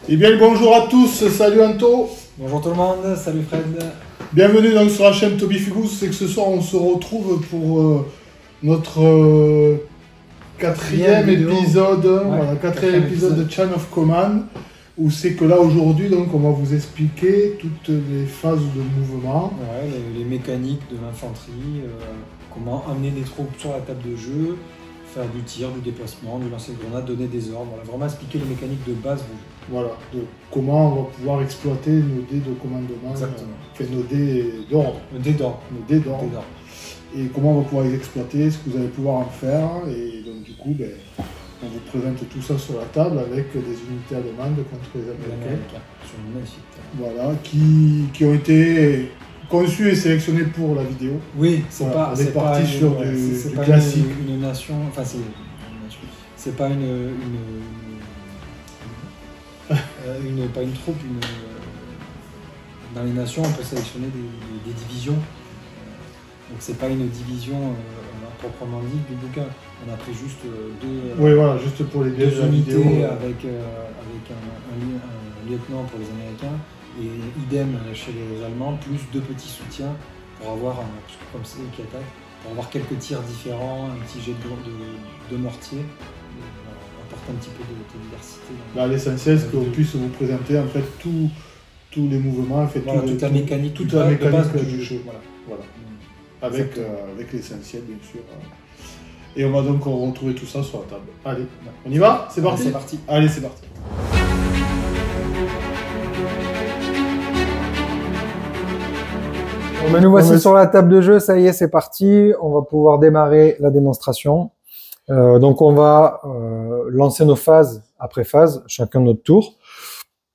Eh bien, bonjour à tous, salut Anto. Bonjour tout le monde, salut Fred. Bienvenue donc sur la chaîne Toby Figous. C'est que ce soir on se retrouve pour notre quatrième épisode, voilà, quatrième épisode de Chain of Command, où c'est que là aujourd'hui donc on va vous expliquer toutes les phases de mouvement. Ouais, les mécaniques de l'infanterie, comment amener des troupes sur la table de jeu, faire du tir, du déplacement, du lancer de grenade, donner des ordres, voilà, vraiment expliquer les mécaniques de base du jeu. Voilà, donc comment on va pouvoir exploiter nos dés de commandement, enfin nos dés d'ordre. Nos dés d'ordre. Nos dés d'ordre. Et comment on va pouvoir les exploiter, ce que vous allez pouvoir en faire. Et donc du coup, on vous présente tout ça sur la table avec des unités allemandes contre les Américains. Sur une magnifique table. Voilà, qui ont été conçus et sélectionnés pour la vidéo. Oui, c'est voilà, pas... On est parti sur du pas classique. Une nation... Enfin, c'est pas pas une troupe, dans les nations on peut sélectionner des divisions, donc c'est pas une division proprement dit du bouquin, on a pris juste juste pour les deux unités avec un lieutenant pour les Américains et idem chez les Allemands, plus deux petits soutiens pour avoir, comme c'est eux qui attaquent, pour avoir quelques tirs différents, un petit jet de mortier. Un petit peu de diversité. L'essentiel, c'est qu'on puisse vous présenter en fait tous les mouvements, en fait, voilà, toute la mécanique de base du jeu. Voilà. Avec l'essentiel, bien sûr. Et on va donc retrouver tout ça sur la table. Allez, on y va? C'est parti? C'est parti. Allez, c'est parti. Bon, nous voici sur la table de jeu, ça y est, c'est parti. On va pouvoir démarrer la démonstration. Donc on va lancer nos phases après phase, chacun notre tour.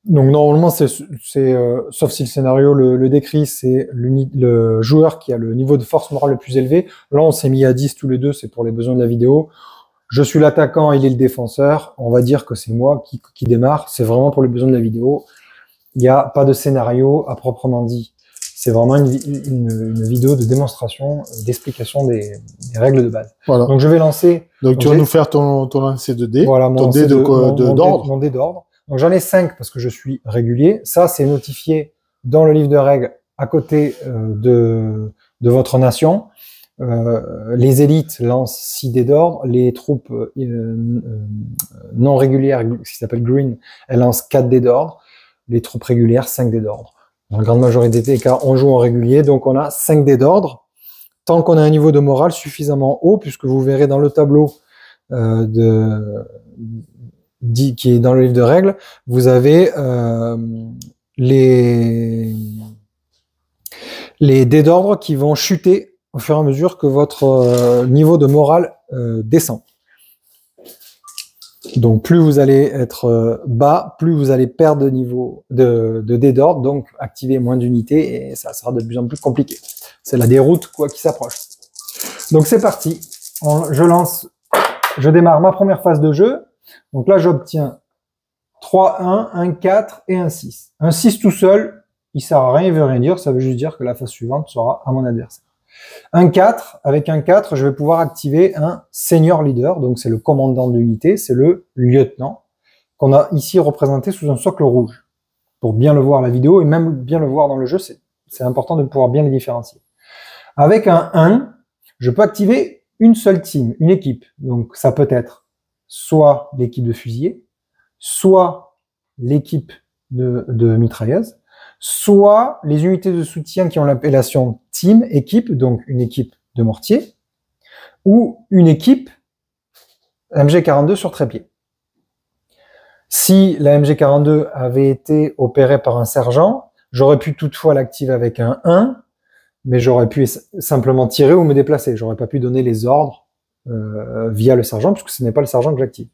Donc normalement, sauf si le scénario le décrit, c'est le joueur qui a le niveau de force morale le plus élevé. Là, on s'est mis à 10 tous les deux, c'est pour les besoins de la vidéo. Je suis l'attaquant, il est le défenseur. On va dire que c'est moi qui démarre. C'est vraiment pour les besoins de la vidéo. Il n'y a pas de scénario à proprement dit. C'est vraiment une vidéo de démonstration, d'explication des règles de base. Voilà. Donc je vais lancer. Donc tu vas nous faire ton lancer de dés, voilà, ton dé d'ordre. Mon dé d'ordre. Donc j'en ai 5 parce que je suis régulier. Ça, c'est notifié dans le livre de règles à côté de votre nation. Les élites lancent 6 dés d'ordre. Les troupes non régulières, ce qui s'appelle green, elles lancent 4 dés d'ordre. Les troupes régulières, 5 dés d'ordre. Dans la grande majorité des cas, on joue en régulier, donc on a 5 dés d'ordre. Tant qu'on a un niveau de morale suffisamment haut, puisque vous verrez dans le tableau qui est dans le livre de règles, vous avez les dés d'ordre qui vont chuter au fur et à mesure que votre niveau de morale descend. Donc plus vous allez être bas, plus vous allez perdre de niveau de dés d'ordre, donc activer moins d'unités et ça sera de plus en plus compliqué. C'est la déroute qui s'approche. Donc c'est parti, je démarre ma première phase de jeu. Donc là j'obtiens 3-1, 1-4 et 1-6. Un 6 tout seul, il sert à rien, il veut rien dire, ça veut juste dire que la phase suivante sera à mon adversaire. 1-4, avec 1-4, je vais pouvoir activer un senior leader, donc c'est le commandant de l'unité, c'est le lieutenant, qu'on a ici représenté sous un socle rouge. Pour bien le voir à la vidéo et même bien le voir dans le jeu, c'est important de pouvoir bien les différencier. Avec un 1, je peux activer une seule team, une équipe. Donc ça peut être soit l'équipe de fusiliers, soit l'équipe de mitrailleuses, soit les unités de soutien qui ont l'appellation team, équipe, donc une équipe de mortier, ou une équipe MG42 sur trépied. Si la MG42 avait été opérée par un sergent, j'aurais pu toutefois l'activer avec un 1, mais j'aurais pu simplement tirer ou me déplacer. J'aurais pas pu donner les ordres via le sergent, puisque ce n'est pas le sergent que j'active.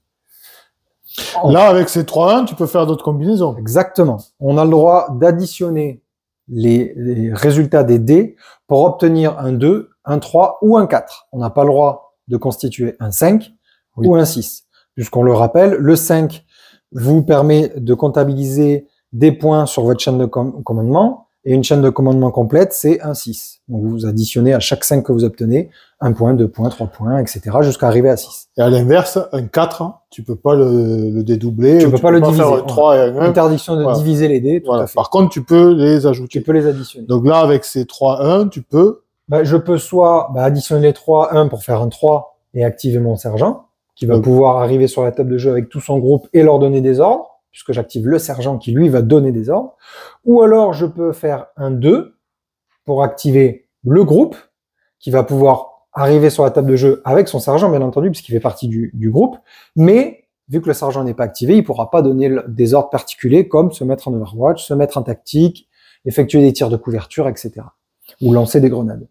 Là, avec ces 3-1, tu peux faire d'autres combinaisons. Exactement. On a le droit d'additionner les résultats des dés pour obtenir un 2, un 3 ou un 4. On n'a pas le droit de constituer un 5 ou un 6. Puisqu'on le rappelle, le 5 vous permet de comptabiliser des points sur votre chaîne de commandement Et une chaîne de commandement complète, c'est un 6. Donc vous additionnez à chaque 5 que vous obtenez 1 point, 2 points, 3 points, etc. jusqu'à arriver à 6. Et à l'inverse, un 4, hein, tu peux pas le dédoubler. Tu peux pas le diviser. Faire un 3 et un 1. Interdiction de diviser les dés, tout à fait. Par contre, tu peux les ajouter. Tu peux les additionner. Donc là, avec ces 3 1, tu peux... Je peux soit additionner les 3 1 pour faire un 3 et activer mon sergent, qui va pouvoir arriver sur la table de jeu avec tout son groupe et leur donner des ordres, puisque j'active le sergent qui, lui, va donner des ordres. Ou alors, je peux faire un 2 pour activer le groupe, qui va pouvoir arriver sur la table de jeu avec son sergent, bien entendu, puisqu'il fait partie du groupe. Mais, vu que le sergent n'est pas activé, il pourra pas donner des ordres particuliers, comme se mettre en Overwatch, se mettre en tactique, effectuer des tirs de couverture, etc. Ou lancer des grenades.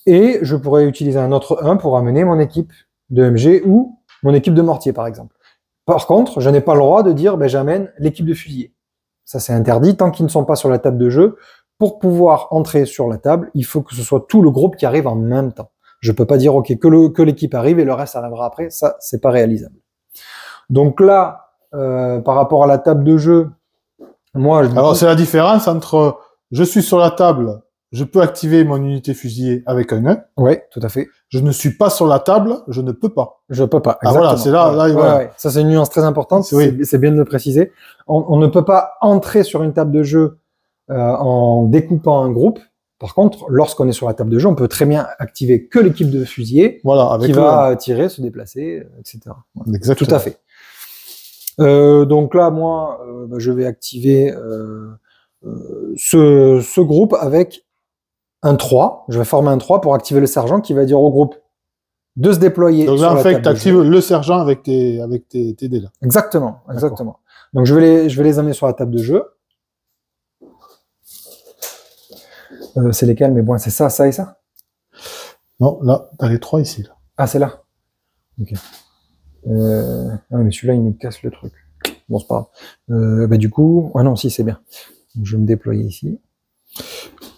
Et je pourrais utiliser un autre 1 pour amener mon équipe de MG ou mon équipe de mortier, par exemple. Par contre, je n'ai pas le droit de dire j'amène l'équipe de fusiliers. Ça, c'est interdit tant qu'ils ne sont pas sur la table de jeu. Pour pouvoir entrer sur la table, il faut que ce soit tout le groupe qui arrive en même temps. Je peux pas dire ok que l'équipe arrive et le reste arrivera après. Ça, c'est pas réalisable. Donc là, par rapport à la table de jeu, moi... Alors, c'est la différence entre je suis sur la table, je peux activer mon unité fusillée avec un 1. Oui, tout à fait. Je ne suis pas sur la table, je ne peux pas. Je peux pas. Exactement. Ah voilà, c'est là, voilà. Ouais. Ça, c'est une nuance très importante. C'est bien de le préciser. On ne peut pas entrer sur une table de jeu en découpant un groupe. Par contre, lorsqu'on est sur la table de jeu, on peut très bien activer que l'équipe de fusiliers qui va tirer, se déplacer, etc. Exactement. Tout à fait. Donc là, moi, je vais activer ce groupe avec un 3. Je vais former un 3 pour activer le sergent qui va dire au groupe de se déployer. Donc là, en fait, tu actives le sergent avec tes dés là. Exactement. Donc je vais les amener sur la table de jeu. C'est lesquels? Mais bon, c'est ça, ça et ça. Non, là, t'as les 3 ici. Là. Ah, c'est là. Ok. Mais celui-là, il me casse le truc. Bon, c'est pas grave. Du coup, non, si, c'est bien. Donc, je vais me déployer ici.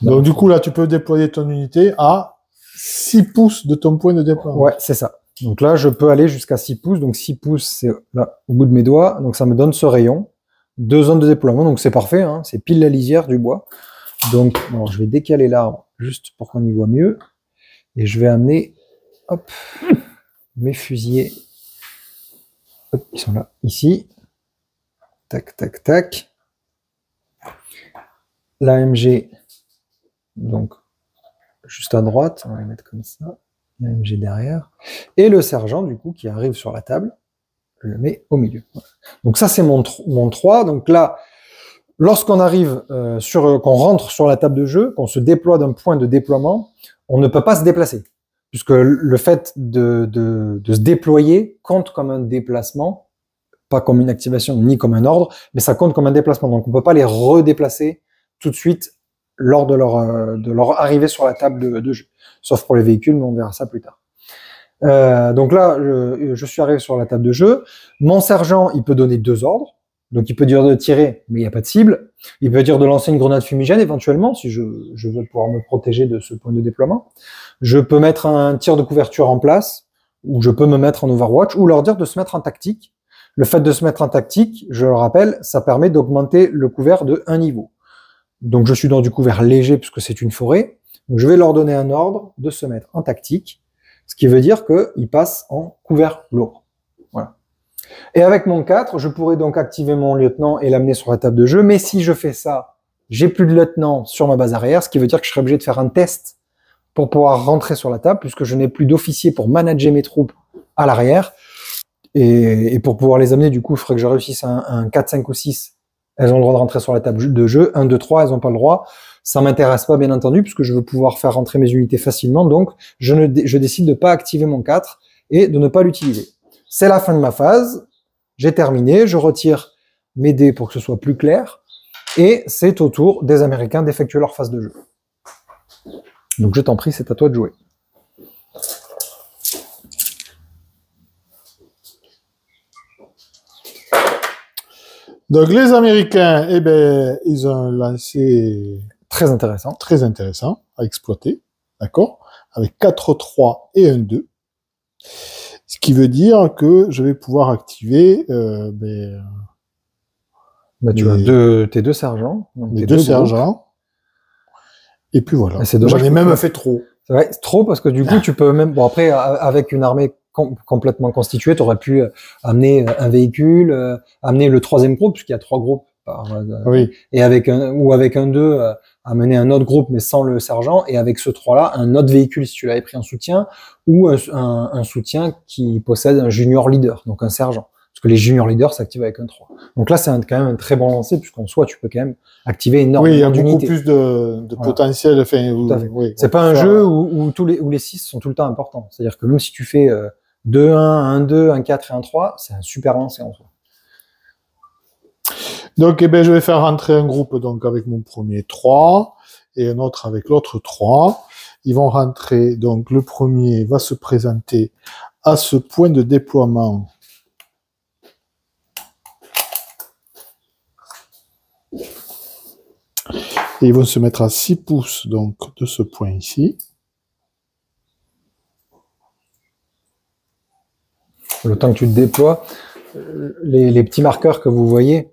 Donc, du coup, là, tu peux déployer ton unité à 6 pouces de ton point de déploiement. Ouais, c'est ça. Donc là, je peux aller jusqu'à 6 pouces. Donc 6 pouces, c'est là, au bout de mes doigts. Donc ça me donne ce rayon. 2 zones de déploiement. Donc c'est parfait. Hein. C'est pile la lisière du bois. Donc, je vais décaler l'arbre juste pour qu'on y voit mieux. Et je vais amener, hop, mes fusiliers. Hop, ils sont là, ici. Tac, tac, tac. L'AMG, donc, juste à droite. On va les mettre comme ça. L'AMG derrière. Et le sergent, du coup, qui arrive sur la table. Je le mets au milieu. Voilà. Donc ça, c'est mon 3. Donc là, lorsqu'on arrive qu'on rentre sur la table de jeu, qu'on se déploie d'un point de déploiement, on ne peut pas se déplacer. Puisque le fait de se déployer compte comme un déplacement, pas comme une activation ni comme un ordre, mais ça compte comme un déplacement. Donc on ne peut pas les redéplacer tout de suite lors de leur arrivée sur la table de jeu. Sauf pour les véhicules, mais on verra ça plus tard. Donc là, je suis arrivé sur la table de jeu. Mon sergent, il peut donner 2 ordres. Donc il peut dire de tirer, mais il n'y a pas de cible. Il peut dire de lancer une grenade fumigène éventuellement, si je veux pouvoir me protéger de ce point de déploiement. Je peux mettre un tir de couverture en place, ou je peux me mettre en Overwatch, ou leur dire de se mettre en tactique. Le fait de se mettre en tactique, je le rappelle, ça permet d'augmenter le couvert de 1 niveau. Donc je suis dans du couvert léger puisque c'est une forêt. Donc je vais leur donner un ordre de se mettre en tactique, ce qui veut dire qu'ils passent en couvert lourd. Voilà. Et avec mon 4, je pourrais donc activer mon lieutenant et l'amener sur la table de jeu. Mais si je fais ça, j'ai plus de lieutenant sur ma base arrière, ce qui veut dire que je serai obligé de faire un test pour pouvoir rentrer sur la table, puisque je n'ai plus d'officier pour manager mes troupes à l'arrière. Et pour pouvoir les amener, du coup, il faudrait que je réussisse un 4, 5 ou 6. Elles ont le droit de rentrer sur la table de jeu. 1, 2, 3, elles n'ont pas le droit. Ça m'intéresse pas, bien entendu, puisque je veux pouvoir faire rentrer mes unités facilement. Donc, je décide de pas activer mon 4 et de ne pas l'utiliser. C'est la fin de ma phase. J'ai terminé. Je retire mes dés pour que ce soit plus clair. Et c'est au tour des Américains d'effectuer leur phase de jeu. Donc, je t'en prie, c'est à toi de jouer. Donc, les Américains, eh ben, ils ont lancé... Très intéressant. Très intéressant à exploiter. D'accord? Avec 4, 3 et 1, 2. Ce qui veut dire que je vais pouvoir activer, tu as tes 2 sergents. Donc les 2 sergents. Et puis voilà. C'est dommage. J'en ai même fait trop. C'est vrai, c'est trop parce que du coup, tu peux même, bon après, avec une armée complètement constituée, tu aurais pu amener un véhicule, amener le troisième groupe, puisqu'il y a 3 groupes Oui. et avec un 2, amener un autre groupe mais sans le sergent, et avec ce 3-là, un autre véhicule si tu l'avais pris en soutien, ou un soutien qui possède un junior leader, donc un sergent. Parce que les junior leaders s'activent avec un 3. Donc là, c'est quand même un très bon lancer, puisqu'en soi, tu peux quand même activer énormément d'unités. Oui, il y a beaucoup plus de Voilà. potentiel. Enfin, Oui, c'est pas un jeu où les 6 sont tout le temps importants. C'est-à-dire que même si tu fais 2-1, 1-2, 1-4 et 1-3, c'est un super lancer en soi. Donc, je vais faire rentrer un groupe donc avec mon premier 3 et un autre avec l'autre 3. Ils vont rentrer, donc le premier va se présenter à ce point de déploiement. Et ils vont se mettre à 6 pouces donc de ce point ici. Le temps que tu te déploies, les petits marqueurs que vous voyez,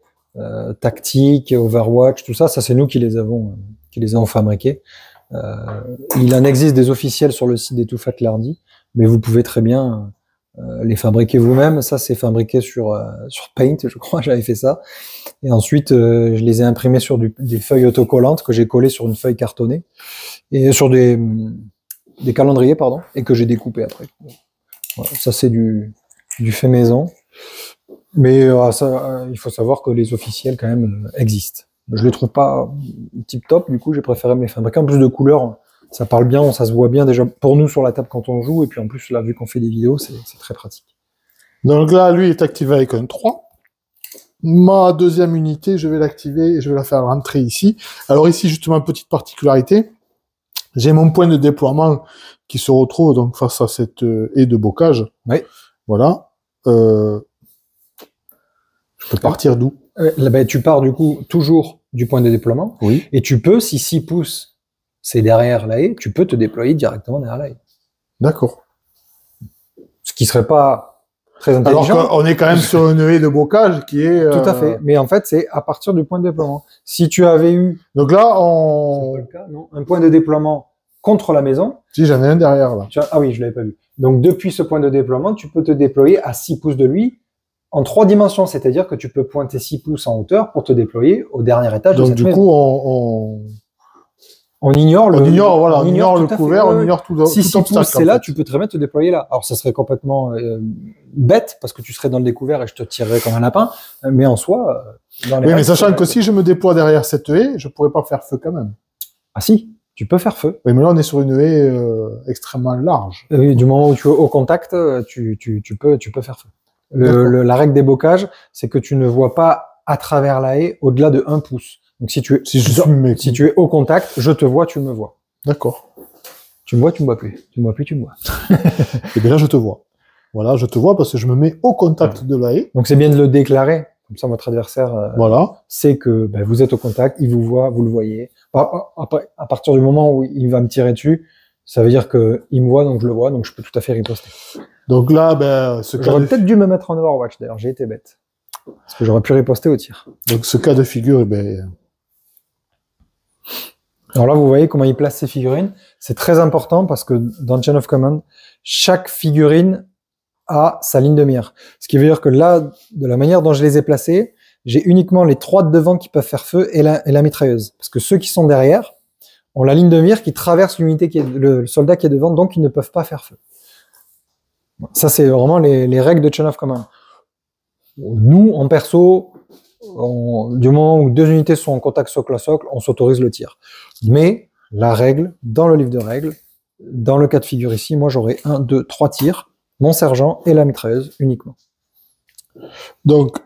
tactique, Overwatch, tout ça, c'est nous qui les avons fabriqués. Il en existe des officiels sur le site des Too Fat Lardy, mais vous pouvez très bien les fabriquer vous-même. Ça, c'est fabriqué sur Paint, je crois, j'avais fait ça. Et ensuite, je les ai imprimés sur des feuilles autocollantes que j'ai collées sur une feuille cartonnée et sur des calendriers, pardon, et que j'ai découpé après. Voilà, ça, c'est du fait maison. Mais il faut savoir que les officiels, quand même, existent. Je les trouve pas tip top, du coup, j'ai préféré me les fabriquer. En plus de couleurs, ça parle bien, ça se voit bien déjà pour nous sur la table quand on joue, et puis en plus, là, vu qu'on fait des vidéos, c'est très pratique. Donc là, lui est activé avec un 3. Ma deuxième unité, je vais l'activer et je vais la faire rentrer ici. Alors ici, justement, petite particularité, j'ai mon point de déploiement qui se retrouve donc face à cette haie de bocage. Oui. Voilà. Je peux partir d'où? Tu pars du coup toujours du point de déploiement. Oui. Et tu peux, si 6 pouces, c'est derrière la haie, tu peux te déployer directement derrière la haie. D'accord. Ce qui serait pas très intelligent. Alors qu'on est quand même sur une haie de bocage qui est... Tout à fait. Mais en fait, c'est à partir du point de déploiement. Si tu avais eu... Donc là, C'est pas le cas, non, un point de déploiement contre la maison... Si, j'en ai un derrière, là. Ah oui, je l'avais pas vu. Donc, depuis ce point de déploiement, tu peux te déployer à 6 pouces de lui en 3 dimensions. C'est-à-dire que tu peux pointer 6 pouces en hauteur pour te déployer au dernier étage de cette maison. Donc, du coup, on ignore le couvert, on ignore tout si obstacle. Si c'est là, tu peux très bien te déployer là. Alors, ça serait complètement bête, parce que tu serais dans le découvert et je te tirerais comme un lapin, mais en soi... oui, mais sachant que si je me déploie derrière cette haie, je pourrais pas faire feu quand même. Ah si, tu peux faire feu. Oui, mais là, on est sur une haie extrêmement large. Oui, du moment où tu es au contact, tu peux faire feu. La règle des bocages, c'est que tu ne vois pas à travers la haie au-delà de 1 pouce. Donc si tu es au contact, je te vois, tu me vois. D'accord. Tu me vois, tu me vois plus. Tu me vois plus, tu me vois. Et bien là, je te vois. Voilà, je te vois parce que je me mets au contact de la haie. Donc c'est bien de le déclarer. Comme ça, votre adversaire sait que vous êtes au contact, il vous voit, vous le voyez. Après, à partir du moment où il va me tirer dessus, ça veut dire que il me voit, donc je le vois, donc je peux tout à fait riposter. Donc là, j'aurais peut-être dû me mettre en Overwatch, d'ailleurs, j'ai été bête. Parce que j'aurais pu riposter au tir. Donc ce cas de figure, alors là, vous voyez comment il place ses figurines. C'est très important parce que dans Chain of Command, chaque figurine a sa ligne de mire. Ce qui veut dire que là, de la manière dont je les ai placées, j'ai uniquement les 3 de devant qui peuvent faire feu et la mitrailleuse. Parce que ceux qui sont derrière ont la ligne de mire qui traverse l'unité le soldat qui est devant, donc ils ne peuvent pas faire feu. Ça, c'est vraiment les règles de Chain of Command. Nous, en perso, du moment où 2 unités sont en contact socle à socle, on s'autorise le tir. Mais la règle, dans le livre de règles, dans le cas de figure ici, moi j'aurai 1, 2, 3 tirs, mon sergent et la mitrailleuse uniquement. Donc,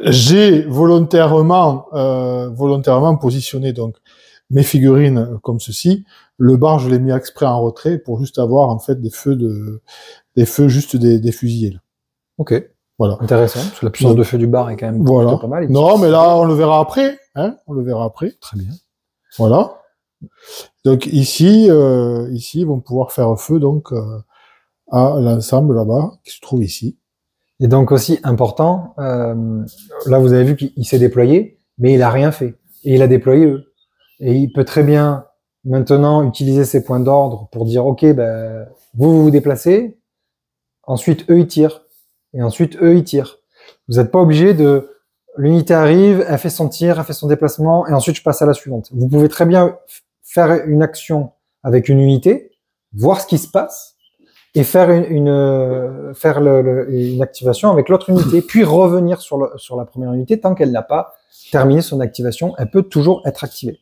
j'ai volontairement positionné donc mes figurines comme ceci. Le bar, je l'ai mis exprès en retrait pour juste avoir en fait des feux juste des fusillés. Ok. Voilà. Intéressant, parce que la puissance de feu du bar est quand même plutôt pas mal. Non, mais là, on le verra après. On le verra après. Très bien. Voilà. Donc ici, ils vont pouvoir faire feu donc à l'ensemble là-bas qui se trouve ici. Et donc aussi important, là vous avez vu qu'il s'est déployé, mais il a rien fait. Et il a déployé eux. Et il peut très bien maintenant utiliser ses points d'ordre pour dire, OK, ben, vous vous déplacez, ensuite eux ils tirent, et ensuite eux ils tirent. Vous n'êtes pas obligé de... L'unité arrive, elle fait son tir, elle fait son déplacement, et ensuite je passe à la suivante. Vous pouvez très bien faire une action avec une unité, voir ce qui se passe, et faire une activation avec l'autre unité, puis revenir sur la première unité tant qu'elle n'a pas terminé son activation. Elle peut toujours être activée.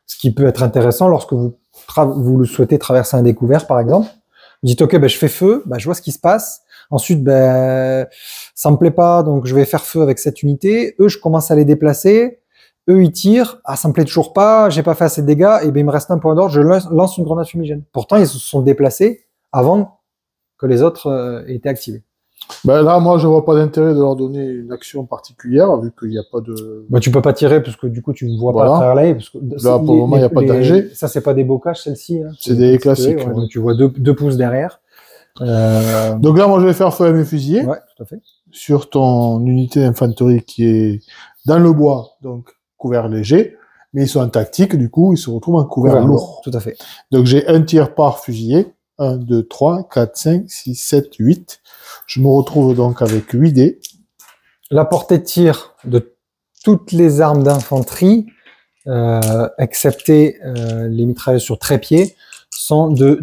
Ce qui peut être intéressant lorsque vous souhaitez traverser un découvert, par exemple. Vous dites, OK, ben, je fais feu, ben, je vois ce qui se passe. Ensuite, ben, ça me plaît pas, donc je vais faire feu avec cette unité. Eux, je commence à les déplacer. Eux, ils tirent. Ah, ça me plaît toujours pas, j'ai pas fait assez de dégâts. Et ben, il me reste un point d'ordre, je lance une grenade fumigène. Pourtant, ils se sont déplacés avant que les autres aient été activés. Ben là, moi, je vois pas d'intérêt de leur donner une action particulière, vu qu'il n'y a pas de... Ben, tu peux pas tirer, parce que du coup, tu ne vois Voilà. pas à travers l'œil. Là, pour le moment, il n'y a pas de danger. Ça, c'est pas des bocages, celle-ci. Hein. C'est des classiques. Ouais, Ouais. donc, tu vois deux pouces derrière. Donc là, moi, je vais faire feu à mes fusillés. Ouais, tout à fait. Sur ton unité d'infanterie qui est dans le bois, donc couvert léger, mais ils sont en tactique, du coup, ils se retrouvent en couvert lourd. Tout à fait. Donc j'ai un tir par fusillé, 1, 2, 3, 4, 5, 6, 7, 8. Je me retrouve donc avec 8 dés. La portée de tir de toutes les armes d'infanterie, excepté les mitrailleuses sur trépied, sont de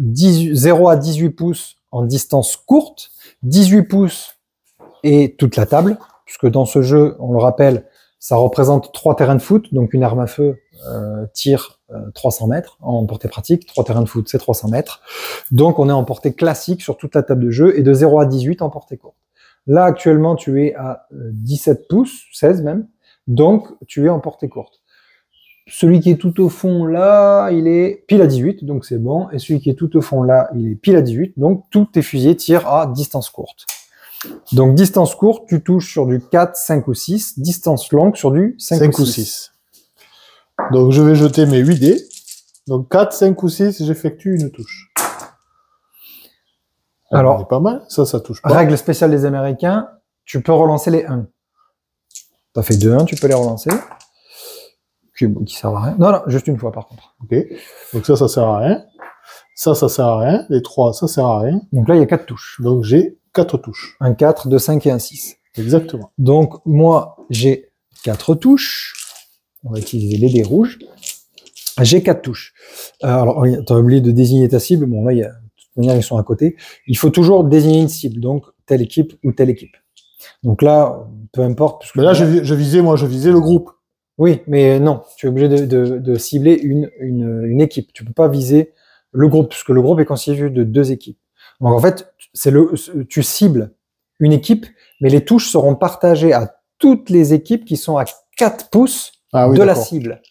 0 à 18 pouces en distance courte, 18 pouces et toute la table, puisque dans ce jeu, on le rappelle, ça représente 3 terrains de foot, donc une arme à feu tire 300 mètres en portée pratique, 3 terrains de foot c'est 300 mètres, donc on est en portée classique sur toute la table de jeu, et de 0 à 18 en portée courte. Là actuellement tu es à 17 pouces, 16 même, donc tu es en portée courte. Celui qui est tout au fond là, il est pile à 18, donc c'est bon, et celui qui est tout au fond là, il est pile à 18, donc tous tes fusiliers tirent à distance courte. Donc distance courte, tu touches sur du 4, 5 ou 6, distance longue sur du 5 ou 6. Donc je vais jeter mes 8 dés. Donc 4, 5 ou 6, j'effectue une touche. Alors, c'est pas mal, ça touche pas. Règle spéciale des Américains, tu peux relancer les 1. Tu as fait 2-1, tu peux les relancer. Qui sert à rien. Non, juste une fois par contre. Ok. Donc ça sert à rien. Ça sert à rien. Les 3, ça sert à rien. Donc là, il y a 4 touches. Donc j'ai 4 touches. Un 4, 2, 5 et un 6. Exactement. Donc moi, j'ai 4 touches. On va utiliser les dés rouges. J'ai 4 touches. Alors, tu as oublié de désigner ta cible. Bon, là, de toute manière, ils sont à côté. Il faut toujours désigner une cible. Donc, telle équipe ou telle équipe. Donc là, peu importe. Mais là, je visais le groupe. Oui, mais non. Tu es obligé de cibler une équipe. Tu peux pas viser le groupe, puisque le groupe est constitué de 2 équipes. Donc, en fait, tu cibles une équipe, mais les touches seront partagées à toutes les équipes qui sont à 4 pouces de la cible.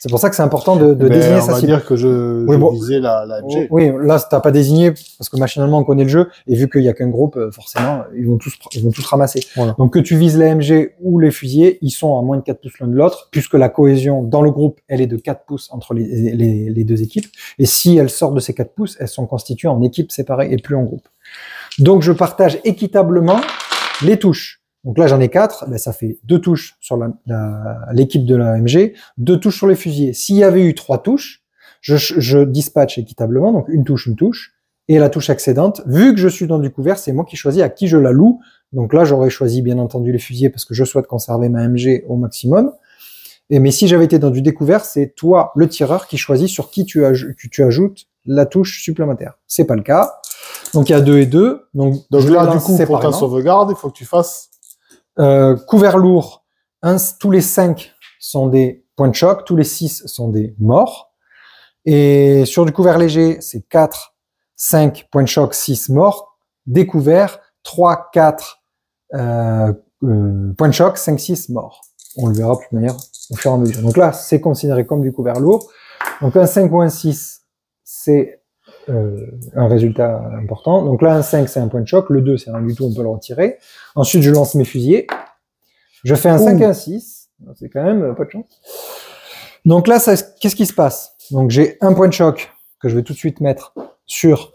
C'est pour ça que c'est important de désigner sa cible. On va dire que je visais la MG. Oui, là, t'as pas désigné, parce que machinalement, on connaît le jeu, et vu qu'il y a qu'un groupe, forcément, ils vont tous ramasser. Voilà. Donc, que tu vises la MG ou les fusillés, ils sont à moins de 4 pouces l'un de l'autre, puisque la cohésion dans le groupe, elle est de 4 pouces entre les deux équipes. Et si elles sortent de ces 4 pouces, elles sont constituées en équipes séparées et plus en groupe. Donc, je partage équitablement les touches. Donc là, j'en ai 4, ben, ça fait 2 touches sur l'équipe de la MG, 2 touches sur les fusillés. S'il y avait eu 3 touches, je dispatche équitablement, donc une touche, et la touche excédente, vu que je suis dans du couvert, c'est moi qui choisis à qui je la loue. Donc là, j'aurais choisi bien entendu les fusillés parce que je souhaite conserver ma MG au maximum. Mais si j'avais été dans du découvert, c'est toi, le tireur, qui choisis sur qui tu ajoutes la touche supplémentaire. C'est pas le cas. Donc il y a 2 et 2. Donc là, du coup, pour ta sauvegarde, il faut que tu fasses couvert lourd, tous les 5 sont des points de choc, tous les 6 sont des morts. Et sur du couvert léger, c'est 4, 5 points de choc, 6 morts. Découvert, 3, 4 points de choc, 5, 6 morts. On le verra de toute manière au fur et à mesure. Donc là, c'est considéré comme du couvert lourd. Donc un 5 ou un 6, c'est un résultat important. Donc là, un 5, c'est un point de choc. Le 2, c'est rien du tout, on peut le retirer. Ensuite, je lance mes fusillés. Je fais un 5 et un 6. C'est quand même pas de chance. Donc là, qu'est-ce qui se passe? Donc j'ai un point de choc que je vais tout de suite mettre sur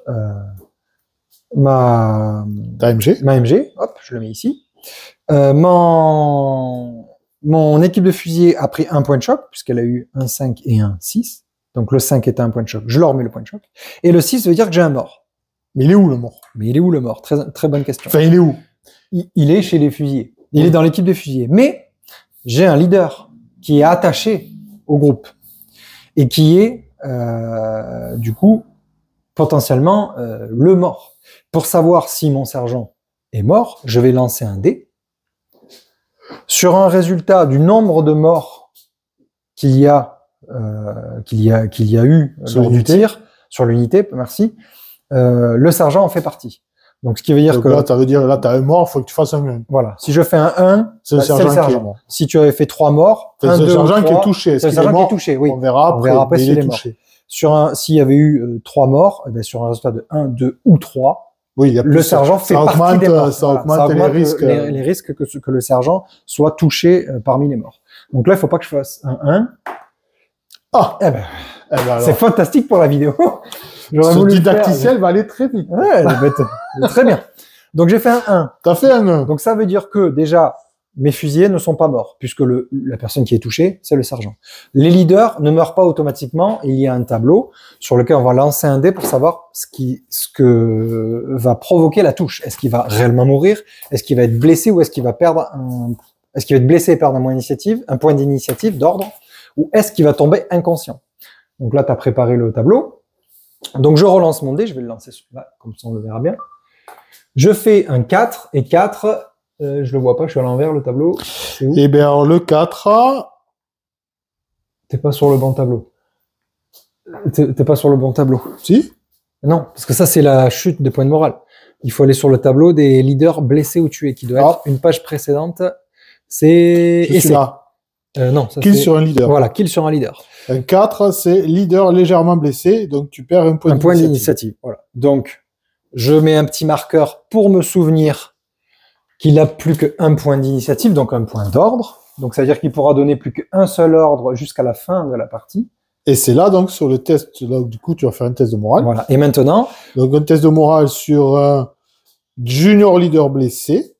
ma MG. Hop, je le mets ici. Ma mon équipe de fusiliers a pris un point de choc, puisqu'elle a eu un 5 et un 6. Donc le 5 est un point de choc, je leur mets le point de choc. Et le 6 veut dire que j'ai un mort. Mais il est où le mort? Mais il est où le mort? Très, très bonne question. Enfin, il est où? Il est chez les fusiliers. Il est dans l'équipe de fusiliers. Mais j'ai un leader qui est attaché au groupe et qui est, du coup, potentiellement le mort. Pour savoir si mon sergent est mort, je vais lancer un dé. Sur un résultat du nombre de morts qu'il y a eu lors du tir, sur l'unité, merci, le sergent en fait partie. Donc, ce qui veut dire que... Là, ça veut dire, là, t'as un mort, faut que tu fasses un 1. Voilà. Si je fais un 1, c'est le sergent qui est mort. Si tu avais fait 3 morts, c'est le sergent qui est touché. C'est le sergent qui est touché, oui. On verra après s'il est mort. S'il y avait eu 3 morts, eh bien, sur un résultat de 1, 2 ou 3, oui, il y a le sergent fait partie des morts. Ça augmente les risques. Les risques que le sergent soit touché parmi les morts. Donc là, il faut pas que je fasse un 1. Ah! Eh ben, c'est fantastique pour la vidéo. Ce didacticiel va aller très vite. Ouais, elle va être très bien. Donc j'ai fait un 1. T'as fait un 1. Donc ça veut dire que déjà, mes fusiliers ne sont pas morts, puisque la personne qui est touchée, c'est le sergent. Les leaders ne meurent pas automatiquement. Il y a un tableau sur lequel on va lancer un dé pour savoir ce que va provoquer la touche. Est-ce qu'il va réellement mourir? Est-ce qu'il va être blessé ou est-ce qu'il va est-ce qu'il va être blessé et perdre un point d'initiative, d'ordre, ou est-ce qu'il va tomber inconscient? Donc là, tu as préparé le tableau. Donc je relance mon dé, je vais le lancer là, comme ça on le verra bien. Je fais un 4, et 4, je le vois pas, je suis à l'envers, le tableau. C'est où? Eh bien, le 4... T'es pas sur le bon tableau. T'es pas sur le bon tableau. Si? Non, parce que ça, c'est la chute des points de morale. Il faut aller sur le tableau des leaders blessés ou tués, qui doit être une page précédente. C'est... Je suis là. Non, ça kill sur un leader. Voilà, kill sur un leader. Un 4, c'est leader légèrement blessé, donc tu perds un point d'initiative. Voilà. Donc, je mets un petit marqueur pour me souvenir qu'il a plus qu'un point d'initiative, donc un point d'ordre. Donc, ça veut dire qu'il pourra donner plus qu'un seul ordre jusqu'à la fin de la partie. Et c'est là, donc, sur le test, là, du coup, tu vas faire un test de morale. Voilà. Et maintenant? Donc, un test de morale sur un junior leader blessé.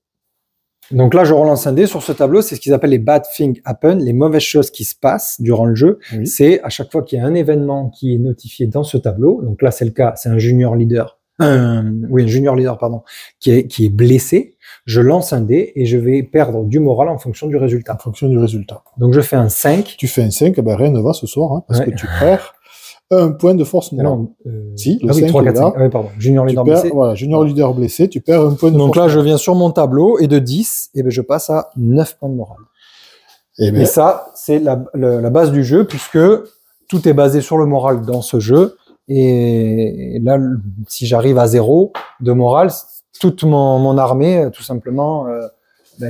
Donc là, je relance un dé sur ce tableau. C'est ce qu'ils appellent les bad things happen, les mauvaises choses qui se passent durant le jeu. Oui. C'est à chaque fois qu'il y a un événement qui est notifié dans ce tableau. Donc là, c'est le cas, c'est un junior leader. Un junior leader, pardon, qui est blessé. Je lance un dé et je vais perdre du moral en fonction du résultat. En fonction du résultat. Donc je fais un 5. Tu fais un 5, ben rien ne va ce soir, hein, parce que tu perds un point de force morale. Non, si, le 5 3, 4, 5. Ah oui, pardon. Junior leader blessé. Voilà, junior leader blessé, tu perds un point de force. Donc là, je viens sur mon tableau et de 10, et ben je passe à 9 points de morale. Et ça, c'est la base du jeu, puisque tout est basé sur le moral dans ce jeu. Et là, si j'arrive à 0 de morale, toute mon armée, tout simplement,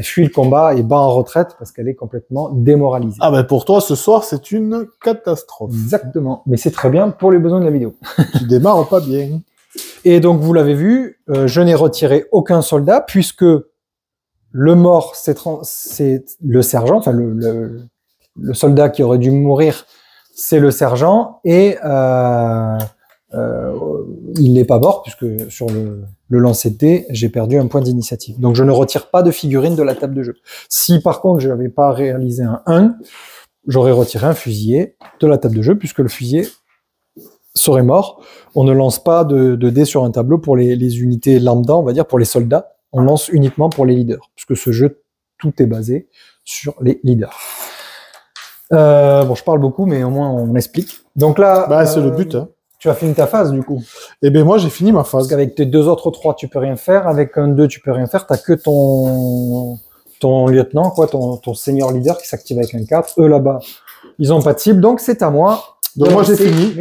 fuit le combat et bat en retraite parce qu'elle est complètement démoralisée. Ah ben pour toi, ce soir, c'est une catastrophe. Exactement. Mais c'est très bien pour les besoins de la vidéo. Tu démarres pas bien. Et donc, vous l'avez vu, je n'ai retiré aucun soldat puisque le mort, c'est le sergent, enfin le soldat qui aurait dû mourir, c'est le sergent, et il n'est pas mort, puisque sur le lancer de dés, j'ai perdu un point d'initiative. Donc je ne retire pas de figurine de la table de jeu. Si par contre je n'avais pas réalisé un 1, j'aurais retiré un fusilier de la table de jeu, puisque le fusilier serait mort. On ne lance pas de dés sur un tableau pour les unités lambda, on va dire, pour les soldats. On lance uniquement pour les leaders, puisque ce jeu, tout est basé sur les leaders. Bon, je parle beaucoup, mais au moins on explique. Donc là, c'est le but. Hein. Tu as fini ta phase, du coup. Eh bien, moi, j'ai fini ma phase. Parce qu'avec tes 2 autres 3, tu peux rien faire. Avec un 2, tu peux rien faire. T'as que ton lieutenant, quoi, ton senior leader qui s'active avec un 4. Eux, là-bas, ils ont pas de cible. Donc, c'est à moi. Donc, moi, j'ai fini.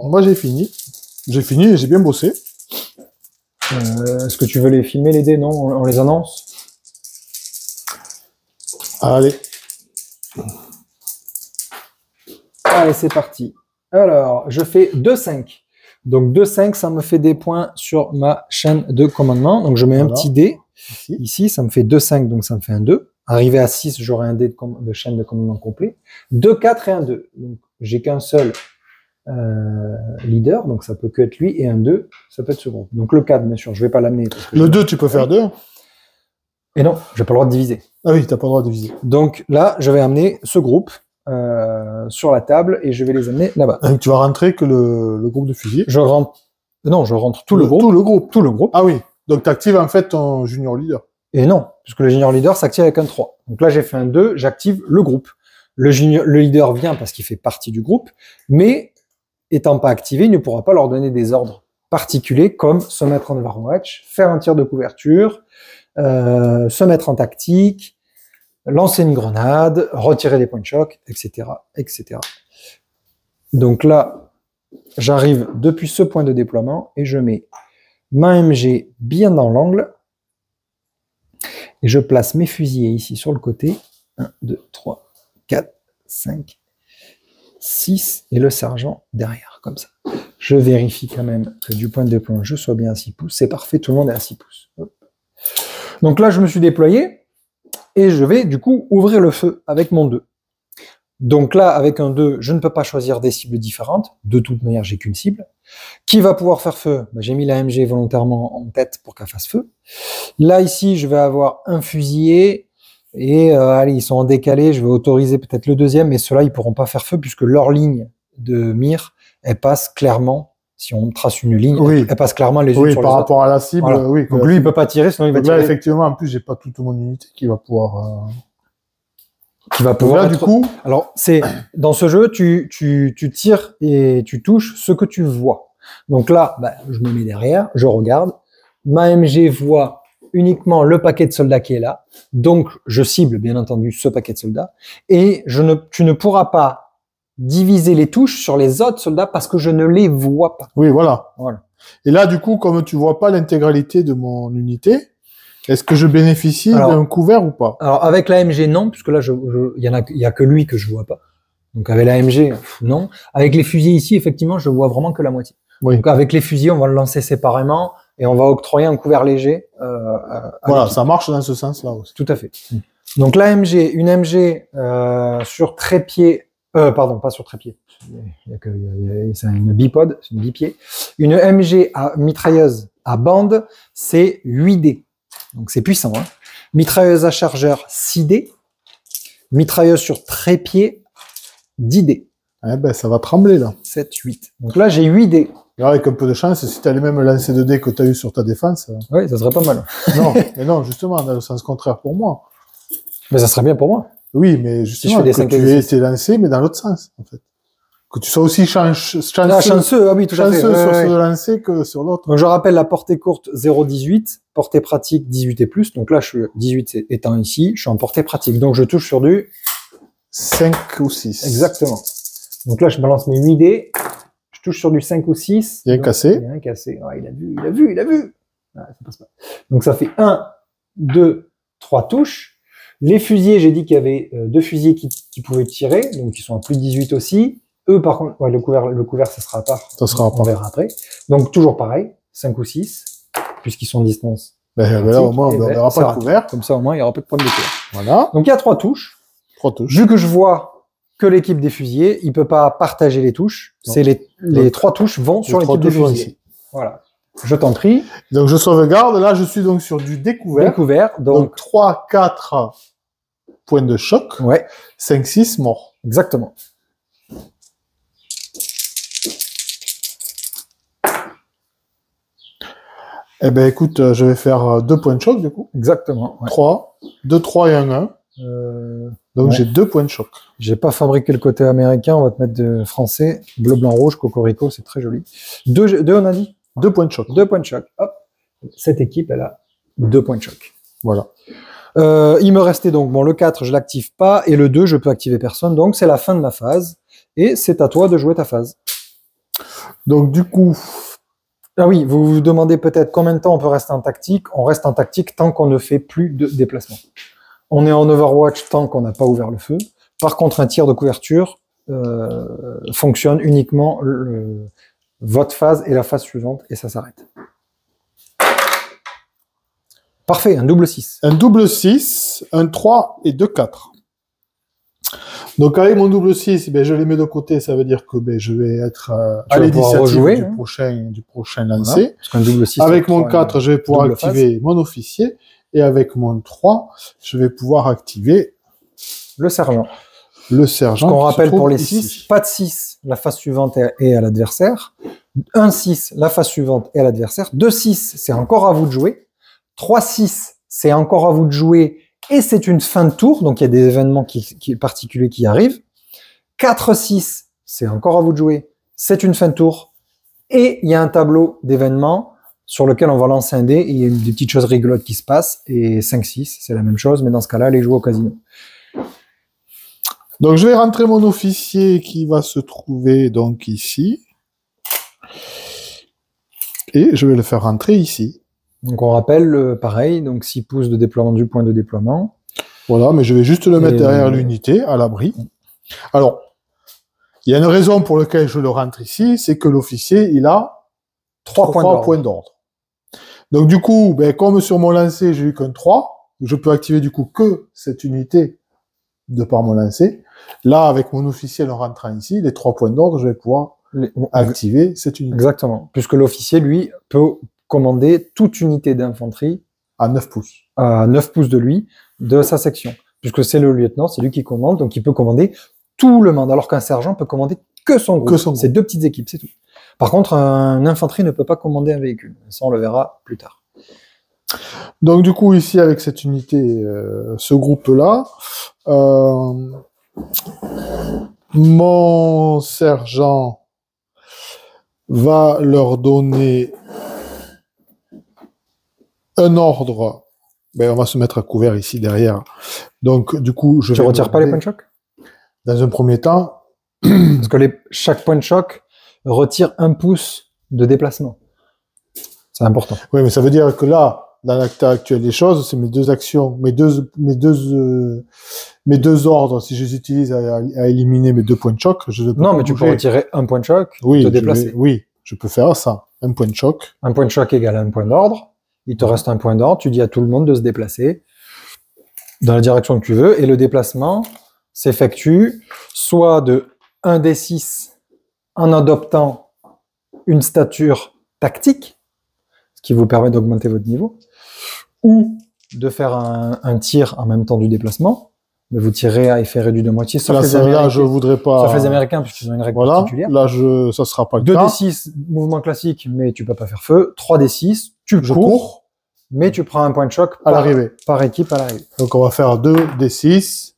Moi, j'ai fini. J'ai fini et j'ai bien bossé. Est-ce que tu veux les filmer, les dés? Non, on les annonce. Allez. Allez, c'est parti. Alors, je fais 2-5. Donc, 2-5, ça me fait des points sur ma chaîne de commandement. Donc, je mets un petit dé. Ici, ça me fait 2-5, donc ça me fait un 2. Arrivé à 6, j'aurai un dé de chaîne de commandement complet. 2, 4 et un 2. Donc, j'ai qu'un seul leader, donc ça peut que être lui, et un 2, ça peut être second. Donc, le 4, bien sûr, je vais pas l'amener. Le 2, tu peux faire 2. Et non, j'ai pas le droit de diviser. Ah oui, tu n'as pas le droit de viser. Donc là, je vais amener ce groupe sur la table et je vais les amener là-bas. Donc tu vas rentrer que le groupe de fusiliers. Je rentre. Non, je rentre tout le groupe. Tout le groupe. Tout le groupe. Ah oui. Donc tu actives en fait ton junior leader. Et non, puisque le junior leader s'active avec un 3. Donc là, j'ai fait un 2, j'active le groupe. Le leader vient parce qu'il fait partie du groupe, mais étant pas activé, il ne pourra pas leur donner des ordres particuliers comme se mettre en overwatch, faire un tir de couverture, se mettre en tactique, lancer une grenade, retirer des points de choc, etc., etc. Donc là, j'arrive depuis ce point de déploiement et je mets ma MG bien dans l'angle et je place mes fusiliers ici sur le côté. 1, 2, 3, 4, 5, 6 et le sergent derrière, comme ça. Je vérifie quand même que du point de déploiement, je sois bien à 6 pouces. C'est parfait, tout le monde est à 6 pouces. Hop. Donc là, je me suis déployé et je vais du coup ouvrir le feu avec mon 2. Donc là, avec un 2, je ne peux pas choisir des cibles différentes. De toute manière, j'ai qu'une cible. Qui va pouvoir faire feu? J'ai mis la MG volontairement en tête pour qu'elle fasse feu. Là, ici, je vais avoir un fusilier et allez, ils sont en décalé. Je vais autoriser peut-être le deuxième, mais ceux-là, ils pourront pas faire feu puisque leur ligne de mire, elle passe clairement, si on trace une ligne, oui. elle passe clairement les unes sur les autres. Oui, par rapport à la cible, voilà. oui. Donc lui, il peut pas tirer, sinon il va tirer. Là, effectivement, en plus, j'ai pas toute mon unité qui va pouvoir... Qui va pouvoir là, du coup... Alors, c'est dans ce jeu, tu tires et tu touches ce que tu vois. Donc là, je me mets derrière, je regarde. Ma MG voit uniquement le paquet de soldats qui est là. Donc, je cible, bien entendu, ce paquet de soldats. Et tu ne pourras pas diviser les touches sur les autres soldats parce que je ne les vois pas. Oui, voilà. Et là, du coup, comme tu vois pas l'intégralité de mon unité, est-ce que je bénéficie d'un couvert ou pas? Alors, avec la MG, non, puisque là, il y a que lui que je vois pas. Donc, avec la MG, non. Avec les fusils ici, effectivement, je vois vraiment que la moitié. Oui. Donc, avec les fusils, on va le lancer séparément et on va octroyer un couvert léger. Voilà, ça marche dans ce sens-là aussi. Tout à fait. Donc, la MG, une MG sur trépied, pardon, pas sur trépied. C'est une bipode, c'est une bipied. Une MG à mitrailleuse à bande, c'est 8D. Donc c'est puissant. Hein. Mitrailleuse à chargeur 6D. Mitrailleuse sur trépied 10D. Eh ben, ça va trembler là. 7, 8. Donc là, j'ai 8D. Et avec un peu de chance, si tu as les mêmes lancers de dés que tu as eu sur ta défense... Oui, ça serait pas mal. Non, mais non, justement, dans le sens contraire pour moi. Mais ça serait bien pour moi. Oui, mais justement, si que tu aies tes lancers, mais dans l'autre sens, en fait. Que tu sois aussi chanceux, ah oui, tout à fait. Chanceux sur ce lancer que sur l'autre. Donc, je rappelle la portée courte 0,18, portée pratique 18 et plus. Donc là, je suis 18 étant ici, je suis en portée pratique. Donc, je touche sur du 5 ou 6. Exactement. Donc là, je balance mes 8 dés. Je touche sur du 5 ou 6. Il y a un cassé. Il y a un cassé. Ah, il a vu. Ah, ça passe pas. Donc, ça fait 1, 2, 3 touches. Les fusiliers, j'ai dit qu'il y avait 2 fusiliers qui pouvaient tirer. Donc, ils sont à plus de 18 aussi. Eux, par contre, le couvert, ça sera à part. Ça sera à part. On verra après. Donc, toujours pareil, 5 ou 6, puisqu'ils sont en distance. Là, au moins, on verra pas de couvert. Comme ça, au moins, il n'y aura pas de problème de couvert. Voilà. Donc, il y a 3 touches. 3 touches. Vu que je vois que l'équipe des fusiliers, il peut pas partager les touches. C'est les 3 touches vont sur l'équipe des fusiliers. Voilà. Je t'en prie. Donc, je sauvegarde. Là, je suis donc sur du découvert. Découvert. Donc 3, 4 points de choc. Ouais. 5, 6 morts. Exactement. Eh ben, écoute, je vais faire 2 points de choc, du coup. Exactement. Ouais. 3. 2, 3 et 1, 1. Donc, j'ai 2 points de choc. J'ai pas fabriqué le côté américain, on va te mettre de français. Bleu, blanc, rouge, cocorico, c'est très joli. 2, on a dit? 2 points de choc. 2 points de choc. Hop. Cette équipe, elle a 2 points de choc. Voilà. Il me restait donc, bon, le 4, je l'active pas, et le 2, je peux activer personne. Donc, c'est la fin de ma phase. Et c'est à toi de jouer ta phase. Donc, du coup... Ah oui, vous vous demandez peut-être combien de temps on peut rester en tactique. On reste en tactique tant qu'on ne fait plus de déplacement. On est en Overwatch tant qu'on n'a pas ouvert le feu. Par contre, un tir de couverture fonctionne uniquement votre phase et la phase suivante, et ça s'arrête. Parfait, un double 6. Un double 6, un 3 et 2, 4. Donc avec mon double 6, ben, je les mets de côté, ça veut dire que ben, je vais être à l'initiative du prochain lancer. Voilà, double 6, avec mon 4, je vais pouvoir activer mon officier. Et avec mon 3, je vais pouvoir activer le sergent. Le sergent. Qu'on rappelle pour les 6, pas de 6, la phase suivante est à l'adversaire. 1-6, la phase suivante est à l'adversaire. 2-6, c'est encore à vous de jouer. 3-6, c'est encore à vous de jouer et c'est une fin de tour, donc il y a des événements particuliers qui arrivent. 4-6, c'est encore à vous de jouer, c'est une fin de tour et il y a un tableau d'événements sur lequel on va lancer un dé et il y a des petites choses rigolotes qui se passent. Et 5-6, c'est la même chose, mais dans ce cas-là, allez jouer au casino. Donc je vais rentrer mon officier qui va se trouver donc ici. Et je vais le faire rentrer ici. Donc on rappelle, pareil, donc 6 pouces de déploiement du point de déploiement. Voilà, mais je vais juste le mettre derrière l'unité, à l'abri. Alors, il y a une raison pour laquelle je le rentre ici, c'est que l'officier, il a 3 points d'ordre. Donc du coup, ben, comme sur mon lancer, j'ai eu qu'un 3, je peux activer du coup que cette unité de par mon lancer. Là, avec mon officiel en rentrant ici, les 3 points d'ordre, je vais pouvoir activer cette unité. Exactement. Puisque l'officier, lui, peut commander toute unité d'infanterie à 9 pouces. À 9 pouces de lui, de sa section. Puisque c'est le lieutenant, c'est lui qui commande, donc il peut commander tout le monde, alors qu'un sergent peut commander que son groupe. C'est 2 petites équipes, c'est tout. Par contre, un infanterie ne peut pas commander un véhicule. Ça, on le verra plus tard. Donc du coup, ici, avec cette unité, ce groupe-là, mon sergent va leur donner un ordre. Ben, on va se mettre à couvert ici derrière. Donc du coup, je Tu retires pas les points de choc? Dans un premier temps. Parce que chaque point de choc retire 1 pouce de déplacement. C'est important. Oui, mais ça veut dire que là, dans l'état actuel des choses, c'est mes 2 actions, mes deux ordres, si je les utilise à éliminer mes 2 points de choc, je ne peux Non, pas mais tu peux retirer 1 point de choc, oui, te déplacer. Oui, je peux faire ça. 1 point de choc. 1 point de choc égale 1 point d'ordre. Il te reste 1 point d'ordre. Tu dis à tout le monde de se déplacer dans la direction que tu veux. Et le déplacement s'effectue soit de 1d6 en adoptant une stature tactique, ce qui vous permet d'augmenter votre niveau, ou de faire un tir en même temps du déplacement, mais vous tirez à effet réduit de moitié, sauf les Américains. Là, je voudrais pas. Sauf les Américains, puisqu'ils ont une règle particulière. Là, ça sera pas le cas. 2d6, mouvement classique, mais tu peux pas faire feu. 3d6, tu cours, mais tu prends un point de choc à l'arrivée. Par équipe à l'arrivée. Donc, on va faire 2d6.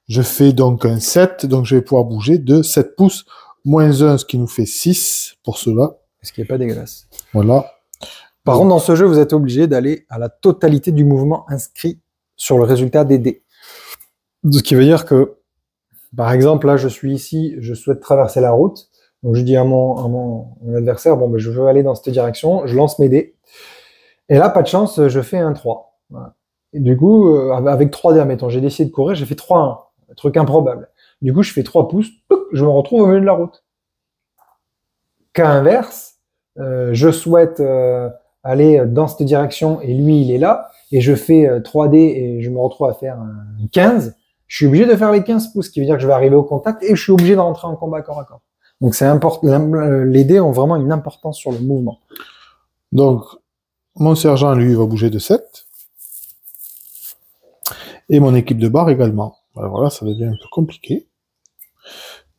Je fais donc un 7, donc je vais pouvoir bouger de 7 pouces, moins 1, ce qui nous fait 6 pour cela. Ce qui est pas dégueulasse. Voilà. Par contre, dans ce jeu, vous êtes obligé d'aller à la totalité du mouvement inscrit sur le résultat des dés. Ce qui veut dire que, par exemple, là, je suis ici, je souhaite traverser la route. Donc, je dis à mon adversaire, bon, ben, je veux aller dans cette direction, je lance mes dés. Et là, pas de chance, je fais un 3. Voilà. Et du coup, avec 3 dés, admettons, j'ai décidé de courir, j'ai fait 3-1. Un truc improbable. Du coup, je fais 3 pouces, je me retrouve au milieu de la route. Cas inverse, je souhaite aller dans cette direction et lui, il est là, et je fais 3D et je me retrouve à faire un 15, je suis obligé de faire les 15 pouces, ce qui veut dire que je vais arriver au contact et je suis obligé de rentrer en combat corps à corps. Donc c'est important, les dés ont vraiment une importance sur le mouvement. Donc, mon sergent, lui, va bouger de 7. Et mon équipe de bar également. Alors voilà, ça devient un peu compliqué.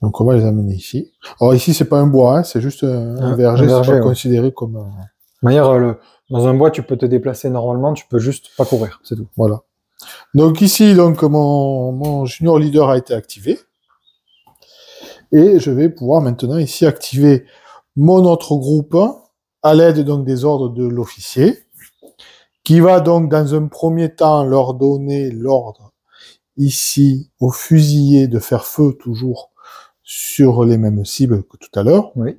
Donc on va les amener ici. Alors ici, c'est pas un bois, hein, c'est juste un verger, c'est pas considéré comme... De manière, dans un bois, tu peux te déplacer normalement, tu peux juste pas courir, c'est tout. Voilà. Donc ici, donc mon junior leader a été activé. Et je vais pouvoir maintenant ici activer mon autre groupe à l'aide donc des ordres de l'officier, qui va donc dans un premier temps leur donner l'ordre ici au fusilier de faire feu toujours sur les mêmes cibles que tout à l'heure. Oui.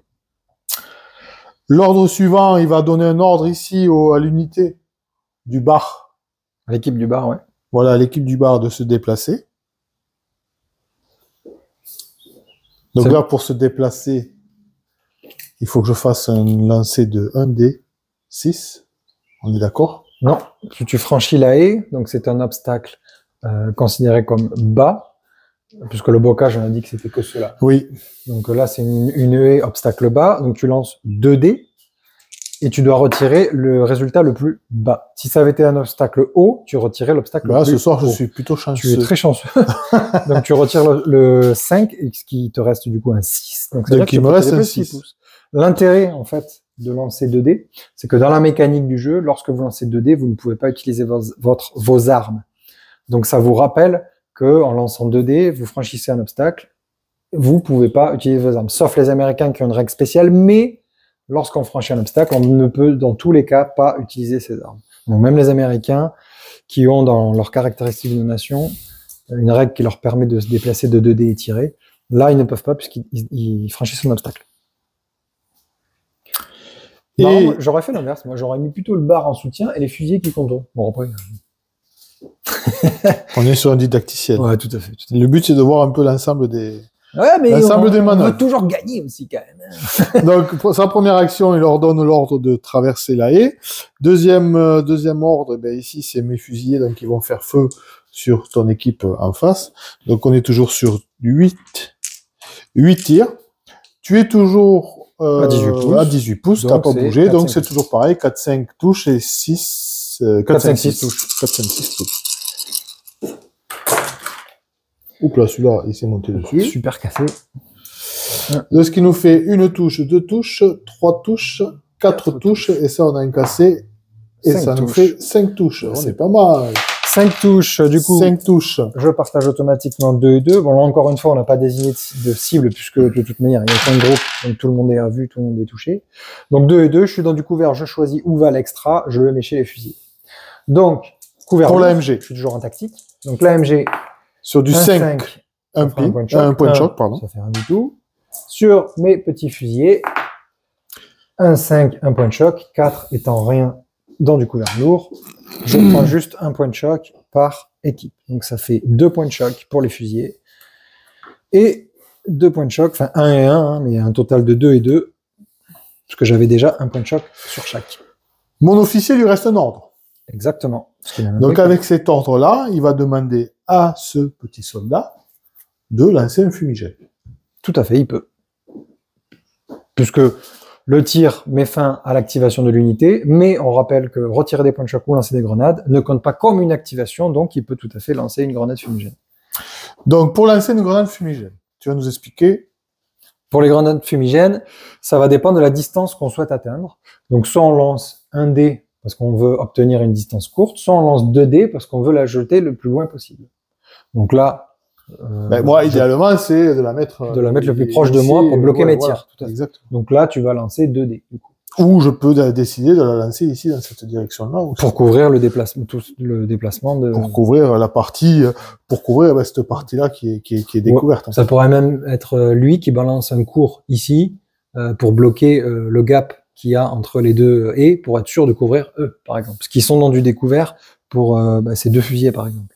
L'ordre suivant, il va donner un ordre ici à l'unité du bar. À l'équipe du bar, ouais. Voilà, à l'équipe du bar de se déplacer. Donc là, pour se déplacer, il faut que je fasse un lancer de 1d6. On est d'accord? Non, tu franchis la haie, donc c'est un obstacle considéré comme bas, puisque le bocage, on a dit que c'était que cela. Oui. Donc là, c'est une haie obstacle bas, donc tu lances 2 dés, et tu dois retirer le résultat le plus bas. Si ça avait été un obstacle haut, tu retirais l'obstacle le plus ce soir, haut. je suis plutôt chanceux. Tu es très chanceux. Donc, tu retires le 5, et ce qui te reste du coup un 6. Donc, il me reste un 6. L'intérêt, en fait, de lancer 2 dés, c'est que dans la mécanique du jeu, lorsque vous lancez 2 dés, vous ne pouvez pas utiliser vos armes. Donc, ça vous rappelle que en lançant 2 dés, vous franchissez un obstacle, vous pouvez pas utiliser vos armes. Sauf les Américains qui ont une règle spéciale, mais lorsqu'on franchit un obstacle, on ne peut, dans tous les cas, pas utiliser ses armes. Donc, même les Américains qui ont dans leurs caractéristiques de nation une règle qui leur permet de se déplacer de 2 dés et tirer, là, ils ne peuvent pas puisqu'ils franchissent un obstacle. Et j'aurais fait l'inverse. Moi, j'aurais mis plutôt le bar en soutien et les fusiliers qui contournent. Bon, après. On est sur un didacticiel. Ouais, tout à fait. Le but, c'est de voir un peu l'ensemble des. Ouais, mais l'ensemble des manœuvres. On veut toujours gagner aussi, quand même. Donc, pour sa première action, il leur donne l'ordre de traverser la haie. Deuxième ordre, ben, ici, c'est mes fusiliers, donc ils vont faire feu sur ton équipe en face. Donc, on est toujours sur 8 tirs. Tu es toujours à 18 pouces, t'as pas bougé, donc c'est toujours pareil, 4-5 touches et 4-5-6 touches. 4-5-6 touches. Oups là, celui-là, il s'est monté dessus. Super cassé. De ce qui nous fait 1 touche, 2 touches, 3 touches, 4 touches, et ça, on a un cassé, et ça nous fait 5 touches. On est pas mal. 5 touches, du coup. 5 touches. Je partage automatiquement 2 et 2. Bon, là, encore une fois, on n'a pas désigné de cible, puisque de toute manière, il y a qu'un groupe, donc tout le monde est à vue, tout le monde est touché. Donc 2 et 2, je suis dans du couvert, je choisis où va l'extra, je le mets chez les fusils. Donc, couvert. Pour l'AMG. Je suis toujours en tactique. Donc l'AMG. Sur du 5, un point de choc, pardon. Ça fait rien du tout. Sur mes petits fusiliers, 1, 5, un point de choc, 4 étant rien dans du couvert lourd. Je prends juste un point de choc par équipe. Donc ça fait 2 points de choc pour les fusiliers. Et 2 points de choc, enfin 1 et 1, hein, mais un total de 2 et 2, parce que j'avais déjà un point de choc sur chaque. Mon officier lui reste un ordre. Exactement. Donc avec cet ordre-là, il va demander à ce petit soldat de lancer un fumigène. Tout à fait, il peut. Puisque le tir met fin à l'activation de l'unité, mais on rappelle que retirer des points de choc ou lancer des grenades ne compte pas comme une activation, donc il peut tout à fait lancer une grenade fumigène. Donc pour lancer une grenade fumigène, tu vas nous expliquer. Pour les grenades fumigènes, ça va dépendre de la distance qu'on souhaite atteindre. Donc soit on lance un dé parce qu'on veut obtenir une distance courte, soit on lance 2 dés parce qu'on veut la jeter le plus loin possible. Donc là, moi, idéalement, c'est de la mettre le plus proche de moi pour bloquer mes tirs. Voilà, exactement. Donc là, tu vas lancer 2 dés. Du coup. Ou je peux décider de la lancer ici, dans cette direction-là. Pour couvrir le déplacement de... Pour couvrir la partie, cette partie-là qui est découverte. Ouais, ça pourrait même être lui qui balance un court ici, pour bloquer le gap qu'il y a entre les deux haies, pour être sûr de couvrir eux, par exemple. Parce qu'ils sont dans du découvert pour ces 2 fusillés, par exemple.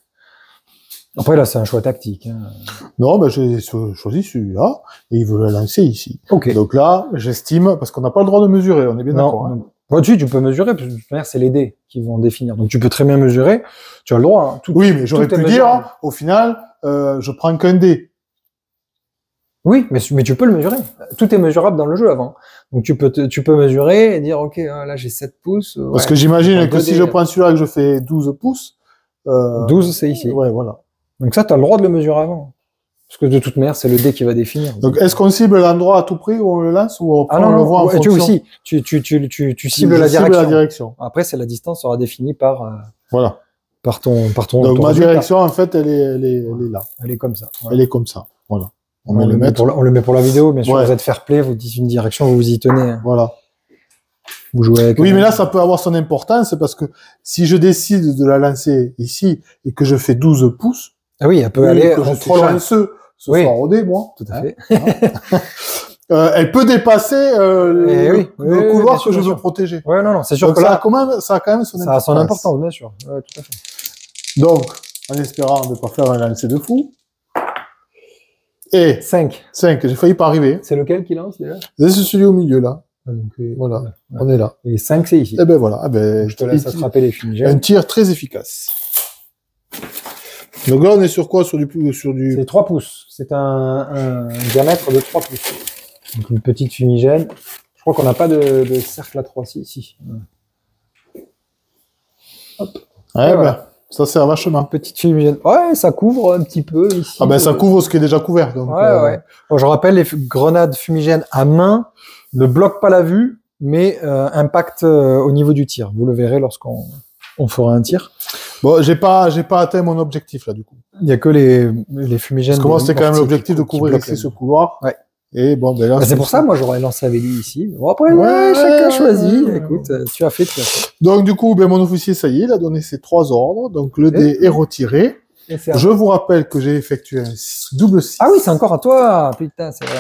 Après, là, c'est un choix tactique. Hein. Non, j'ai choisi celui-là, et il veut le lancer ici. Okay. Donc là, j'estime, parce qu'on n'a pas le droit de mesurer, on est bien d'accord. Hein. Bon, tu peux mesurer, parce que de toute manière, c'est les dés qui vont définir. Donc tu peux très bien mesurer, tu as le droit. Hein. Oui, mais j'aurais pu dire, au final, je prends qu'un dé. Oui, mais tu peux le mesurer. Tout est mesurable dans le jeu avant. Donc tu peux mesurer et dire, ok, là j'ai 7 pouces. Parce que j'imagine que si je prends celui-là et que je fais 12 pouces... 12, c'est ici. Ouais, voilà. Donc ça, tu as le droit de le mesurer avant. Parce que de toute manière, c'est le dé qui va définir. Donc est-ce qu'on cible l'endroit à tout prix où on le lance ou on le voit en fonction... aussi, tu cibles la direction. Après, c'est la distance sera définie par... voilà. Par ton Donc ma direction, en fait, elle est là. Elle est comme ça. Voilà. Elle est comme ça. Voilà. On le met pour la vidéo, bien sûr. Vous êtes fair play, vous dites une direction, vous y tenez. Hein. Voilà. Vous jouez avec... Oui, mais là, ça peut avoir son importance parce que si je décide de la lancer ici et que je fais 12 pouces, ah oui, elle peut aller trop loin. Ce soir au dé, moi. Tout à fait. Elle peut dépasser le couloir que je veux protéger. Ouais, non, c'est sûr. Donc que ça a quand même son importance. Ça a son importance, bien sûr. Ouais, tout à fait. Donc, en espérant de ne pas faire un lancer de fou. Et 5, j'ai failli pas arriver. C'est lequel qui lance déjà? C'est celui au milieu là. Donc, voilà, on est là. Et 5, c'est ici. Et ben voilà. Je te laisse attraper les fumigènes. Un tir très efficace. Donc là, on est sur quoi? Sur du... C'est 3 pouces. C'est un diamètre de 3 pouces. Donc une petite fumigène. Je crois qu'on n'a pas de cercle à 3, si. Hop. Ouais, voilà. ben, ça sert vachement. Petite fumigène. Ouais, ça couvre un petit peu ici. Ah ben, ça couvre ce qui est déjà couvert. Donc, ouais. Bon, je rappelle, les grenades fumigènes à main ne bloquent pas la vue, mais impactent au niveau du tir. Vous le verrez lorsqu'on fera un tir. Bon, j'ai pas atteint mon objectif là du coup. Il n'y a que les fumigènes. Parce que moi, c'était quand même l'objectif de couvrir ici ce couloir. Ouais. Et bon, ben là. C'est pour ça, moi, j'aurais lancé avec lui ici. Bon, après, chacun choisit. Écoute, tu as fait. Donc, du coup, ben, mon officier, ça y est, il a donné ses 3 ordres. Donc, le dé est retiré. Je vous rappelle que j'ai effectué un double 6. Ah oui, c'est encore à toi. Putain, c'est vrai.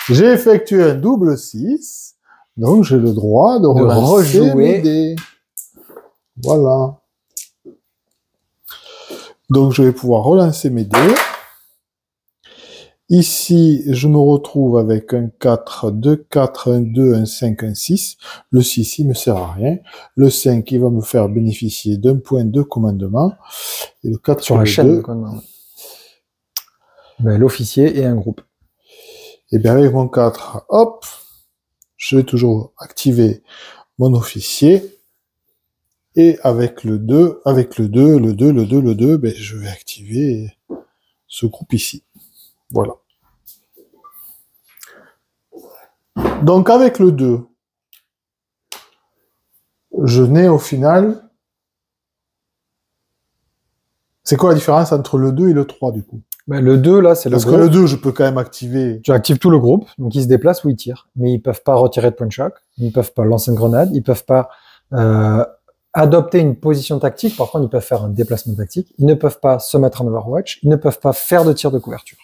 J'ai effectué un double 6. Donc, j'ai le droit de rejouer mes dés. Voilà. Donc, je vais pouvoir relancer mes dés. Ici, je me retrouve avec un 4, 2, 4, un 2, un 5, un 6. Le 6, il me sert à rien. Le 5, il va me faire bénéficier d'un point de commandement. Et le 4 sur la chaîne de commandement. Ben, l'officier et un groupe. Et bien, avec mon 4, hop, je vais toujours activer mon officier. Et avec le 2, ben, je vais activer ce groupe ici. Voilà. Donc, avec le 2, je n'ai au final... C'est quoi la différence entre le 2 et le 3, du coup? Ben, le 2, là, c'est le groupe. Parce que le 2, je peux quand même activer... Tu actives tout le groupe, donc ils se déplacent ou ils tirent. Mais ils peuvent pas retirer de point de choc, ils ne peuvent pas lancer une grenade, ils peuvent pas adopter une position tactique. Par contre, ils peuvent faire un déplacement tactique. Ils ne peuvent pas se mettre en overwatch, ils ne peuvent pas faire de tir de couverture.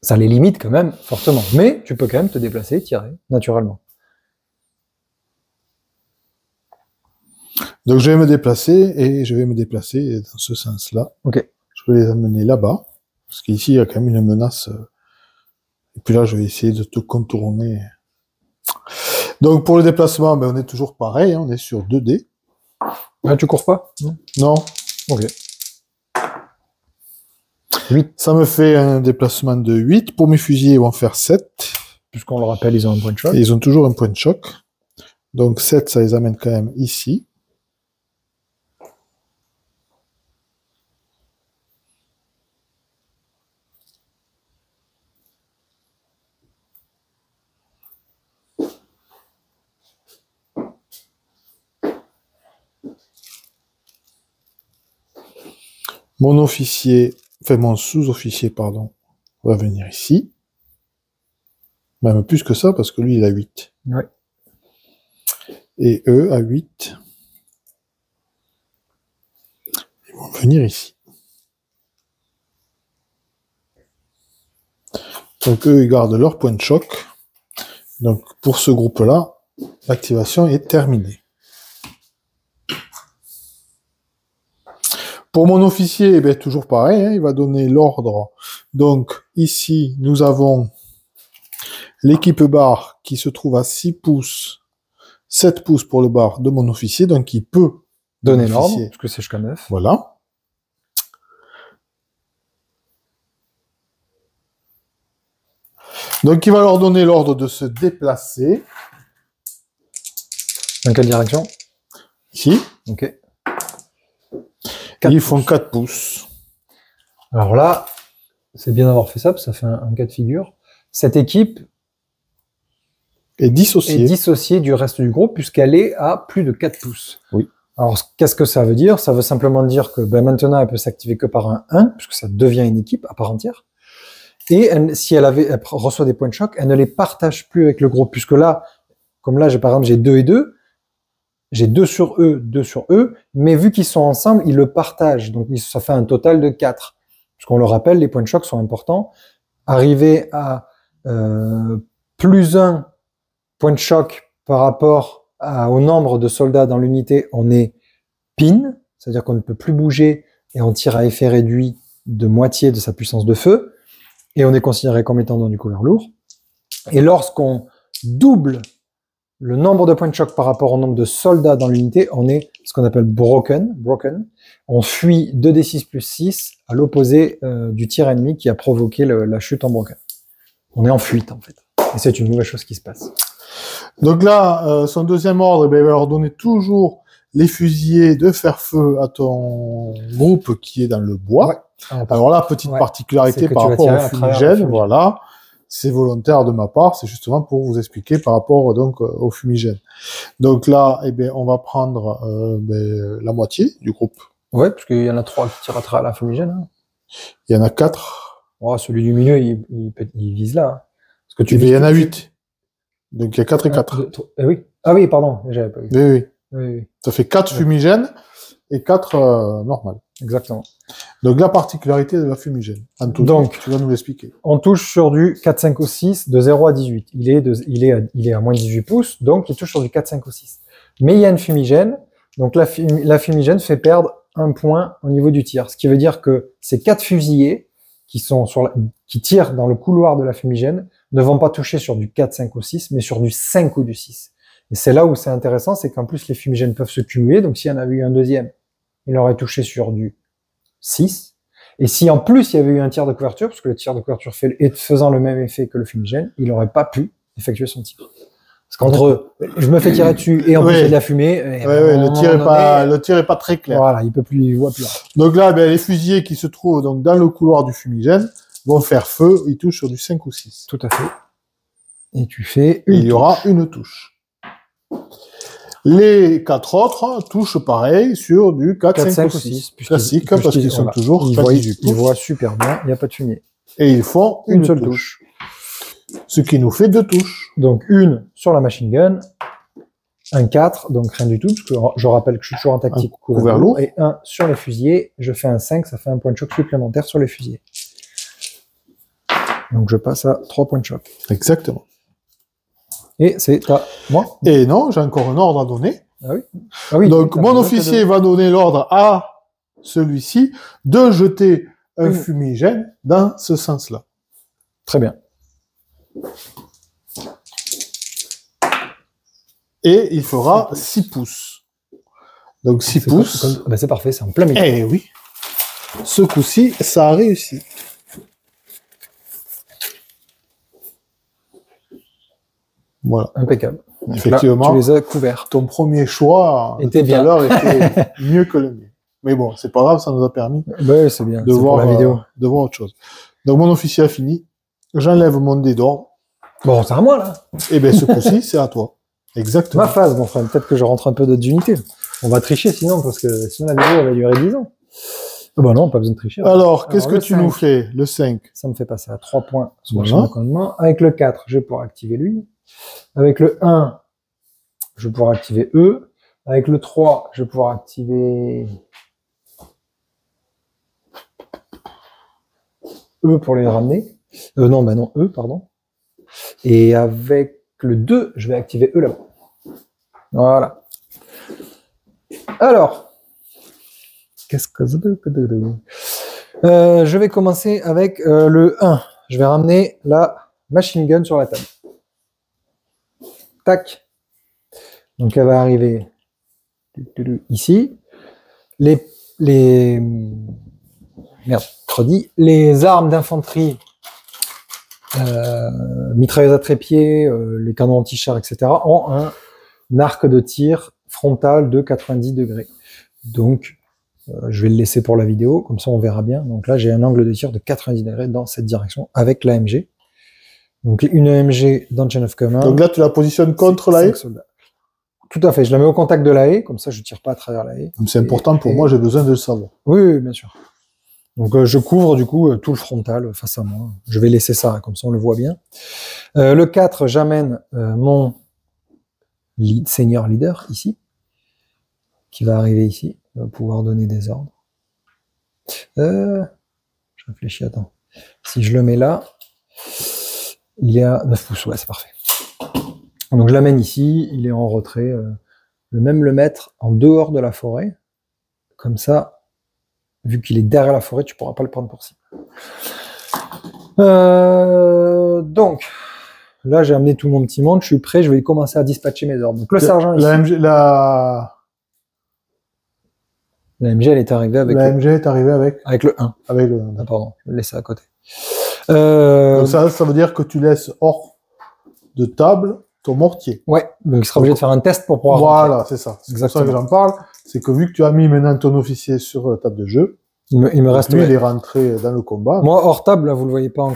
Ça les limite quand même fortement. Mais tu peux quand même te déplacer et tirer, naturellement. Donc je vais me déplacer, et je vais me déplacer dans ce sens-là. Ok. Je vais les amener là-bas, parce qu'ici, il y a quand même une menace. Et puis là, je vais essayer de te contourner. Donc pour le déplacement, ben, on est toujours pareil, hein, on est sur 2 dés. Ah, tu cours pas? Non. Ok. 8. Ça me fait un déplacement de 8. Pour mes fusiliers, ils vont faire 7. Puisqu'on le rappelle, ils ont un point de choc. Et ils ont toujours un point de choc. Donc 7, ça les amène quand même ici. Mon officier, enfin mon sous-officier, pardon, va venir ici. Même plus que ça, parce que lui, il a 8. Ouais. Et eux, à 8, ils vont venir ici. Donc eux, ils gardent leur point de choc. Donc pour ce groupe-là, l'activation est terminée. Pour mon officier, eh bien, toujours pareil, hein, il va donner l'ordre. Donc ici, nous avons l'équipe bar qui se trouve à 6 pouces, 7 pouces pour le bar de mon officier, donc il peut donner l'ordre, parce que c'est jusqu'à 9. Voilà. Donc il va leur donner l'ordre de se déplacer. Dans quelle direction? Ici. Ok. Ils font 4 pouces. Alors là, c'est bien d'avoir fait ça, parce que ça fait un cas de figure. Cette équipe est dissociée du reste du groupe, puisqu'elle est à plus de 4 pouces. Oui. Alors, qu'est-ce que ça veut dire? Ça veut simplement dire que maintenant, elle peut s'activer que par un 1, puisque ça devient une équipe à part entière. Et si elle reçoit des points de choc, elle ne les partage plus avec le groupe, puisque là, comme là, par exemple, j'ai 2 et 2, j'ai 2 sur eux, 2 sur eux, mais vu qu'ils sont ensemble, ils le partagent. Donc, ça fait un total de 4. Puisqu'on le rappelle, les points de choc sont importants. Arriver à plus 1 point de choc par rapport au nombre de soldats dans l'unité, on est pin, c'est-à-dire qu'on ne peut plus bouger et on tire à effet réduit de moitié de sa puissance de feu, et on est considéré comme étant dans du cover lourd. Et lorsqu'on double le nombre de points de choc par rapport au nombre de soldats dans l'unité, on est ce qu'on appelle broken. On fuit 2d6 plus 6 à l'opposé du tir ennemi qui a provoqué la chute en broken. On est en fuite, en fait. Et c'est une nouvelle chose qui se passe. Donc là, son deuxième ordre, il va leur donner toujours les fusillés de faire feu à ton groupe qui est dans le bois. Ouais. Alors là, petite particularité par rapport au fumigène, voilà, c'est volontaire de ma part, c'est justement pour vous expliquer par rapport donc au fumigène. Donc là, on va prendre la moitié du groupe. Ouais, parce qu'il y en a 3 qui tirent à travers la fumigène. Hein. Il y en a 4. Oh, celui du milieu, il vise là. Hein. Parce que il y en a 8. Donc il y a 4 et 4. Oui. Ah oui, pardon, j'avais pas vu. Oui. Ça fait 4 fumigènes et 4 normales. Exactement. Donc la particularité de la fumigène. Donc, tu vas nous l'expliquer. On touche sur du 4, 5 ou 6 de 0 à 18. Il est à moins de 18 pouces, donc il touche sur du 4, 5 ou 6. Mais il y a une fumigène, donc la fumigène fait perdre 1 point au niveau du tir. Ce qui veut dire que ces 4 fusillés qui tirent dans le couloir de la fumigène ne vont pas toucher sur du 4, 5 ou 6, mais sur du 5 ou du 6. Et c'est là où c'est intéressant, c'est qu'en plus les fumigènes peuvent se cumuler, donc s'il y en avait eu un deuxième, il aurait touché sur du 6. Et si en plus il y avait eu un tir de couverture, parce que le tir de couverture faisant le même effet que le fumigène, il n'aurait pas pu effectuer son tir. Parce qu'entre je me fais tirer dessus et en plus il y a de la fumée, le tir est pas très clair. Voilà, il voit plus. Donc là, les fusillés qui se trouvent donc dans le couloir du fumigène vont faire feu, ils touchent sur du 5 ou 6. Tout à fait. Et tu fais il y aura une touche. Les 4 autres touchent pareil sur du 4, 5 ou 6. Classique, parce qu'ils sont toujours ils voient super bien, il n'y a pas de fumée. Et ils font une seule touche. Ce qui nous fait 2 touches. Donc une sur la machine gun, un 4, donc rien du tout, parce que je rappelle que je suis toujours en tactique couvert lourd, et un sur les fusillés, je fais un 5, ça fait un point de choc supplémentaire sur les fusillés. Donc je passe à 3 points de choc. Exactement. Et c'est à moi. Et non, j'ai encore un ordre à donner. Ah oui. Donc mon officier va donner l'ordre à celui-ci de jeter un fumigène dans ce sens-là. Très bien. Et il fera 6 pouces. Donc 6 pouces. C'est parfait, c'est en plein milieu. Eh oui. Ce coup-ci, ça a réussi. Voilà. Impeccable. Donc effectivement. Là, tu les as couverts. Ton premier choix était bien. Tout à l'heure était mieux que le mien. Mais bon, c'est pas grave, ça nous a permis c'est bien. de voir autre chose. Donc mon officier a fini. J'enlève mon dé d'ordre. Bon, c'est à moi là. Et bien ce coup-ci, c'est à toi. Exactement. Ma phase, mon frère. Peut-être que je rentre un peu d'autres unités. On va tricher sinon, parce que sinon la vidéo va durer 10 ans. Non, pas besoin de tricher. Alors qu'est-ce que tu nous fais? Le 5. Ça me fait passer à 3 points sur le champ de commandement. Avec le 4, je vais pouvoir activer lui. Avec le 1, je vais pouvoir activer eux. Avec le 3, je vais pouvoir activer eux pour les ramener. Eux, pardon. Et avec le 2, je vais activer eux là-bas. Voilà. Alors, qu'est-ce que je vais commencer avec le 1. Je vais ramener la machine gun sur la table. Tac. Donc elle va arriver ici. Les armes d'infanterie, mitrailleuses à trépied, les canons anti-char, etc. ont un arc de tir frontal de 90 degrés. Donc je vais le laisser pour la vidéo, comme ça on verra bien. Donc là j'ai un angle de tir de 90 degrés dans cette direction avec l'AMG. Donc une AMG dans Chain of Command. Donc là tu la positionnes contre la haie. Tout à fait, je la mets au contact de la haie, comme ça je tire pas à travers la haie. C'est important pour moi, j'ai besoin de le savoir. Oui, bien sûr. Donc je couvre du coup tout le frontal face à moi. Je vais laisser ça, comme ça on le voit bien. Le 4, j'amène mon senior leader ici, qui va arriver ici, il va pouvoir donner des ordres. Je réfléchis, attends. Si je le mets là, il y a 9 pouces, ouais, c'est parfait. Donc je l'amène ici, il est en retrait. Je vais même le mettre en dehors de la forêt. Comme ça, vu qu'il est derrière la forêt, tu pourras pas le prendre pour cible. Donc, là j'ai amené tout mon petit monde, je suis prêt, je vais commencer à dispatcher mes ordres. Donc le sergent ici. L'AMG elle est arrivée avec. L'AMG est arrivée avec. Avec le 1. Avec le 1. Ah, pardon, je vais le laisser à côté. Donc ça veut dire que tu laisses hors de table ton mortier. Ouais, donc il sera obligé de faire un test pour pouvoir Voilà, rentrer. c'est ça. C'est pour Exactement. ça que j'en parle. C'est que vu que tu as mis maintenant ton officier sur la table de jeu, Il me reste... lui, ouais. il est rentré dans le combat. Moi, hors table, là, vous le voyez pas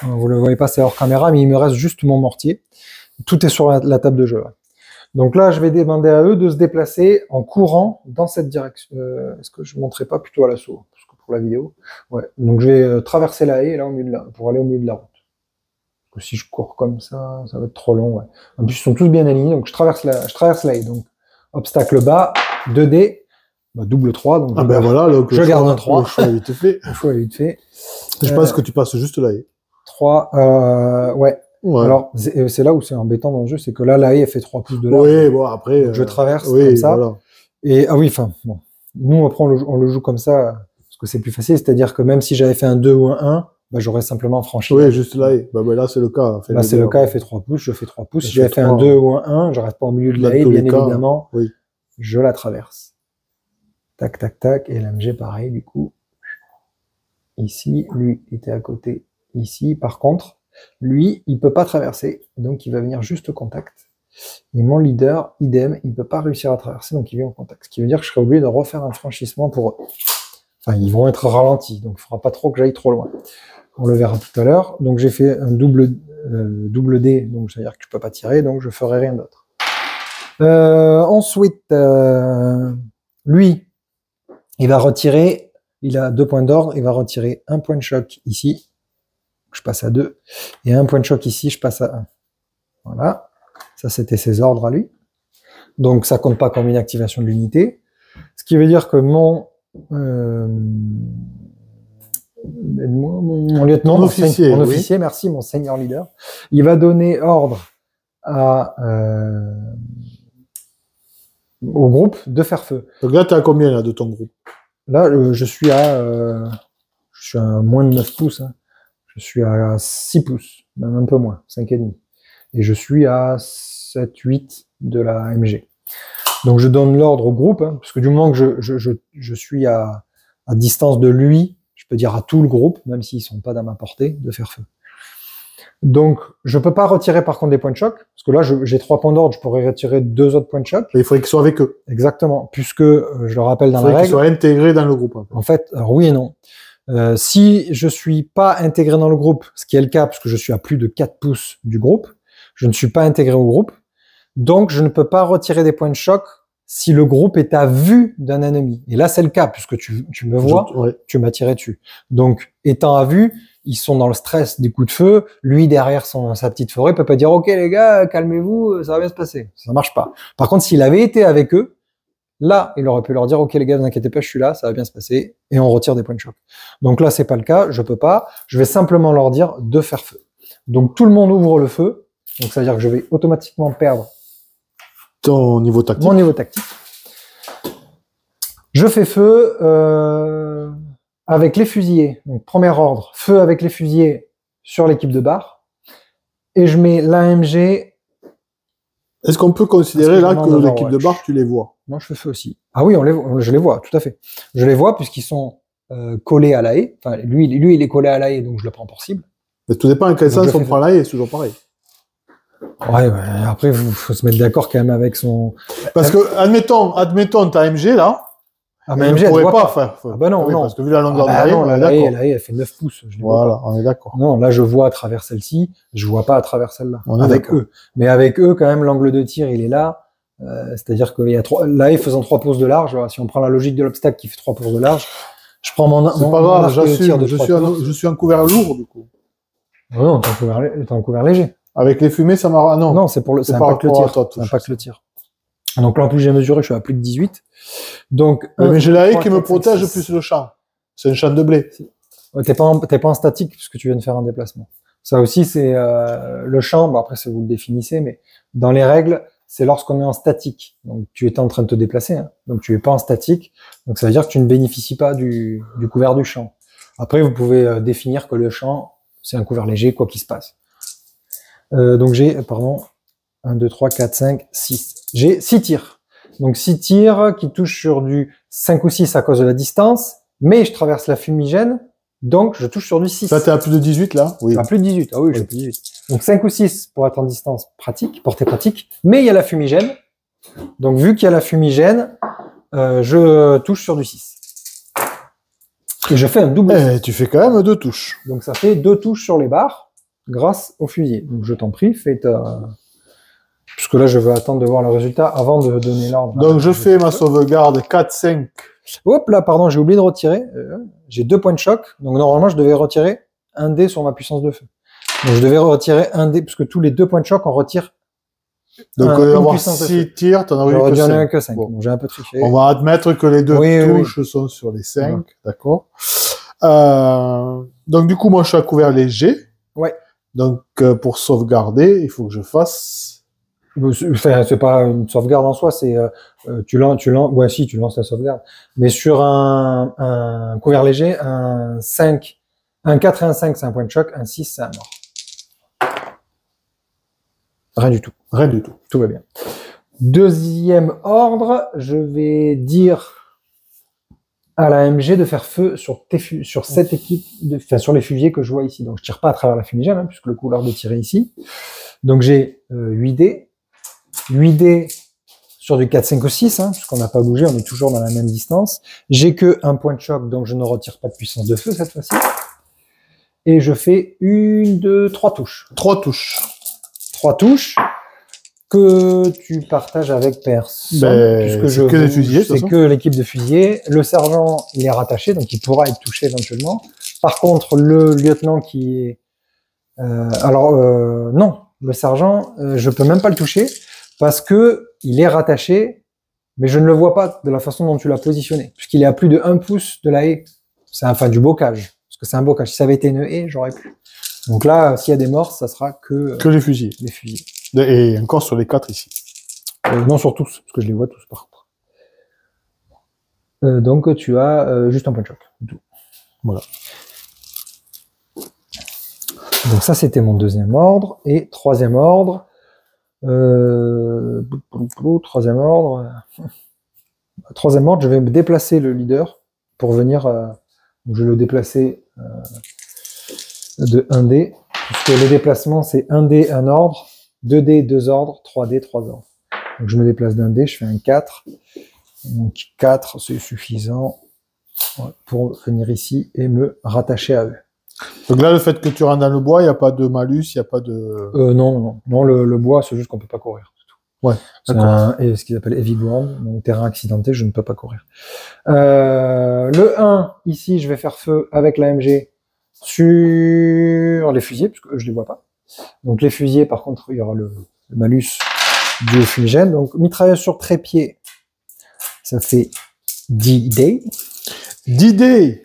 vous le voyez pas, c'est hors caméra, mais il me reste juste mon mortier. Tout est sur la table de jeu. Là. Donc là, je vais demander à eux de se déplacer en courant dans cette direction. Est-ce que je ne montrerai pas plutôt à l'assaut parce que pour la vidéo. Ouais. Donc je vais traverser la haie là au milieu pour aller au milieu de la route. Parce que si je cours comme ça va être trop long. Ouais. En plus, ils sont tous bien alignés, donc je traverse la haie. Donc obstacle bas, 2D, double 3. Donc voilà, donc je garde un 3. Le choix est vite fait. Le choix est vite fait. Je pense que tu passes juste la haie. 3, ouais. Ouais. Alors, c'est là où c'est embêtant dans le jeu, c'est que là, la haie, elle fait 3 pouces de large. Oui, bon, après. Donc, je traverse oui, comme ça. Voilà. Et, enfin, bon. Nous, après, on le joue comme ça, parce que c'est plus facile. C'est-à-dire que même si j'avais fait un 2 ou un 1, j'aurais simplement franchi. Oui, juste la haie. Là, c'est le cas. Là, c'est le cas, elle fait 3 pouces, je fais 3 pouces. Si j'avais fait un 2 ou un 1, je reste pas au milieu de la haie, bien évidemment. Oui. Je la traverse. Tac, tac, tac. Et l'MG, pareil, du coup. Ici, lui était à côté. Ici, par contre, lui, il peut pas traverser, donc il va venir juste au contact. Et mon leader, idem, il peut pas réussir à traverser, donc il vient au contact. Ce qui veut dire que je serai obligé de refaire un franchissement pour eux. Enfin, ils vont être ralentis, donc il faudra pas trop que j'aille trop loin. On le verra tout à l'heure. Donc j'ai fait un double D, donc ça veut dire que je peux pas tirer, donc je ferai rien d'autre. Ensuite, lui, il va retirer, il a 2 points d'ordre, il va retirer un point de choc ici. Je passe à 2. Et un point de choc ici, je passe à 1. Voilà. Ça, c'était ses ordres à lui. Donc, ça compte pas comme une activation de l'unité. Ce qui veut dire que mon lieutenant, mon officier, merci, mon senior leader, il va donner ordre au groupe de faire feu. Donc là, tu as combien là, de ton groupe? Là, je suis à moins de 9 pouces. Hein. Je suis à 6 pouces, même un peu moins, 5,5. Et je suis à 7, 8 de la MG. Donc je donne l'ordre au groupe, hein, parce que du moment que je suis à distance de lui, je peux dire à tout le groupe, même s'ils sont pas dans ma portée, de faire feu. Donc je peux pas retirer par contre des points de choc, parce que là j'ai 3 points d'ordre, je pourrais retirer 2 autres points de choc. Et il faudrait qu'ils soient avec eux. Exactement, puisque je le rappelle dans la règle. Il faudrait qu'ils soient intégrés dans le groupe. En fait, alors oui et non. Si je suis pas intégré dans le groupe, ce qui est le cas parce que je suis à plus de 4 pouces du groupe, je ne suis pas intégré au groupe, donc je ne peux pas retirer des points de choc si le groupe est à vue d'un ennemi. Et là, c'est le cas puisque tu me vois, tu m'as tiré dessus. Donc, étant à vue, ils sont dans le stress des coups de feu. Lui, derrière sa petite forêt, peut pas dire « Ok les gars, calmez-vous, ça va bien se passer ». Ça marche pas. Par contre, s'il avait été avec eux, là, il aurait pu leur dire, OK, les gars, ne vous inquiétez pas, je suis là, ça va bien se passer, et on retire des points de choc. Donc là, c'est pas le cas, je peux pas, je vais simplement leur dire de faire feu. Donc tout le monde ouvre le feu, donc ça veut dire que je vais automatiquement perdre ton niveau tactique. Mon niveau tactique. Je fais feu avec les fusillés. Donc premier ordre, feu avec les fusillés sur l'équipe de bar, et je mets l'AMG. Est-ce qu'on peut considérer là que l'équipe de bar, tu les vois? Non, je fais feu aussi. Ah oui, je les vois, tout à fait. Je les vois puisqu'ils sont collés à la haie. Enfin, lui, il est collé à la haie, donc je le prends pour cible. Mais tout dépend à quel sens on prend la haie, c'est toujours pareil. Ouais, après, faut se mettre d'accord quand même avec son... Parce que, admettons ta MG, là, ma MG, elle ne pourrait pas faire. Ah bah non, non. Parce que vu la longueur de la haie, d'accord. elle fait 9 pouces. Voilà, on est d'accord. Non, là, je vois à travers celle-ci, je vois pas à travers celle-là. Avec eux. Mais avec eux, quand même, l'angle de tir, il est là. C'est-à-dire qu'il y a la haie faisant 3 pouces de large. Alors, si on prend la logique de l'obstacle qui fait 3 pouces de large, je prends mon c'est pas grave, j'assume, je suis un couvert lourd, du coup. Non, t'es en couvert léger. Avec les fumées, ça marche. Non. Non, c'est pour ça impacte le tir. Ça impacte le tir. Donc là, en plus, j'ai mesuré, je suis à plus de 18. Donc, mais j'ai la haie qui me protège plus le champ. C'est un champ de blé. T'es pas en statique puisque tu viens de faire un déplacement. Ça aussi, c'est le champ. Bon, après, c'est vous le définissez, mais dans les règles, c'est lorsqu'on est en statique. Donc, tu étais en train de te déplacer. Hein. Donc, tu es pas en statique. Donc, ça veut dire que tu ne bénéficies pas du couvert du champ. Après, vous pouvez définir que le champ, c'est un couvert léger, quoi qu'il se passe. Donc, j'ai, 1, 2, 3, 4, 5, 6. J'ai 6 tirs. Donc 6 tirs qui touchent sur du 5 ou 6 à cause de la distance, mais je traverse la fumigène, donc je touche sur du 6. Ça, t'es à plus de 18 là? Oui. À plus de 18, ah oui, j'ai plus de 18. Donc 5 ou 6 pour être en distance pratique, portée pratique, mais il y a la fumigène. Donc vu qu'il y a la fumigène, je touche sur du 6. Et je fais un double. Et tu fais quand même 2 touches. Donc ça fait 2 touches sur les barres grâce au fusil. Donc je t'en prie, fais ta... Puisque là je veux attendre de voir le résultat avant de donner l'ordre. Donc je fais ma sauvegarde 4-5. Hop là, pardon, j'ai oublié de retirer. J'ai 2 points de choc. Donc normalement je devais retirer un dé sur ma puissance de feu. Donc je devais retirer un dé, puisque tous les 2 points de choc on retire. Donc on va avoir 6 tirs, t'en as eu que 5. Bon. Bon, j'ai un peu triché. On va admettre que les 2 touches sont sur les 5, ouais. D'accord. Donc du coup moi je suis à couvert léger. Ouais. Donc pour sauvegarder, il faut que je fasse... Enfin, c'est pas une sauvegarde en soi, c'est tu lances la sauvegarde. Mais sur un couvert léger, un 5, un 4 et un 5, c'est un point de choc, un 6, c'est un mort. Rien du tout. Rien du tout. Tout va bien. Deuxième ordre, je vais dire à la MG de faire feu sur cette équipe, sur les fusiliers que je vois ici. Donc je tire pas à travers la fumigène, puisque le coup leur de tirer ici. Donc j'ai 8 dés. 8 dés sur du 4, 5 ou 6, puisqu'on n'a pas bougé, on est toujours dans la même distance. J'ai que un point de choc, donc je ne retire pas de puissance de feu cette fois-ci. Et je fais 1, 2, 3 touches. 3 touches. 3 touches que tu partages avec personne. Puisque c'est que les fusiliers. C'est que l'équipe de fusiliers. Le sergent, il est rattaché, donc il pourra être touché éventuellement. Par contre, le lieutenant qui est... non, le sergent, je peux même pas le toucher. Parce que il est rattaché, mais je ne le vois pas de la façon dont tu l'as positionné, puisqu'il est à plus de 1 pouce de la haie. C'est enfin du bocage, parce que c'est un bocage. Si ça avait été une haie, j'aurais pu. Donc là, s'il y a des morts, ça sera que les fusils. Les fusils. Et encore sur les 4 ici. Non, sur tous, parce que je les vois tous par contre. Donc tu as juste un point de choc. Tout. Voilà. Donc ça, c'était mon deuxième ordre. Et troisième ordre... troisième ordre, je vais me déplacer le leader pour venir. Je vais le déplacer de 1 dé, puisque le déplacement c'est 1 dé, 1 ordre, 2 dés, 2 ordres, 3 dés, 3 ordres. Donc je me déplace d'un dé, je fais un 4. Donc 4, c'est suffisant pour venir ici et me rattacher à eux. Donc là, le fait que tu rentres dans le bois, il n'y a pas de malus, il n'y a pas de... Non, le bois, c'est juste qu'on peut pas courir. Ouais, c'est ce qu'ils appellent heavy ground, donc terrain accidenté, je ne peux pas courir. Le 1, ici, je vais faire feu avec l'AMG sur les fusiliers, parce que je les vois pas. Donc les fusiliers, par contre, il y aura le malus du fumigène. Donc mitrailleuse sur trépied, ça fait 10 dés. 10 dés.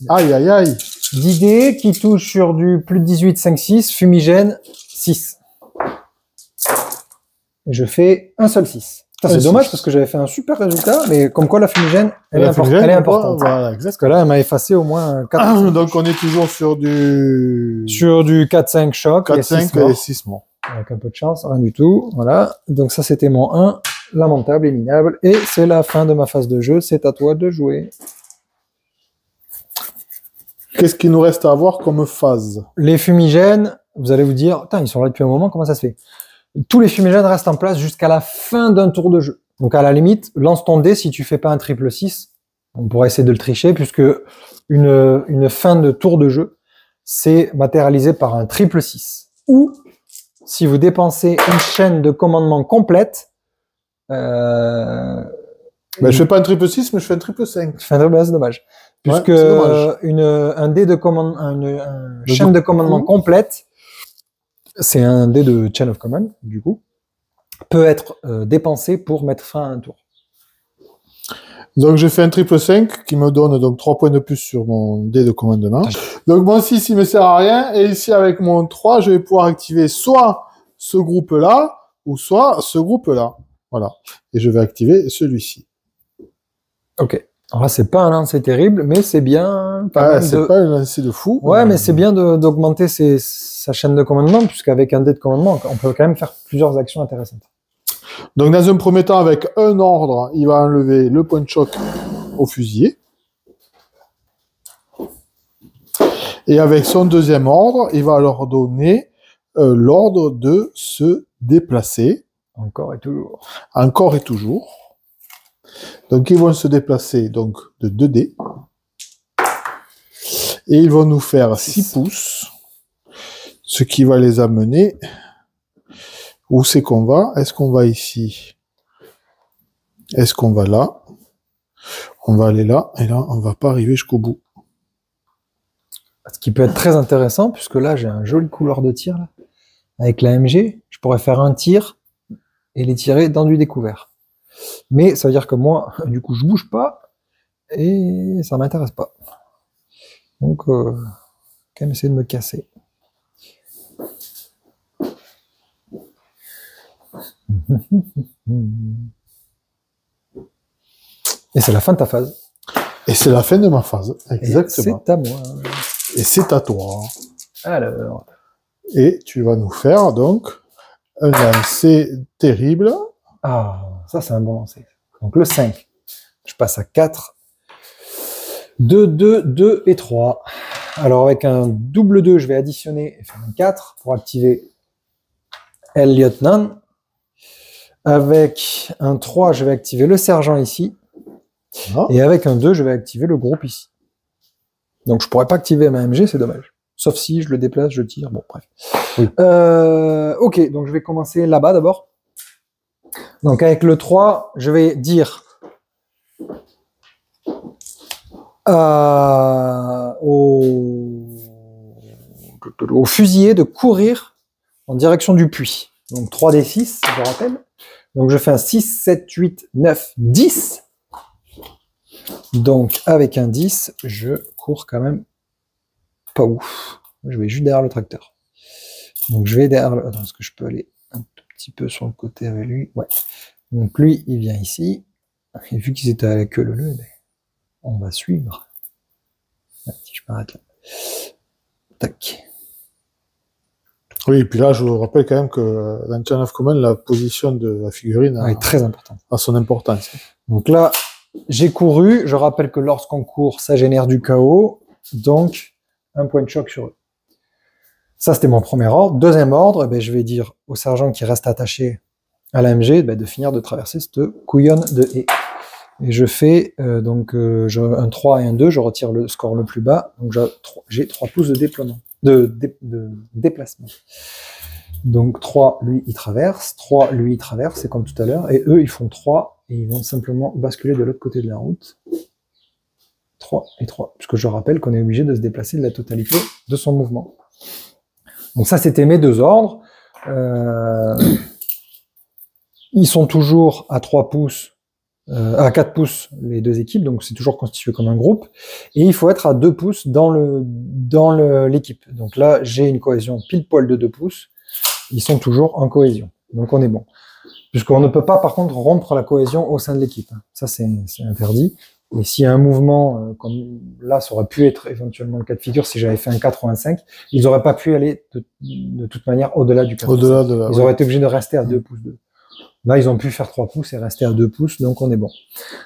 Aïe, aïe, aïe. 10 dés qui touchent sur du plus de 18, 5, 6, fumigène 6. Et je fais un seul 6. C'est dommage parce que j'avais fait un super résultat, mais comme quoi la fumigène, elle est importante. Voilà, parce que là, elle m'a effacé au moins 4. Donc on est toujours sur du 4-5 chocs. 4-5 et 6 morts. Avec un peu de chance, rien du tout. Voilà. Donc ça, c'était mon 1. Lamentable et minable. Et c'est la fin de ma phase de jeu. C'est à toi de jouer. Qu'est-ce qu'il nous reste à avoir comme phase? Les fumigènes, vous allez vous dire, ils sont là depuis un moment, comment ça se fait? Tous les fumigènes restent en place jusqu'à la fin d'un tour de jeu. Donc à la limite, lance ton dé si tu fais pas un triple 6. On pourrait essayer de le tricher puisque une fin de tour de jeu, c'est matérialisé par un triple 6. Ou si vous dépensez une chaîne de commandement complète, je fais pas un triple 6, mais je fais un triple 5. C'est dommage. Puisque un dé de chaîne de commandement complète, c'est un dé de chain of command, du coup, peut être dépensé pour mettre fin à un tour. Donc j'ai fait un triple 5 qui me donne donc 3 points de plus sur mon dé de commandement. Donc mon 6 il me sert à rien, et ici avec mon 3 je vais pouvoir activer soit ce groupe là, ou soit ce groupe là. Voilà. Et je vais activer celui-ci. Ok. Alors là, c'est pas un lancer terrible, mais c'est bien. C'est pas un lancer de fou. Ouais, mais c'est bien d'augmenter sa chaîne de commandement, puisqu'avec un dé de commandement, on peut quand même faire plusieurs actions intéressantes. Donc, dans un premier temps, avec un ordre, il va enlever le point de choc au fusilier. Et avec son deuxième ordre, il va leur donner l'ordre de se déplacer. Encore et toujours. Encore et toujours. Donc, ils vont se déplacer donc, de 2 dés. Et ils vont nous faire 6 pouces. Ce qui va les amener... Où c'est qu'on va? Est-ce qu'on va ici? Est-ce qu'on va là? On va aller là. Et là, on va pas arriver jusqu'au bout. Ce qui peut être très intéressant, puisque là, j'ai un joli couloir de tir. Là. Avec la MG, je pourrais faire un tir et les tirer dans du découvert. Mais ça veut dire que moi, du coup, je bouge pas et ça m'intéresse pas. Donc, quand même essayer de me casser. Et c'est la fin de ta phase. Et c'est la fin de ma phase, exactement. C'est à moi. Et c'est à toi. Alors. Et tu vas nous faire donc un lancer terrible. Ah, ça c'est un bon lancer. Donc le 5. Je passe à 4. 2, 2, 2 et 3. Alors avec un double 2, je vais additionner et faire un 4 pour activer El Lieutenant. Avec un 3, je vais activer le sergent ici. Ah. Et avec un 2, je vais activer le groupe ici. Donc je pourrais pas activer ma MG, c'est dommage. Sauf si je le déplace, je tire. Bon, bref. Oui. Ok, donc je vais commencer là-bas d'abord. Donc avec le 3, je vais dire au fusilier de courir en direction du puits. Donc 3d6, je rappelle. Donc je fais un 6, 7, 8, 9, 10. Donc avec un 10, je cours quand même pas ouf. Je vais juste derrière le tracteur. Donc je vais derrière le... Attends, est-ce que je peux aller un tout petit peu sur le côté avec lui? Ouais. Donc lui, il vient ici. Et vu qu'ils étaient à la queue leu, ben, on va suivre. Si je m'arrête là. Tac. Oui, et puis là, je vous rappelle quand même que dans Chain of Command, la position de la figurine est très importante. A son importance. Donc là, j'ai couru. Je rappelle que lorsqu'on court, ça génère du chaos. Donc, un point de choc sur eux. Ça, c'était mon premier ordre. Deuxième ordre, ben, je vais dire au sergent qui reste attaché à l'AMG ben, de finir de traverser cette couillonne de haie. Et je fais un 3 et un 2, je retire le score le plus bas. Donc j'ai 3 pouces de déploiement, de déplacement. Donc 3, lui, il traverse. 3, lui, il traverse, c'est comme tout à l'heure. Et eux, ils font 3 et ils vont simplement basculer de l'autre côté de la route. 3 et 3. Puisque je rappelle qu'on est obligé de se déplacer de la totalité de son mouvement. Donc ça, c'était mes deux ordres. Ils sont toujours à 3 pouces, à 4 pouces, les deux équipes, donc c'est toujours constitué comme un groupe. Et il faut être à 2 pouces dans l'équipe. Donc là, j'ai une cohésion pile poil de 2 pouces. Ils sont toujours en cohésion. Donc on est bon. Puisqu'on ne peut pas, par contre, rompre la cohésion au sein de l'équipe. Ça, c'est interdit. Et s'il y a un mouvement, comme là, ça aurait pu être éventuellement le cas de figure, si j'avais fait un 4 ou un 5, ils n'auraient pas pu aller de toute manière au-delà du 4 au-delà ou 5. Ils auraient été obligés de rester à 2 pouces 2. Là, ils ont pu faire 3 pouces et rester à 2 pouces, donc on est bon.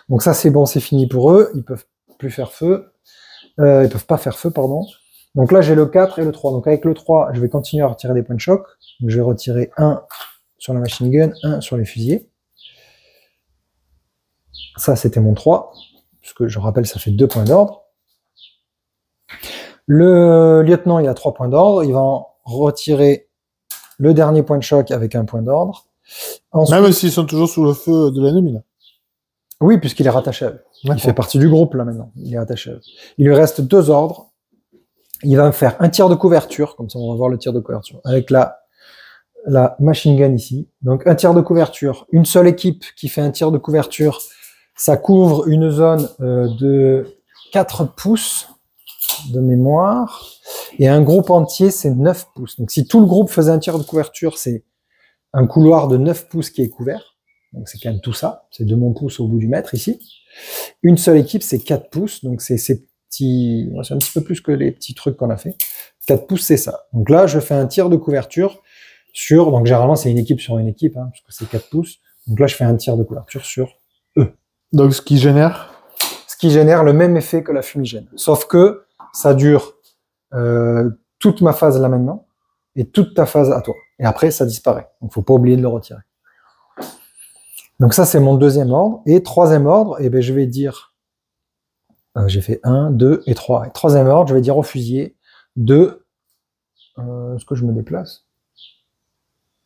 Donc ça, c'est bon, c'est fini pour eux. Ils peuvent plus faire feu. Ils peuvent pas faire feu, pardon. Donc là, j'ai le 4 et le 3. Donc avec le 3, je vais continuer à retirer des points de choc. Donc, je vais retirer 1 sur la machine gun, 1 sur les fusiliers. Ça, c'était mon 3. Puisque je rappelle, ça fait 2 points d'ordre. Le lieutenant, il a 3 points d'ordre. Il va en retirer le dernier point de choc avec 1 point d'ordre. Ensuite, même s'ils sont toujours sous le feu de l'ennemi, là. Oui, puisqu'il est rattaché à eux. Il fait partie du groupe, là, maintenant. Il est rattaché à eux. Il lui reste 2 ordres. Il va me faire un tir de couverture. Comme ça, on va voir le tir de couverture. Avec la machine gun ici. Donc, un tir de couverture. Une seule équipe qui fait un tir de couverture. Ça couvre une zone de 4 pouces de mémoire. Et un groupe entier, c'est 9 pouces. Donc, si tout le groupe faisait un tir de couverture, c'est un couloir de 9 pouces qui est couvert. Donc, c'est quand même tout ça. C'est de mon pouce au bout du mètre, ici. Une seule équipe, c'est 4 pouces. Donc, c'est ces petits... C'est un petit peu plus que les petits trucs qu'on a fait. 4 pouces, c'est ça. Donc là, je fais un tir de couverture sur... Donc, généralement, c'est une équipe sur une équipe, hein, parce que c'est 4 pouces. Donc là, je fais un tir de couverture sur eux. Donc, ce qui génère le même effet que la fumigène. Sauf que ça dure toute ma phase là maintenant. et toute ta phase à toi. Et après, ça disparaît. Donc, faut pas oublier de le retirer. Donc ça, c'est mon deuxième ordre. Et troisième ordre, eh ben, je vais dire, j'ai fait 1, 2 et 3. Et troisième ordre, je vais dire au fusilier 2, est-ce que je me déplace?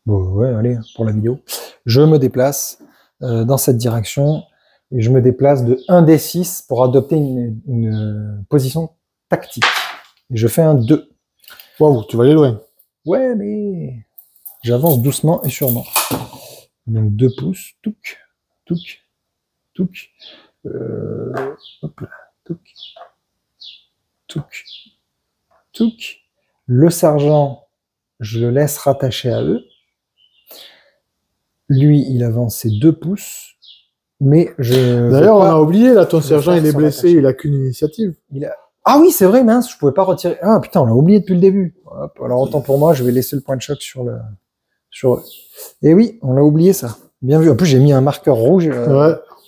Bon, ouais, allez, pour la vidéo. Je me déplace dans cette direction et je me déplace de 1 des 6 pour adopter une position tactique. Et je fais un 2. Waouh, tu vas aller loin. Ouais, mais j'avance doucement et sûrement. Donc 2 pouces, touc, touc, touc, hop là, touc, touc, touc. Le sergent, je le laisse rattacher à eux. Lui, il avance ses 2 pouces, mais je... D'ailleurs, on a oublié, là, ton sergent, il est blessé, il a qu'une initiative. Ah oui, c'est vrai, mince, je pouvais pas retirer... Ah putain, on l'a oublié depuis le début. Hop, alors autant pour moi, je vais laisser le point de choc sur eux. Et oui, on l'a oublié ça. Bien vu. En plus, j'ai mis un marqueur rouge,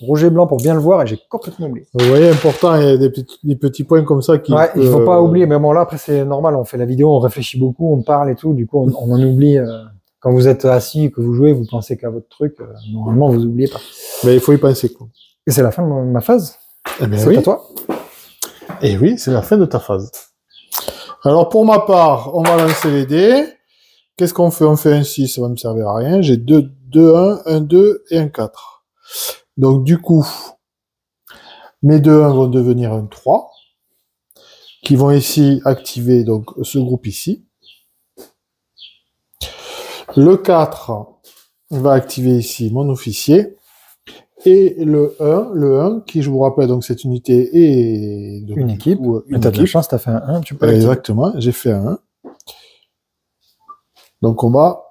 rouge et blanc pour bien le voir et j'ai complètement oublié. Vous voyez, important, il y a des petits points comme ça qui... Ouais, il faut pas oublier. Mais bon, là, après, c'est normal. On fait la vidéo, on réfléchit beaucoup, on parle et tout. Du coup, on en oublie. Quand vous êtes assis, que vous jouez, vous pensez qu'à votre truc. Normalement, vous oubliez pas. Mais il faut y penser, quoi. Et c'est la fin de ma phase. Eh bien, c'est oui. à toi. Et oui, c'est la fin de ta phase. Alors, pour ma part, on va lancer les dés. Qu'est-ce qu'on fait? On fait un 6, ça va me servir à rien. J'ai 2, 1, 1, 2 et un 4. Donc, du coup, mes 2 1 vont devenir un 3, qui vont ici activer donc ce groupe ici. Le 4 va activer ici mon officier. Et le 1 qui, je vous rappelle, donc cette unité est donc, une équipe. Une t'as de la équipe. chance, t'as fait un 1, tu peux Exactement, j'ai fait un 1. Donc on va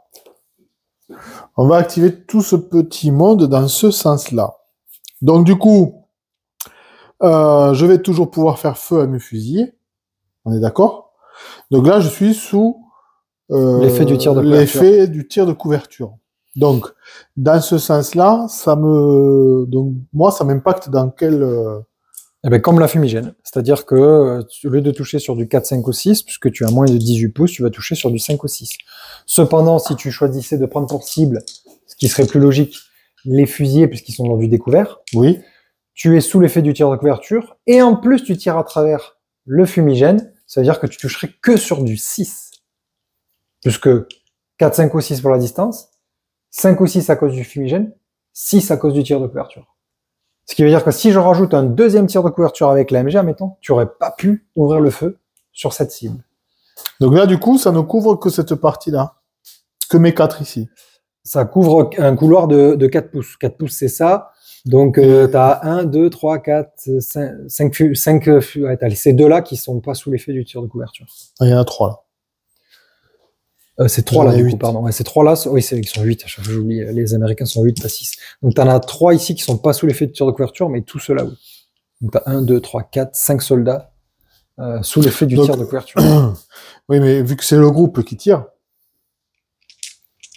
activer tout ce petit monde dans ce sens-là. Donc du coup, je vais toujours pouvoir faire feu à mes fusils. On est d'accord? Donc là, je suis sous l'effet du tir de couverture. L'effet du tir de couverture. Donc, dans ce sens-là, donc moi, ça m'impacte dans quel... Eh ben, comme la fumigène. C'est-à-dire que, au lieu de toucher sur du 4, 5 ou 6, puisque tu as moins de 18 pouces, tu vas toucher sur du 5 ou 6. Cependant, si tu choisissais de prendre pour cible, ce qui serait plus logique, les fusiliers, puisqu'ils sont dans du découvert, oui, tu es sous l'effet du tir de couverture, et en plus, tu tires à travers le fumigène, ça veut dire que tu toucherais que sur du 6. Puisque 4, 5 ou 6 pour la distance, 5 ou 6 à cause du fumigène, 6 à cause du tir de couverture. Ce qui veut dire que si je rajoute un deuxième tir de couverture avec l'AMG, admettons, tu n'aurais pas pu ouvrir le feu sur cette cible. Donc là, du coup, ça ne couvre que cette partie-là. Que mes 4 ici. Ça couvre un couloir de 4 pouces. 4 pouces, c'est ça. Donc, tu as 1, 2, 3, 4, 5 ouais, t'as ces deux-là qui sont pas sous l'effet du tir de couverture. Il y en a 3 là. C'est 3 là, du coup, pardon. Ouais, c'est 3 là. Oui, c'est ils sont 8. À chaque fois, j'oublie. Les Américains sont 8, pas 6. Donc, tu en as 3 ici qui sont pas sous l'effet de tir de couverture, mais tous ceux-là, oui. Donc, tu as 1, 2, 3, 4, 5 soldats sous l'effet du tir de couverture. Oui, mais vu que c'est le groupe qui tire.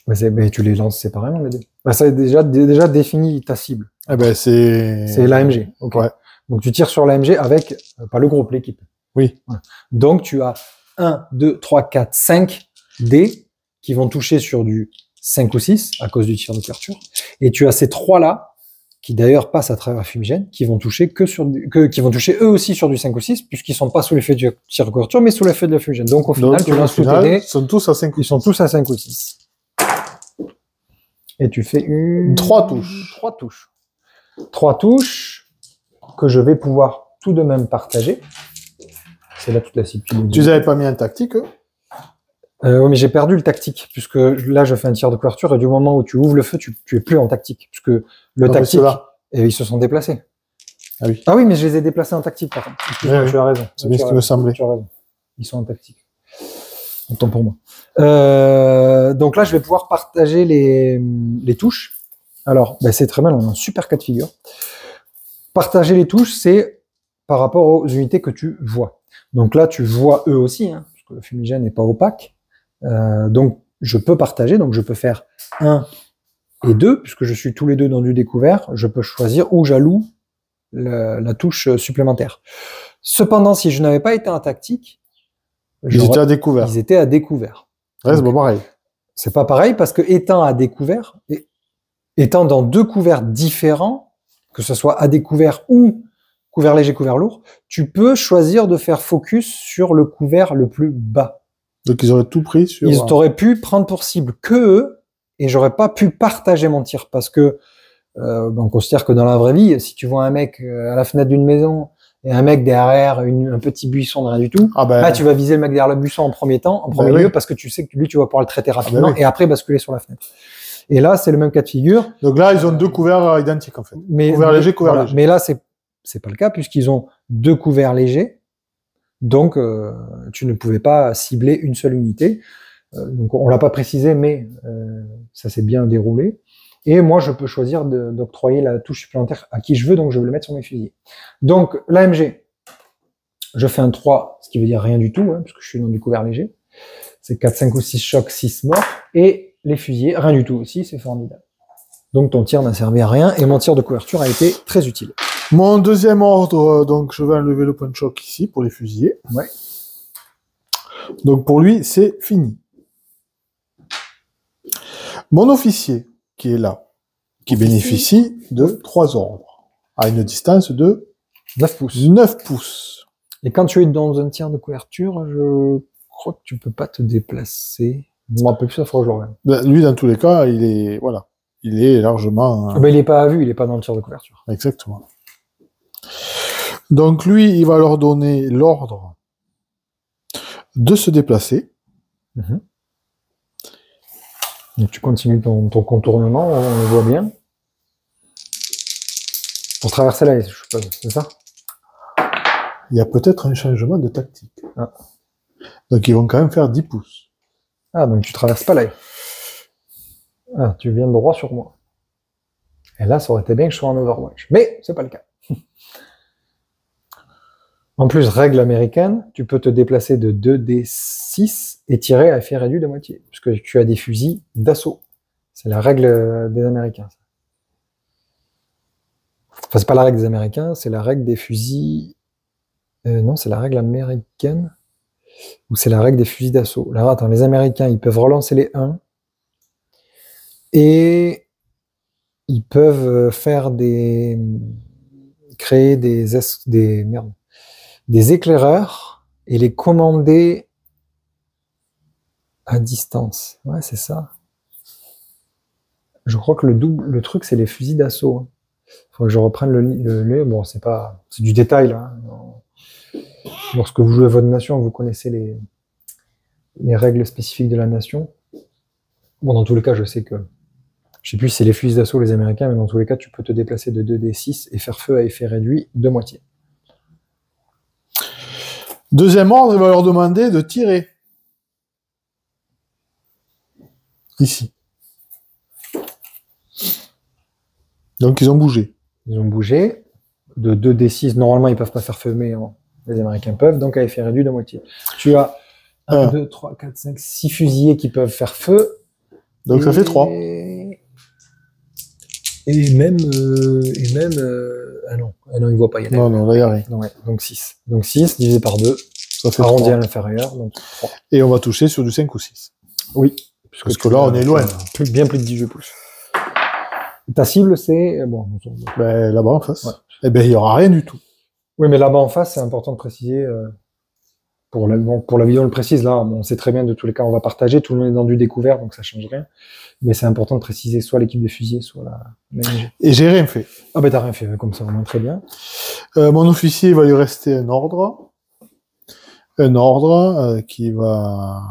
Mais tu les lances séparément, les dés. Bah, ça a déjà défini ta cible. Eh ben, c'est l'AMG. Okay. Ouais. Donc, tu tires sur l'AMG avec, pas le groupe, l'équipe. Oui. Voilà. Donc, tu as 1, 2, 3, 4, 5 dés qui vont toucher sur du 5 ou 6 à cause du tir de couverture. Et tu as ces 3-là, qui d'ailleurs passent à travers la fumigène, qui vont toucher qui vont toucher eux aussi sur du 5 ou 6, puisqu'ils sont pas sous l'effet du tir de couverture, mais sous l'effet de la fumigène. Donc, au final, tu lances tous tes dés. Ils sont tous à 5 ou 6. Ils sont tous à 5 ou 6. Et tu fais 3 touches. 3 touches. 3 touches que je vais pouvoir tout de même partager. C'est là toute la cible. Tu les avais pas mis en tactique, eux? Oui, mais j'ai perdu le tactique, puisque là, je fais un tir de couverture, et du moment où tu ouvres le feu, tu es plus en tactique, puisque le tactique, et ils se sont déplacés. Ah oui. Ah oui, mais je les ai déplacés en tactique, par contre. Ouais, tu as raison. C'est bien ce qui me semblait. Tu as raison. Ils sont en tactique. Autant pour moi. Donc là, je vais pouvoir partager les touches. Alors, c'est très mal, on a un super cas de figure. Partager les touches, c'est par rapport aux unités que tu vois. Donc là, tu vois eux aussi, hein, parce que le fumigène n'est pas opaque. Donc, je peux partager, donc je peux faire 1 et 2, puisque je suis tous les deux dans du découvert, je peux choisir où j'alloue la touche supplémentaire. Cependant, si je n'avais pas été en tactique, ils étaient à découvert. Ils étaient à découvert. Ouais, c'est pas pareil. C'est pas pareil parce que étant à découvert, étant dans deux couverts différents, que ce soit à découvert ou couvert léger, couvert lourd, tu peux choisir de faire focus sur le couvert le plus bas. Donc ils auraient tout pris sur... Ils auraient pu prendre pour cible que eux et j'aurais pas pu partager mon tir parce que on considère que dans la vraie vie, si tu vois un mec à la fenêtre d'une maison et un mec derrière un petit buisson de rien du tout, là tu vas viser le mec derrière le buisson en premier lieu parce que tu sais que lui tu vas pouvoir le traiter rapidement et après basculer sur la fenêtre. Et là c'est le même cas de figure. Donc là ils ont deux couverts identiques en fait. Couvert léger, couvert léger. Mais là c'est pas le cas puisqu'ils ont deux couverts légers. Donc, tu ne pouvais pas cibler une seule unité. Donc, on l'a pas précisé, mais ça s'est bien déroulé. Et moi, je peux choisir d'octroyer la touche supplémentaire à qui je veux, donc je vais le mettre sur mes fusils. Donc, l'AMG, je fais un 3, ce qui veut dire rien du tout, hein, puisque je suis dans du couvert léger. C'est 4, 5 ou 6 chocs, 6 morts. Et les fusiliers, rien du tout aussi, c'est formidable. Donc, ton tir n'a servi à rien, et mon tir de couverture a été très utile. Mon deuxième ordre, donc je vais enlever le point de choc ici pour les fusiliers. Ouais. Donc pour lui, c'est fini. Mon officier, qui est là, qui bénéficie de 3 ordres, à une distance de 9 pouces. 9 pouces. Et quand tu es dans un tir de couverture, je crois que tu peux pas te déplacer. Je me rappelle plus, ça faudra que je le regarde. Ben, lui, dans tous les cas, il est, voilà, il est largement... Ben, il est pas à vue, il est pas dans le tir de couverture. Exactement. Donc lui, il va leur donner l'ordre de se déplacer. Mm-hmm. Donc tu continues ton contournement, on le voit bien. Pour traverser la haie, je suppose, c'est ça? Il y a peut-être un changement de tactique. Ah. Donc ils vont quand même faire 10 pouces. Ah, donc tu traverses pas la haie. Ah, tu viens droit sur moi. Et là, ça aurait été bien que je sois en Overwatch. Mais c'est pas le cas. En plus, règle américaine, tu peux te déplacer de 2d6 et tirer à effet réduit de moitié, puisque tu as des fusils d'assaut. C'est la règle des Américains. Enfin, c'est pas la règle des Américains, c'est la règle des fusils... non, c'est la règle américaine, ou c'est la règle des fusils d'assaut. Là, attends, les Américains, ils peuvent relancer les 1, et ils peuvent faire créer des éclaireurs et les commander à distance. Ouais, c'est ça. Je crois que le truc, c'est les fusils d'assaut. Faut que je reprenne le bon, c'est du détail, là. Lorsque vous jouez à votre nation, vous connaissez les règles spécifiques de la nation. Bon, dans tous les cas, je sais que, je sais plus si c'est les fusils d'assaut les Américains, mais dans tous les cas, tu peux te déplacer de 2d6 et faire feu à effet réduit de moitié. Deuxième ordre, il va leur demander de tirer. Ici. Donc ils ont bougé. Ils ont bougé. De 2d6, normalement ils peuvent pas faire feu, mais les Américains peuvent, donc à effet réduit de moitié. Tu as 1, 2, 3, 4, 5, 6 fusiliers qui peuvent faire feu. Donc ça fait 3. Et même ah non, il voit pas y aller. Non, là il y a rien. Ouais, donc 6. Donc 6 divisé par 2, ça fait arrondi 3. à l'inférieur, donc 3. Et on va toucher sur du 5 ou 6. Oui. Parce que là, on est loin. Bien plus de 18 pouces. Ta cible, c'est... Bon, ben, là-bas en face. Ouais. Eh ben, il n'y aura rien du tout. Oui, mais là-bas en face, c'est important de préciser... Pour la vidéo, on le précise, là, on sait très bien, de tous les cas, on va partager, tout le monde est dans du découvert, donc ça change rien. Mais c'est important de préciser soit l'équipe de fusiliers, soit la MG. Et j'ai rien fait. Ah ben t'as rien fait, comme ça, vraiment très bien. Mon officier, il va lui rester un ordre. Un ordre qui va...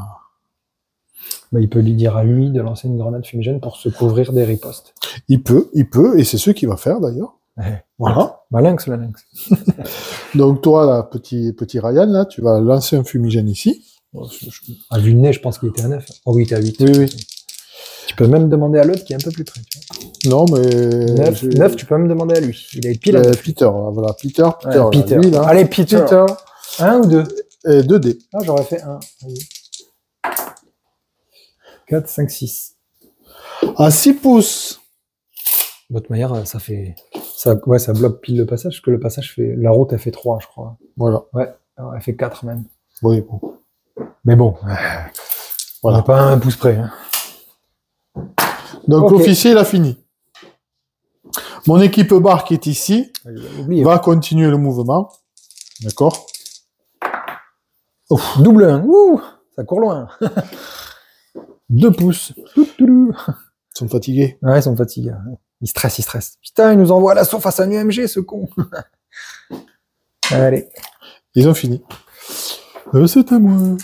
Ben, il peut lui dire à lui de lancer une grenade fumigène pour se couvrir des ripostes. Il peut, et c'est ce qu'il va faire d'ailleurs. Voilà. Bah, lynx, la lynx. Donc toi, là, petit Ryan, là, tu vas lancer un fumigène ici. À vue de nez, je pense qu'il était à 9. Oh oui, il était à 8. Oui. Tu peux même demander à l'autre qui est un peu plus près. Tu vois. Non, mais... 9, tu peux même demander à lui. Il est pile à 9. Peter, là, voilà. Peter. Ouais, Peter. Lui, là. Allez, Peter. 1 ou 2 2D. Ah, j'aurais fait 1. 4, 5, 6. À 6 pouces. De toute manière, ça fait... Ça bloque pile le passage, parce que le passage fait... La route, elle fait 3, je crois. Voilà. Ouais, elle fait 4 même. Oui, bon. Mais bon. On Voilà. n'est pas à un pouce près. Hein. Donc Ok. l'officier, il a fini. Mon équipe bar qui est ici Oubliez. va continuer le mouvement. D'accord? Ouf, double 1. Ouh, ça court loin. 2 pouces. Ils sont fatigués. Ouais, ils sont fatigués. Ils stressent. Putain, il nous envoie à l'assaut face à un UMG, ce con. Allez. Ils ont fini. C'est à moi.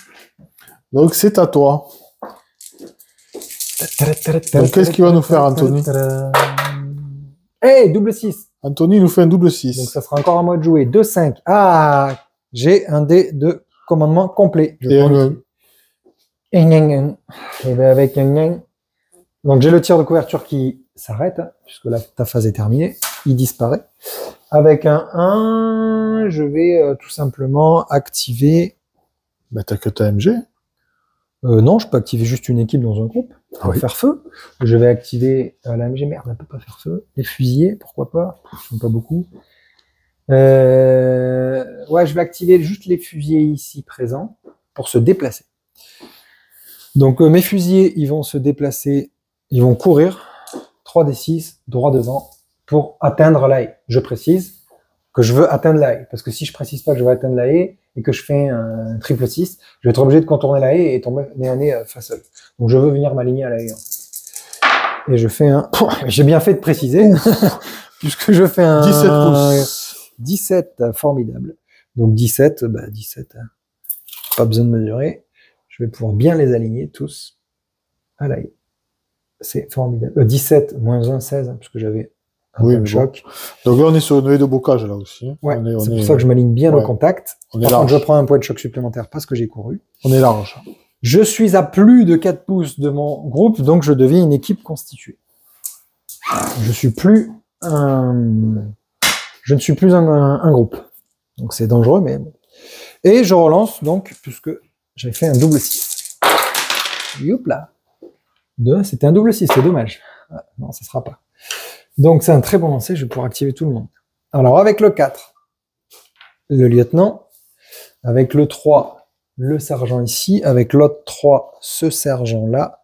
Donc c'est à toi. Donc, qu'est-ce qu'il va nous faire, Anthony? Hey, double 6. Anthony nous fait un double Donc 6. ça sera encore à moi de jouer. 2, 5. Ah, j'ai un dé de commandement complet. Je Et prends un ici. Et bien avec un. Donc j'ai le tir de couverture qui s'arrête, hein, puisque là ta phase est terminée. Il disparaît. Avec un 1, je vais tout simplement activer. Ben, t'as que ta MG. Non, je peux activer juste une équipe dans un groupe pour Oui. faire feu. Je vais activer la MG. Merde, elle peut pas faire feu. Les fusillés, pourquoi pas? Ils sont pas beaucoup. Ouais, je vais activer juste les fusillés ici présents pour se déplacer. Donc mes fusillés, ils vont se déplacer, ils vont courir 3d6 droit devant pour atteindre la haie. Je précise que je veux atteindre la haie, parce que si je précise pas que je veux atteindre la haie et que je fais un triple 6, je vais être obligé de contourner la haie et tomber nez à nez face à eux. Donc je veux venir m'aligner à la haie. Et je fais un... J'ai bien fait de préciser, puisque je fais un... 17 pouces. 17, formidable. Donc 17, 17, pas besoin de mesurer. Je vais pouvoir bien les aligner tous à la haie. C'est formidable. 17, moins 1, 16, puisque j'avais un point de choc. Donc là, on est sur une haie de bocage, là aussi. Ouais, on c'est pour ça que je m'aligne bien au contact. On est Par contre, large. je prends un point de choc supplémentaire parce que j'ai couru. On est large. Je suis à plus de 4 pouces de mon groupe, donc je deviens une équipe constituée. Je suis plus je ne suis plus un groupe. Donc c'est dangereux, mais bon. Et je relance donc, puisque j'ai fait un double 6. Youp là. C'était un double 6, c'est dommage. Ah, non, ça sera pas. Donc c'est un très bon lancer, je vais pouvoir activer tout le monde. Alors avec le 4, le lieutenant. Avec le 3, le sergent ici. Avec l'autre 3, ce sergent-là.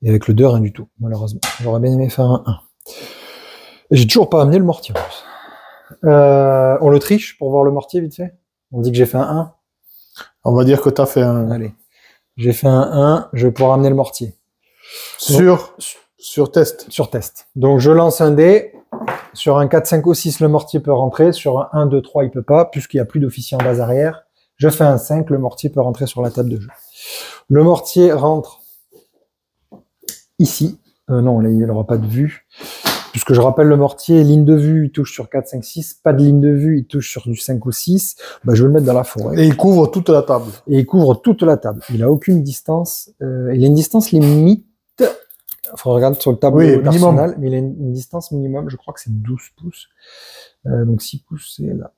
Et avec le 2, rien du tout, malheureusement. J'aurais bien aimé faire un 1. Et j'ai toujours pas amené le mortier. On le triche pour voir le mortier vite fait. On dit que j'ai fait un 1. On va dire que tu as fait un... Allez. J'ai fait un 1, je vais pouvoir amener le mortier. Sur test. Sur test. Donc je lance un dé. Sur un 4, 5 ou 6, le mortier peut rentrer. Sur un 1, 2, 3, il peut pas, puisqu'il n'y a plus d'officier en base arrière. Je fais un 5, le mortier peut rentrer sur la table de jeu. Le mortier rentre ici. Non, il n'aura pas de vue. Puisque je rappelle, le mortier, ligne de vue, il touche sur 4, 5, 6. Pas de ligne de vue, il touche sur du 5 ou 6. Je vais le mettre dans la forêt. Et il couvre toute la table. Et il couvre toute la table. Il a aucune distance. Il a une distance limite. Il faut regarder sur le tableau d'Arsenal, mais il a une distance minimum. Je crois que c'est 12 pouces. Donc 6 pouces, c'est là.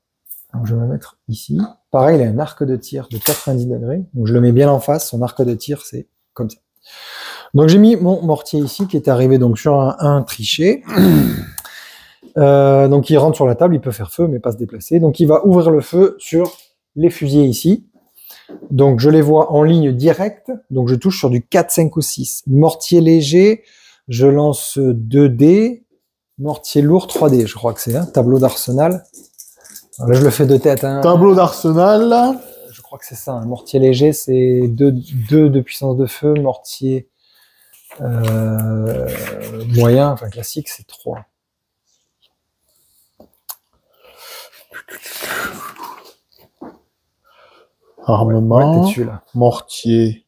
Donc je vais me mettre ici. Pareil, il a un arc de tir de 90 degrés. Donc je le mets bien en face. Son arc de tir, c'est comme ça. Donc j'ai mis mon mortier ici qui est arrivé donc sur un triché. Donc il rentre sur la table, il peut faire feu mais pas se déplacer. Donc il va ouvrir le feu sur les fusiliers ici. Donc je les vois en ligne directe. Donc je touche sur du 4, 5 ou 6. Mortier léger, je lance 2 dés. Mortier lourd 3 dés, je crois que c'est un tableau d'Arsenal. Là je le fais de tête. Hein. Tableau d'Arsenal. Je crois que c'est ça. Un mortier léger, c'est 2 de puissance de feu. Mortier moyen, enfin classique, c'est 3. Armement. Ouais, t'es dessus, là. Mortier.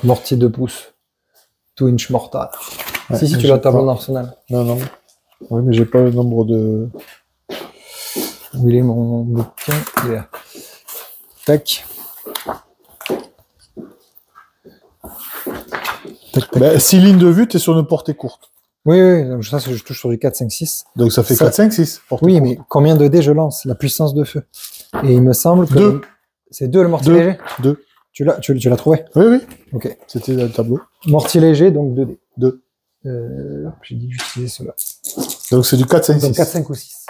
Mortier 2 pouces. 2 inch mortar. Ouais, si tu l'as tableau d'Arsenal. Non. Oui, mais j'ai pas le nombre de... Où il est mon bouquin? Il est là. Tac. Tac. 6 lignes de vue, t'es sur une portée courte. Oui, donc ça, je touche sur du 4, 5, 6. Donc ça fait 4, 5, 6. Oui, mais combien de dés je lance? La puissance de feu. Et il me semble que... 2. C'est 2 le mortier léger? 2. Tu l'as trouvé? Oui. Ok. C'était dans le tableau. Mortier léger, donc 2 dés. 2. J'ai dit que j'utilisais cela. Donc c'est du 4, 5, 6. Donc 4, 5 ou 6.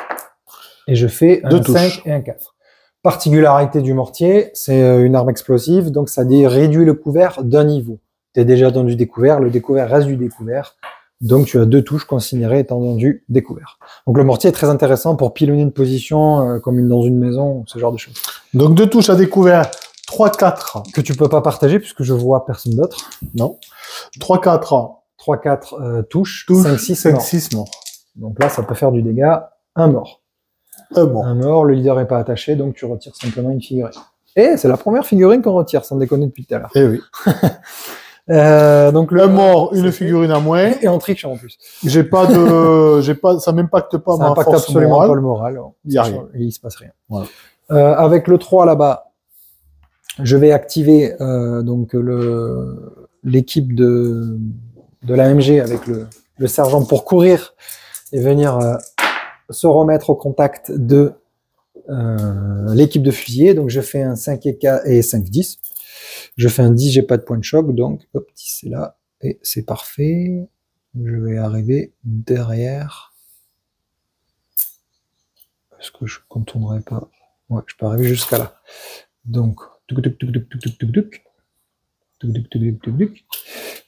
Et je fais un 5 et un 4. Particularité du mortier, c'est une arme explosive, donc ça réduit le couvert d'un niveau. Tu es déjà dans du découvert, le découvert reste du découvert, donc tu as 2 touches considérées étant dans du découvert. Donc le mortier est très intéressant pour pilonner une position comme dans une maison, ce genre de choses. Donc 2 touches à découvert, 3-4. Que tu peux pas partager puisque je vois personne d'autre. Non. 3-4. 3-4 touches, Touche, 5-6 5-6 morts. morts. Donc là, ça peut faire du dégât, un mort. Bon. Un mort, le leader est pas attaché, donc tu retires simplement une figurine. Et c'est la première figurine qu'on retire, sans déconner depuis tout à l'heure. Eh oui. Donc Un mort, une figurine à moins. Et on triche en plus. J'ai pas de, ça m'impacte pas Ça ma impacte force absolument morale. pas le moral. Il y a rien. Il se passe rien. Voilà. Avec le 3 là-bas, je vais activer donc l'équipe de l'AMG avec le sergent pour courir et venir se remettre au contact de l'équipe de fusiliers. Donc je fais un 5 et 5-10. Je fais un 10, j'ai pas de point de choc, donc hop, 10 c'est là, et c'est parfait. Je vais arriver derrière. Est-ce que je contournerai pas? Ouais, je peux arriver jusqu'à là. Donc,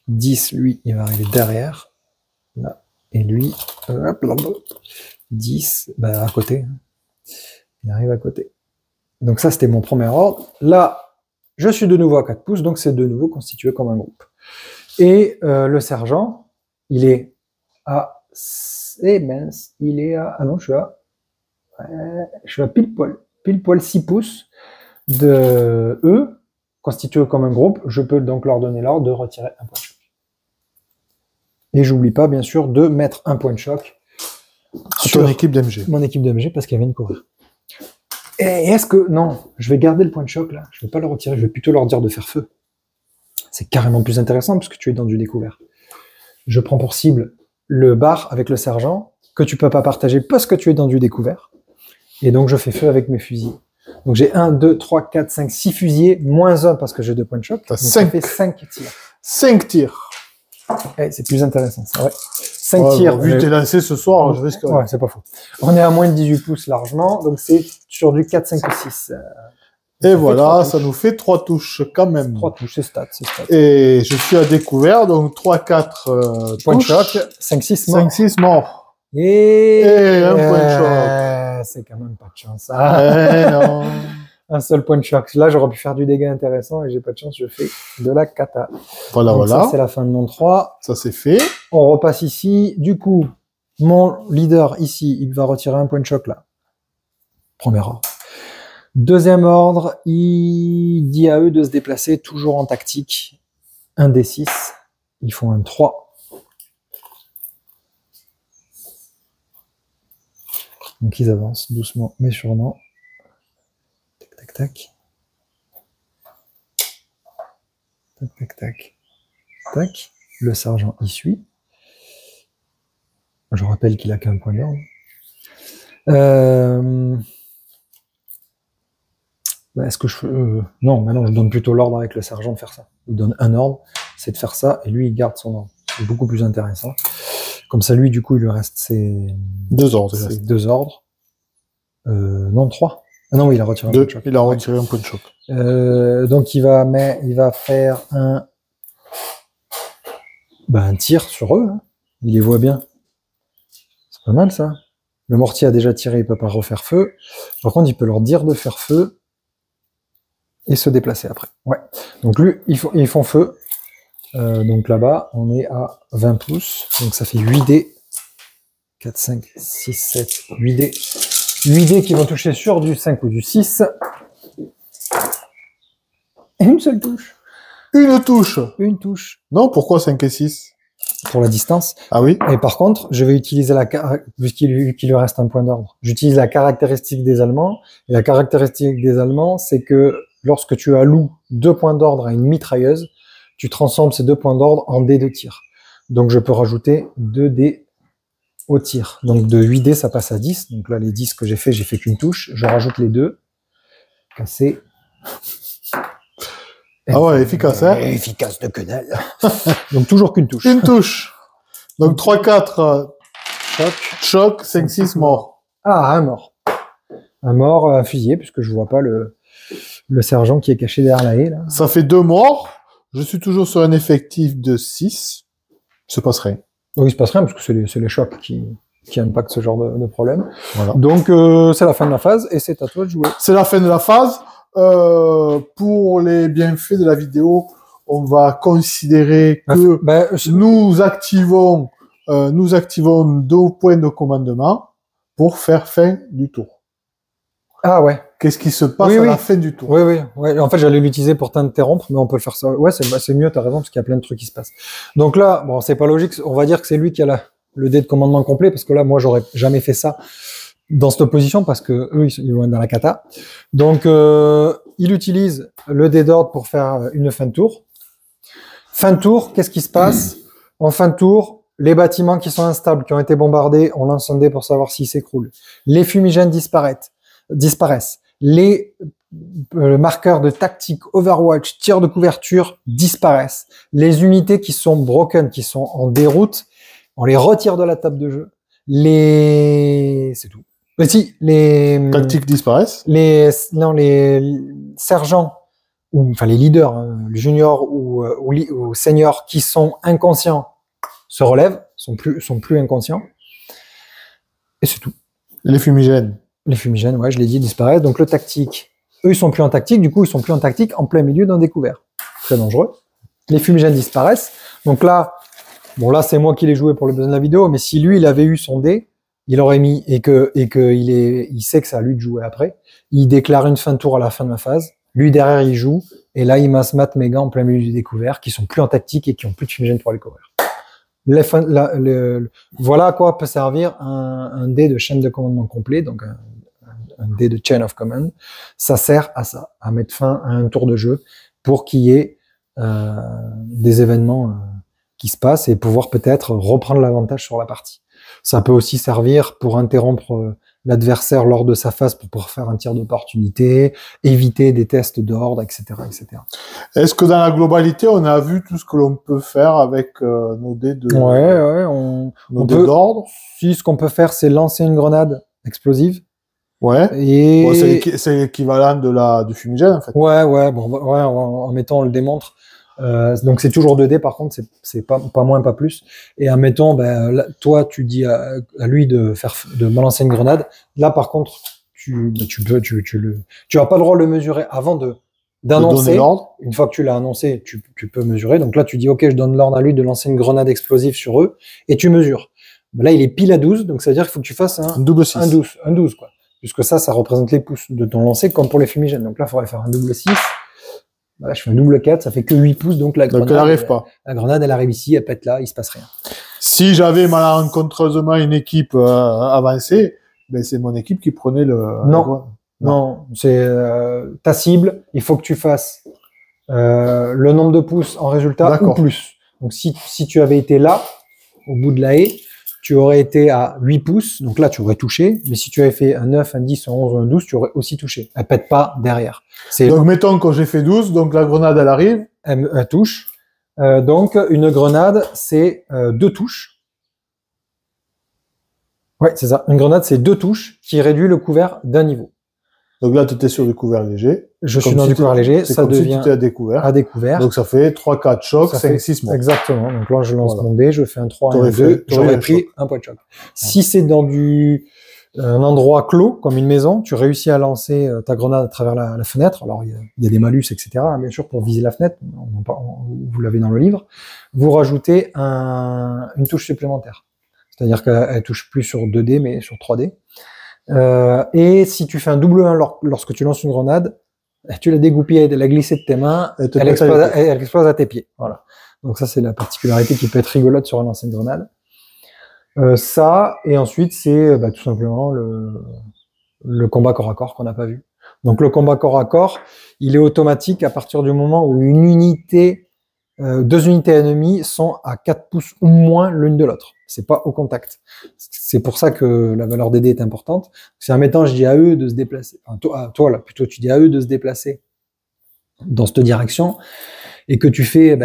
10, lui, il va arriver derrière. Là. Et lui, 10, bah, à côté. Il arrive à côté. Donc ça, c'était mon premier ordre. Là, je suis de nouveau à 4 pouces, donc c'est de nouveau constitué comme un groupe. Et le sergent, il est à... Eh mince, il est à... Ah non, je suis à pile poil 6 pouces de eux, constitués comme un groupe. Je peux donc leur donner l'ordre de retirer un point de choc. Et j'oublie pas, bien sûr, de mettre un point de choc sur ton équipe d'MG. Mon équipe d'MG, parce qu'elle vient de courir. Et est-ce que... Non, je vais garder le point de choc, là. Je vais pas le retirer, je vais plutôt leur dire de faire feu. C'est carrément plus intéressant, puisque tu es dans du découvert. Je prends pour cible le bar avec le sergent, que tu peux pas partager parce que tu es dans du découvert. Et donc, je fais feu avec mes fusils. Donc, j'ai 1, 2, 3, 4, 5, 6 fusillés, moins 1 parce que j'ai 2 points de choc. T'as donc, ça 5. fait 5 tirs. 5 tirs. Eh, c'est plus intéressant, ça, ouais. 5 Ouais, tirs. bon, vu tes lancers ce soir, je risque... Ouais, c'est pas faux. On est à moins de 18 pouces largement, donc c'est sur du 4, 5 ou 6. Et voilà, ça nous fait 3 touches quand même. 3 touches, c'est stat. Et je suis à découvert, donc 3, 4 Point de touches. choc, 5, 6 morts. 5, 6 morts. Et un point de choc. C'est quand même pas de chance. Ah. Non. Un seul point de choc. Là, j'aurais pu faire du dégât intéressant et j'ai pas de chance, je fais de la cata. Voilà, donc voilà. Ça, c'est la fin de mon 3. Ça, c'est fait. On repasse ici. Du coup, mon leader ici, il va retirer un point de choc là. Premier ordre. Deuxième ordre, il dit à eux de se déplacer toujours en tactique. 1 des 6. Ils font un 3. Donc ils avancent doucement mais sûrement. Tac, tac, tac. Tac, tac, tac. Tac. Le sergent y suit. Je rappelle qu'il a qu'un point d'ordre. Est-ce que je... non, maintenant je donne plutôt l'ordre avec le sergent de faire ça. Il donne un ordre, c'est de faire ça, et lui il garde son ordre. C'est beaucoup plus intéressant. Comme ça, lui, du coup, il lui reste ses 2 ordres. ses 2 ordres. Non, 3. Ah non, oui, il a retiré un 2. point de choc. Il a retiré un point de choc. Donc il va faire un tir sur eux. Hein. Il les voit bien. C'est pas mal ça. Le mortier a déjà tiré, il peut pas refaire feu. Par contre, il peut leur dire de faire feu et se déplacer après. Ouais. Donc lui, ils font feu. Donc là-bas, on est à 20 pouces. Donc ça fait 8 dés. 4, 5, 6, 7, 8 dés. 8 dés qui vont toucher sur du 5 ou du 6. Et une seule touche. Une touche. Une touche. Non, pourquoi 5 et 6? Pour la distance. Ah oui. Et par contre, je vais utiliser puisqu'il lui reste un point d'ordre. J'utilise la caractéristique des Allemands. Et la caractéristique des Allemands, c'est que lorsque tu alloues 2 points d'ordre à une mitrailleuse, tu transformes ces 2 points d'ordre en dés de tir. Donc je peux rajouter 2 dés au tir. Donc de 8 dés, ça passe à 10. Donc là, les 10 que j'ai fait qu'une touche. Je rajoute les 2. Cassé. Ah ouais, efficace, hein? Efficace de que dalle. Donc toujours qu'une touche. Une touche. Donc 3, 4 choc, 5, 6 morts. Ah, un mort. Un mort, un fusillé, puisque je vois pas le sergent qui est caché derrière la haie, là. Ça fait 2 morts. Je suis toujours sur un effectif de 6. Il se passe rien. Oui, il se passe rien, parce que c'est les chocs qui impactent ce genre de problème. Voilà. Donc, c'est la fin de la phase, et c'est à toi de jouer. C'est la fin de la phase. Pour les bienfaits de la vidéo, on va considérer que nous activons 2 points de commandement pour faire fin du tour. Ah ouais. Qu'est-ce qui se passe à la fin du tour? Oui. En fait, j'allais l'utiliser pour t'interrompre, mais on peut le faire ça. Ouais, c'est mieux, t'as raison, parce qu'il y a plein de trucs qui se passent. Donc là, bon, c'est pas logique. On va dire que c'est lui qui a le dé de commandement complet, parce que là, moi, j'aurais jamais fait ça dans cette position, parce que eux, ils vont être dans la cata. Donc, il utilise le dé d'ordre pour faire une fin de tour. Fin de tour, qu'est-ce qui se passe? En fin de tour, les bâtiments qui sont instables, qui ont été bombardés, on lance un dé pour savoir s'ils s'écroulent. Les fumigènes disparaissent. Les marqueurs de tactique, Overwatch, tir de couverture disparaissent. Les unités qui sont broken, qui sont en déroute, on les retire de la table de jeu. C'est tout. Mais si, les tactiques disparaissent. Les sergents, enfin les leaders, les juniors ou seniors qui sont inconscients se relèvent, sont plus inconscients. Et c'est tout. Les fumigènes. Les fumigènes, ouais, je l'ai dit, disparaissent. Donc le tactique, eux, ils sont plus en tactique. Du coup, ils sont plus en tactique en plein milieu d'un découvert. Très dangereux. Les fumigènes disparaissent. Donc là, bon, là, c'est moi qui l'ai joué pour le besoin de la vidéo, mais si lui, il avait eu son dé, il aurait mis, et il sait que c'est à lui de jouer après, il déclare une fin de tour à la fin de ma phase. Lui, derrière, il joue. Et là, il masse-mate mes gars en plein milieu du découvert, qui sont plus en tactique et qui ont plus de fumigènes pour les couvrir. Voilà à quoi peut servir un dé de chaîne de commandement complet, donc un dé de chain of command. Ça sert à ça, à mettre fin à un tour de jeu pour qu'il y ait des événements qui se passent et pouvoir peut-être reprendre l'avantage sur la partie. Ça peut aussi servir pour interrompre l'adversaire lors de sa phase pour pouvoir faire un tir d'opportunité, éviter des tests d'ordre, etc., etc. Est-ce que dans la globalité, on a vu tout ce que l'on peut faire avec nos dés de nos dés d'ordre? Si, ce qu'on peut faire, c'est lancer une grenade explosive. Ouais. Et bon, c'est l'équivalent du fumigène, en fait. En mettant, on le démontre. Donc c'est toujours 2 dés, par contre, c'est pas moins, pas plus. Et admettons, là, toi, tu dis à lui de me lancer une grenade. Là, par contre, tu as pas le droit de le mesurer avant d'annoncer. Une fois que tu l'as annoncé, tu peux mesurer. Donc là, tu dis, OK, je donne l'ordre à lui de lancer une grenade explosive sur eux, et tu mesures. Là, il est pile à 12, donc ça veut dire qu'il faut que tu fasses un double 6. Un 12, quoi. Puisque ça représente les pouces de ton lancer, comme pour les fumigènes. Donc là, il faudrait faire un double 6. Voilà, je fais un double 4, ça fait que 8 pouces, donc la grenade, elle arrive pas. La grenade, elle arrive ici, elle pète là, il se passe rien. Si j'avais malencontreusement une équipe avancée, c'est mon équipe qui prenait le... Non, c'est ta cible, il faut que tu fasses le nombre de pouces en résultat ou plus. Donc si tu avais été là, au bout de la haie, tu aurais été à 8 pouces, donc là tu aurais touché, mais si tu avais fait un 9, un 10, un 11 ou un 12, tu aurais aussi touché. Elle pète pas derrière. Donc mettons que j'ai fait 12, donc la grenade elle arrive. Elle touche. Donc une grenade c'est 2 touches. Ouais, c'est ça. Une grenade c'est 2 touches qui réduit le couvert d'un niveau. Donc là tu étais sur du couvert léger. Je suis dans du couvert léger, ça devient à découvert. À découvert. Donc ça fait 3, 4 chocs, 5, 6 morts. Exactement. Donc là je lance mon dé, je fais un 3, un 2, j'aurais pris un point de choc. Si c'est dans un endroit clos, comme une maison, tu réussis à lancer ta grenade à travers la fenêtre. Alors, il y a des malus, etc., bien sûr, pour viser la fenêtre. Vous l'avez dans le livre. Vous rajoutez une touche supplémentaire. C'est-à-dire qu'elle touche plus sur 2D, mais sur 3D. Et si tu fais un double 1 lorsque tu lances une grenade, tu la dégoupilles, elle a glissé de tes mains, elle explose à tes pieds. Voilà. Donc ça, c'est la particularité qui peut être rigolote sur un lancer de grenade. Ça, et ensuite, c'est tout simplement le combat corps à corps qu'on n'a pas vu. Donc le combat corps à corps, il est automatique à partir du moment où une unité, 2 unités ennemies sont à 4 pouces ou moins l'une de l'autre. C'est pas au contact. C'est pour ça que la valeur des dés est importante. Si en mettant, je dis à eux de se déplacer, enfin, toi là, plutôt tu dis à eux de se déplacer dans cette direction, et que tu fais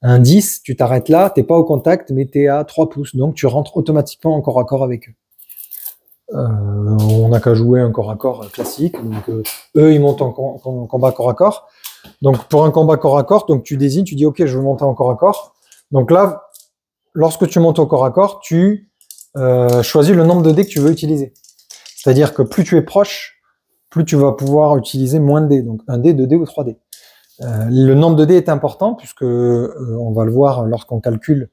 un 10, tu t'arrêtes là, t'es pas au contact, mais t'es à 3 pouces, donc tu rentres automatiquement en corps à corps avec eux. On n'a qu'à jouer un corps à corps classique. Donc, eux, ils montent en combat corps à corps. Donc, pour un combat corps à corps, donc tu désignes, tu dis, OK, je veux monter en corps à corps. Donc là, lorsque tu montes au corps à corps, tu choisis le nombre de dés que tu veux utiliser. C'est-à-dire que plus tu es proche, plus tu vas pouvoir utiliser moins de dés. Donc, 1 dé, 2 dés ou 3 dés. Le nombre de dés est important puisque on va le voir lorsqu'on calcule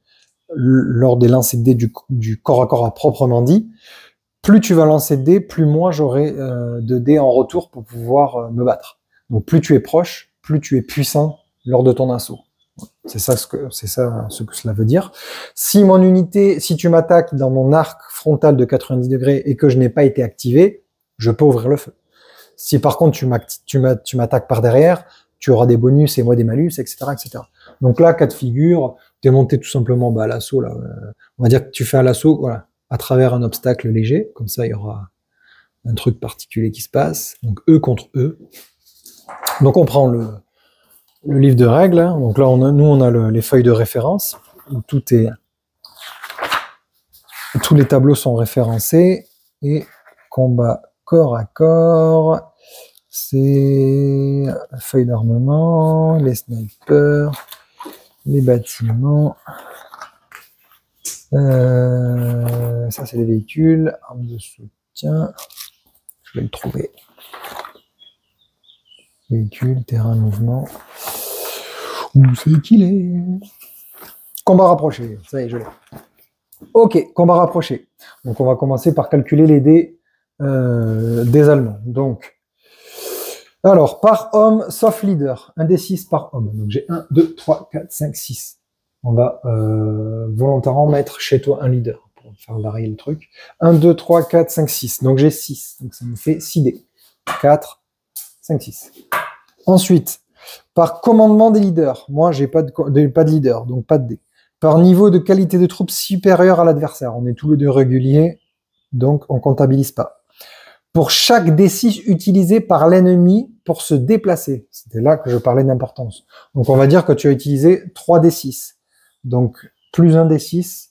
lors des lancers de dés du corps à corps à proprement dit. Plus tu vas lancer de dés, plus moi j'aurai de dés en retour pour pouvoir me battre. Donc plus tu es proche, plus tu es puissant lors de ton assaut. C'est ça ce que cela veut dire. Si tu m'attaques dans mon arc frontal de 90 degrés et que je n'ai pas été activé, je peux ouvrir le feu. Si par contre tu m'attaques par derrière, tu auras des bonus et moi des malus, etc., etc. Donc là, cas de figure, tu es monté tout simplement à l'assaut. Là, on va dire que tu fais à l'assaut, voilà, à travers un obstacle léger, comme ça il y aura un truc particulier qui se passe. Donc eux contre eux. Donc on prend le livre de règles. Hein. Donc là, on a les feuilles de référence où tous les tableaux sont référencés et combat corps à corps. C'est la feuille d'armement, les snipers, les bâtiments. Ça, c'est les véhicules, armes de soutien. Je vais le trouver. Véhicule, terrain, mouvement. Où c'est qu'il est? Combat rapproché. Ça y est, je l'ai. Ok, combat rapproché. Donc, on va commencer par calculer les dés des Allemands. Donc, alors, par homme, sauf leader. 1 des 6 par homme. Donc, j'ai 1, 2, 3, 4, 5, 6. On va volontairement mettre chez toi un leader pour faire varier le truc. 1, 2, 3, 4, 5, 6. Donc, j'ai 6. Donc, ça me fait 6 dés. 4, 5, 6. Ensuite, par commandement des leaders. Moi, j'ai pas de leader, donc pas de dés. Par niveau de qualité de troupe supérieur à l'adversaire. On est tous les deux réguliers, donc on comptabilise pas. Pour chaque D6 utilisé par l'ennemi pour se déplacer. C'était là que je parlais d'importance. Donc, on va dire que tu as utilisé 3 D6. Donc, plus 1 D6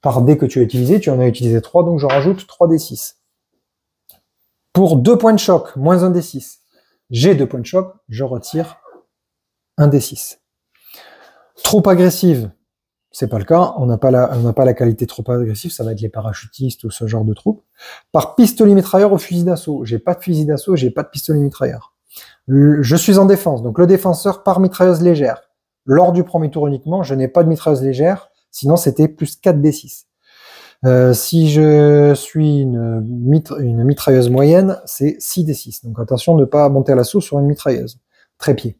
par dé que tu as utilisé. Tu en as utilisé 3, donc je rajoute 3 D6. Pour 2 points de choc, moins 1 D6. J'ai 2 points de choc, je retire 1 D6. Troupe agressive, c'est pas le cas. On n'a pas la qualité troupe agressive, ça va être les parachutistes ou ce genre de troupes. Par pistolet mitrailleur ou fusil d'assaut. J'ai pas de fusil d'assaut, j'ai pas de pistolet mitrailleur. Je suis en défense, donc le défenseur par mitrailleuse légère. Lors du premier tour uniquement, je n'ai pas de mitrailleuse légère, sinon c'était plus 4 D6. Si je suis une mitrailleuse moyenne, c'est 6 D6. Donc attention de ne pas monter à l'assaut sur une mitrailleuse. Trépied.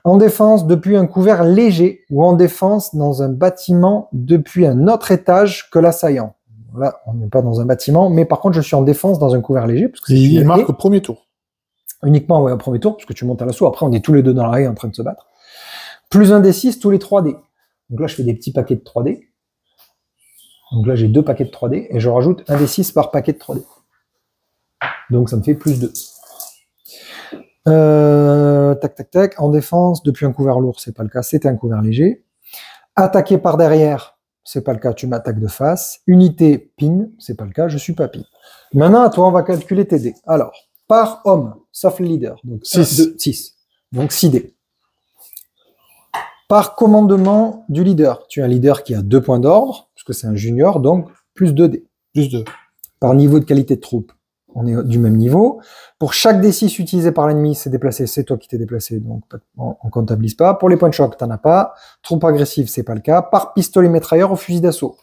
En défense, depuis un couvert léger ou en défense dans un bâtiment depuis un autre étage que l'assaillant. Là, on n'est pas dans un bâtiment, mais par contre, je suis en défense dans un couvert léger. Parce que il marque au premier tour. Uniquement au premier tour, parce que tu montes à l'assaut. Après, on est tous les deux dans la haie en train de se battre. Plus 1 D6 tous les 3 dés. Donc là, je fais des petits paquets de 3 dés. Donc là, j'ai 2 paquets de 3D et je rajoute 1 D6 par paquet de 3D. Donc ça me fait plus 2. Tac, tac, tac. En défense, depuis un couvert lourd, c'est pas le cas, c'est un couvert léger. Attaquer par derrière, c'est pas le cas, tu m'attaques de face. Unité pin, c'est pas le cas, je suis pas pin. Maintenant, à toi, on va calculer tes dés. Alors, par homme, sauf le leader. Donc 6. 2, 6. Donc 6 dés. Par commandement du leader. Tu as un leader qui a 2 points d'ordre, puisque c'est un junior, donc plus 2 dés. Plus 2. Par niveau de qualité de troupe, on est du même niveau. Pour chaque D6 utilisé par l'ennemi, c'est déplacé, c'est toi qui t'es déplacé, donc on comptabilise pas. Pour les points de choc, t'en as pas. Troupe agressive, c'est pas le cas. Par pistolet mitrailleur ou fusil d'assaut.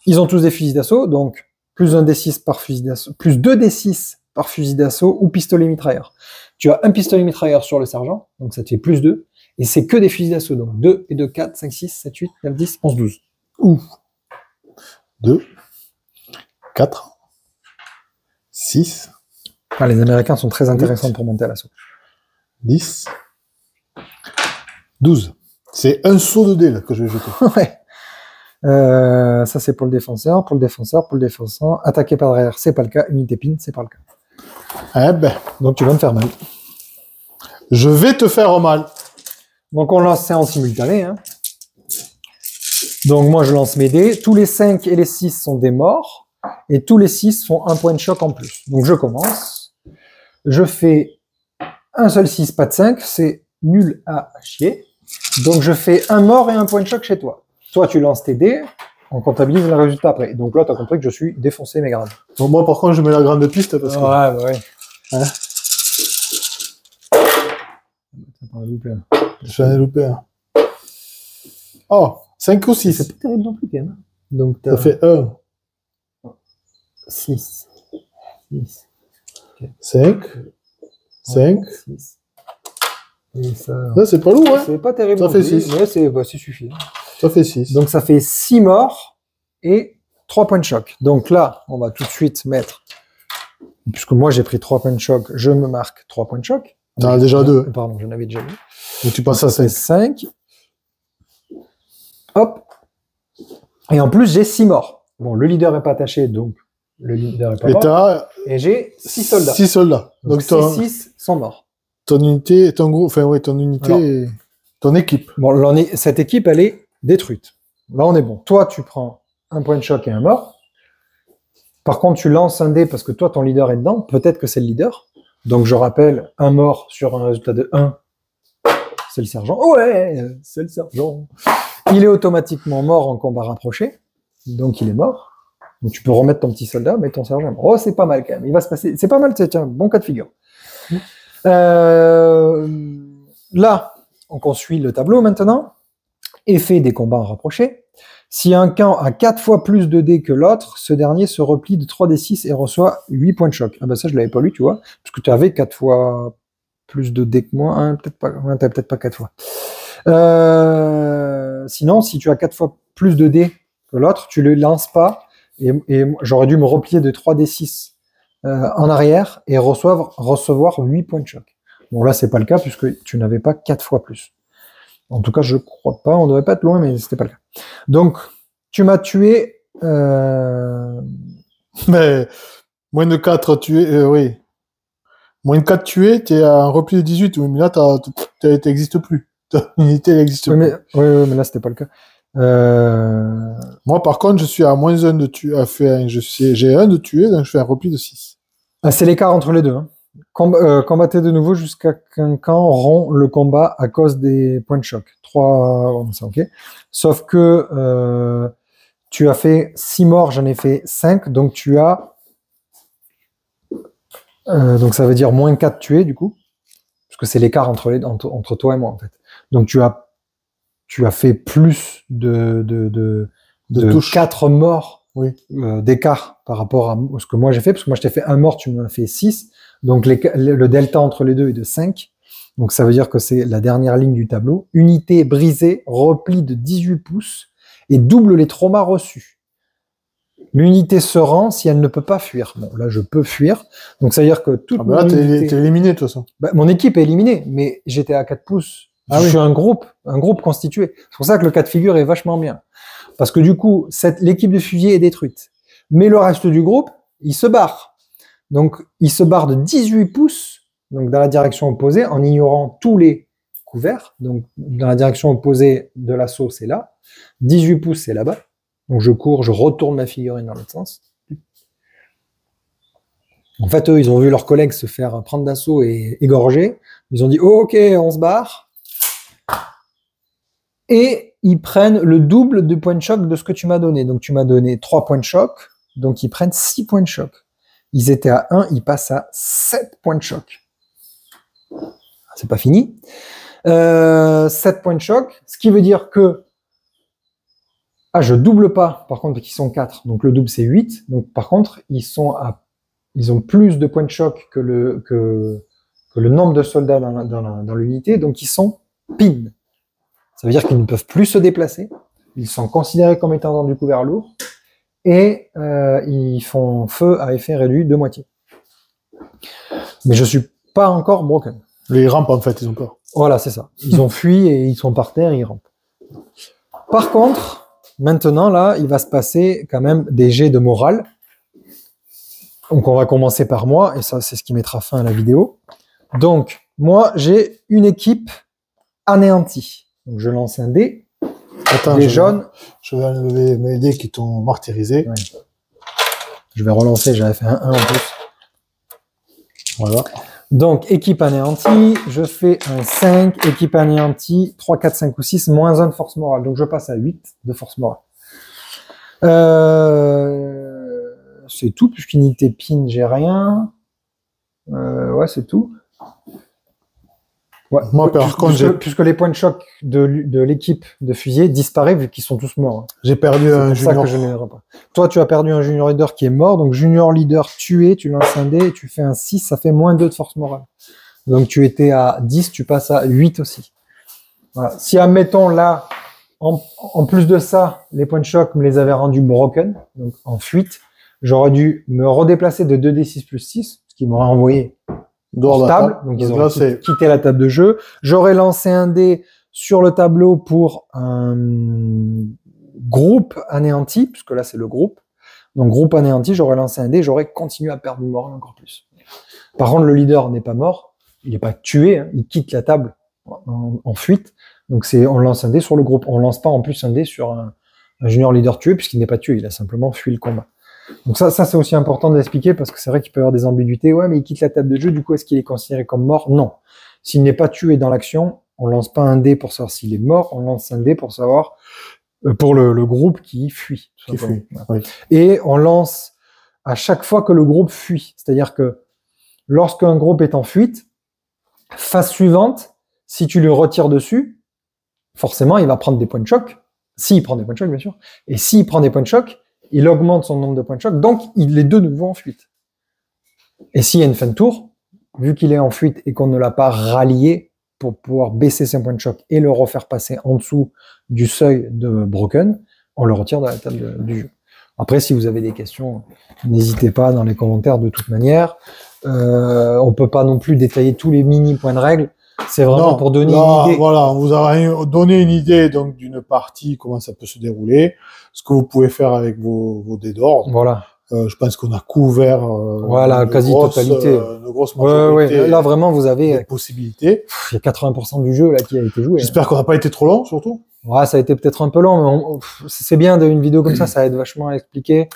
Ils ont tous des fusils d'assaut, donc plus 1 D6 par fusil d'assaut, plus 2 D6 par fusil d'assaut ou pistolet mitrailleur. Tu as un pistolet mitrailleur sur le sergent, donc ça te fait plus 2. Et c'est que des fusils d'assaut, donc 2 et 2, 4, 5, 6, 7, 8, 9, 10, 11, 12. Ouh. 2, 4, 6. Ah, les Américains sont très intéressants 8, pour monter à l'assaut. 10, 12. C'est un saut de dés là, que je vais jeter. Ouais. Ça, c'est pour le défenseur, pour le défenseur, pour le défenseur. Attaquer par derrière, c'est pas le cas. Unité pin, c'est pas le cas. Eh ben. Donc, tu vas me faire mal. Je vais te faire mal. Donc, on lance ça en simultané. Hein. Donc, moi, je lance mes dés. Tous les 5 et les 6 sont des morts. et tous les 6 font un point de choc en plus. Donc je commence, je fais un seul 6, pas de 5, c'est nul à chier. Donc je fais un mort et un point de choc chez toi. Toi tu lances tes dés, on comptabilise le résultat après. Donc là tu as compris que je suis défoncé mes grades. Donc moi par contre je mets la grande piste parce que... Ouais. Hein, J'en ai loupé un. Oh, 5 ou 6. C'est pas terrible non plus quand même. Donc ça fait 1. 6. 5. 5. 6. Et ça... Là, c'est pas lourd, hein. C'est pas terrible. Ça fait 6. Mais c'est suffisant. Ça fait 6. Donc ça fait 6 morts et 3 points de choc. Donc là, on va tout de suite mettre, puisque moi j'ai pris 3 points de choc, je me marque 3 points de choc. T'en as déjà 2. Pardon, j'en avais déjà vu. Donc tu passes à 5. 5. Hop. Et en plus, j'ai 6 morts. Bon, le leader est pas attaché, donc le leader est pas mort. Et j'ai 6 soldats. 6 soldats. Donc 6 sont morts. Ton unité, ton groupe, enfin oui, ton unité, alors, ton équipe. Bon, cette équipe, elle est détruite. Là, on est bon. Toi, tu prends un point de choc et un mort. Par contre, tu lances un dé parce que toi, ton leader est dedans. Peut-être que c'est le leader. Donc, je rappelle, un mort sur un résultat de 1, c'est le sergent. Ouais, c'est le sergent. Il est automatiquement mort en combat rapproché. Donc, il est mort. Donc, tu peux remettre ton petit soldat, mais ton sergent est mort. Oh, c'est pas mal quand même. Il va se passer. C'est pas mal, tiens, bon cas de figure. Là, on suit le tableau maintenant. Effet des combats rapprochés. Si un camp a 4 fois plus de dés que l'autre, ce dernier se replie de 3d6 et reçoit 8 points de choc. Ah bah ça, je l'avais pas lu, tu vois, parce que tu avais 4 fois plus de dés que moi. Hein, peut-être pas, ouais, t'as peut-être pas 4 fois. Sinon, si tu as 4 fois plus de dés que l'autre, tu le lances pas, et j'aurais dû me replier de 3d6 en arrière et recevoir 8 points de choc. Bon, là, c'est pas le cas, puisque tu n'avais pas 4 fois plus. En tout cas, je crois pas, on devrait pas être loin, mais c'était pas le cas. Donc, tu m'as tué... Mais, moins de 4 tués, oui. Moins de 4 tués, t'es à un repli de 18, oui, mais là, t'existes plus. Ta unité, elle n'existe plus. Oui, mais là, c'était pas le cas. Moi, par contre, je suis à moins 1 de tuer, j'ai 1 de tuer, donc je fais un repli de 6. Ah, c'est l'écart entre les deux, hein. Combattez de nouveau jusqu'à qu'un camp rompt le combat à cause des points de choc. 3, c'est ok. Sauf que tu as fait 6 morts, j'en ai fait 5, donc tu as... donc ça veut dire moins 4 tués, du coup, parce que c'est l'écart entre toi et moi, en fait. Donc tu as fait plus de 4 morts, oui, d'écart par rapport à ce que moi j'ai fait, parce que moi je t'ai fait 1 mort, tu m'en as fait 6. Donc le delta entre les deux est de 5. Donc ça veut dire que c'est la dernière ligne du tableau. Unité brisée, repli de 18 pouces et double les traumas reçus. L'unité se rend si elle ne peut pas fuir. Bon, là je peux fuir. Donc ça veut dire que toute là t'es éliminé de toute façon. Bah, mon équipe est éliminée, mais j'étais à 4 pouces. Je suis un groupe constitué. C'est pour ça que le cas de figure est vachement bien. Parce que du coup, l'équipe de fusil est détruite. Mais le reste du groupe, il se barre. Donc, il se barre de 18 pouces, donc dans la direction opposée, en ignorant tous les couverts. Donc, dans la direction opposée de l'assaut, c'est là. 18 pouces, c'est là-bas. Donc, je cours, je retourne ma figurine dans l'autre sens. En fait, eux, ils ont vu leurs collègues se faire prendre d'assaut et égorger. Ils ont dit, oh, ok, on se barre. Et ils prennent le double de points de choc de ce que tu m'as donné. Donc, tu m'as donné 3 points de choc. Donc, ils prennent 6 points de choc. Ils étaient à 1, ils passent à 7 points de choc. C'est pas fini. 7 points de choc, ce qui veut dire que... Ah, je double pas, par contre, qu'ils sont 4. Donc, le double, c'est 8. Donc, par contre, ils ont plus de points de choc que le nombre de soldats dans l'unité. Donc, ils sont pin. Ça veut dire qu'ils ne peuvent plus se déplacer. Ils sont considérés comme étant dans du couvert lourd. Et ils font feu à effet réduit de moitié. Mais je suis pas encore broken. Ils rampent en fait, ils ont peur. Voilà, c'est ça. Ils ont fui et ils sont par terre et ils rampent. Par contre, maintenant là, il va se passer quand même des jets de morale. Donc on va commencer par moi, et ça c'est ce qui mettra fin à la vidéo. Donc, moi j'ai une équipe anéantie. Donc je lance un dé. Attends, les jaunes. Je vais enlever mes dés qui t'ont martyrisé. Ouais. Je vais relancer, j'avais fait un 1 en plus. Voilà. Donc, équipe anéantie, je fais un 5, équipe anéantie, 3, 4, 5 ou 6, moins 1 de force morale. Donc, je passe à 8 de force morale. C'est tout, puisqu'unité pin, j'ai rien. Ouais, c'est tout. Ouais. Moi, par contre, puisque les points de choc de l'équipe de fusilier disparaissent vu qu'ils sont tous morts. J'ai perdu un junior. C'est pour ça que je n'aimerais pas. Toi, tu as perdu un junior leader qui est mort. Donc, junior leader tué, tu lances un dé et tu fais un 6, ça fait moins 2 de force morale. Donc, tu étais à 10, tu passes à 8 aussi. Voilà. Si, admettons, là, en plus de ça, les points de choc me les avaient rendus broken, donc en fuite, j'aurais dû me redéplacer de 2d6 plus 6, ce qui m'aurait envoyé hors table, donc ils auraient quitté la table de jeu. J'aurais lancé un dé sur le tableau pour un groupe anéanti, puisque là c'est le groupe. Donc groupe anéanti, j'aurais lancé un dé, j'aurais continué à perdre du moral encore plus. Par contre, le leader n'est pas mort, il n'est pas tué, hein, il quitte la table en fuite. Donc on lance un dé sur le groupe. On lance pas en plus un dé sur un junior leader tué, puisqu'il n'est pas tué, il a simplement fui le combat. Donc ça c'est aussi important d'expliquer parce que c'est vrai qu'il peut y avoir des ambiguïtés. Ouais, mais il quitte la table de jeu, du coup, est-ce qu'il est considéré comme mort? Non. S'il n'est pas tué dans l'action, on lance pas un dé pour savoir s'il est mort, on lance un dé pour savoir, pour le groupe qui fuit. Qui fuit. Oui. Et on lance à chaque fois que le groupe fuit. C'est-à-dire que lorsqu'un groupe est en fuite, phase suivante, si tu le retires dessus, forcément, il va prendre des points de choc. S'il prend des points de choc, bien sûr. Et s'il prend des points de choc, il augmente son nombre de points de choc, donc il est de nouveau en fuite. Et s'il y a une fin de tour, vu qu'il est en fuite et qu'on ne l'a pas rallié pour pouvoir baisser ses points de choc et le refaire passer en dessous du seuil de broken, on le retire de la table du jeu. Après, si vous avez des questions, n'hésitez pas dans les commentaires de toute manière. On peut pas non plus détailler tous les mini points de règle. C'est vraiment pour donner une idée. Voilà, on vous a donné une idée donc d'une partie, comment ça peut se dérouler, ce que vous pouvez faire avec vos dés d'ordre. Voilà. Je pense qu'on a couvert voilà, quasi-totalité. Une grosse majorité. Ouais. Là, vraiment, vous avez possibilités. Il y a 80% du jeu là qui a été joué. J'espère qu'on n'a pas été trop long, surtout. Ouais, ça a été peut-être un peu long, mais c'est bien d'une vidéo comme ça aide vachement à expliquer.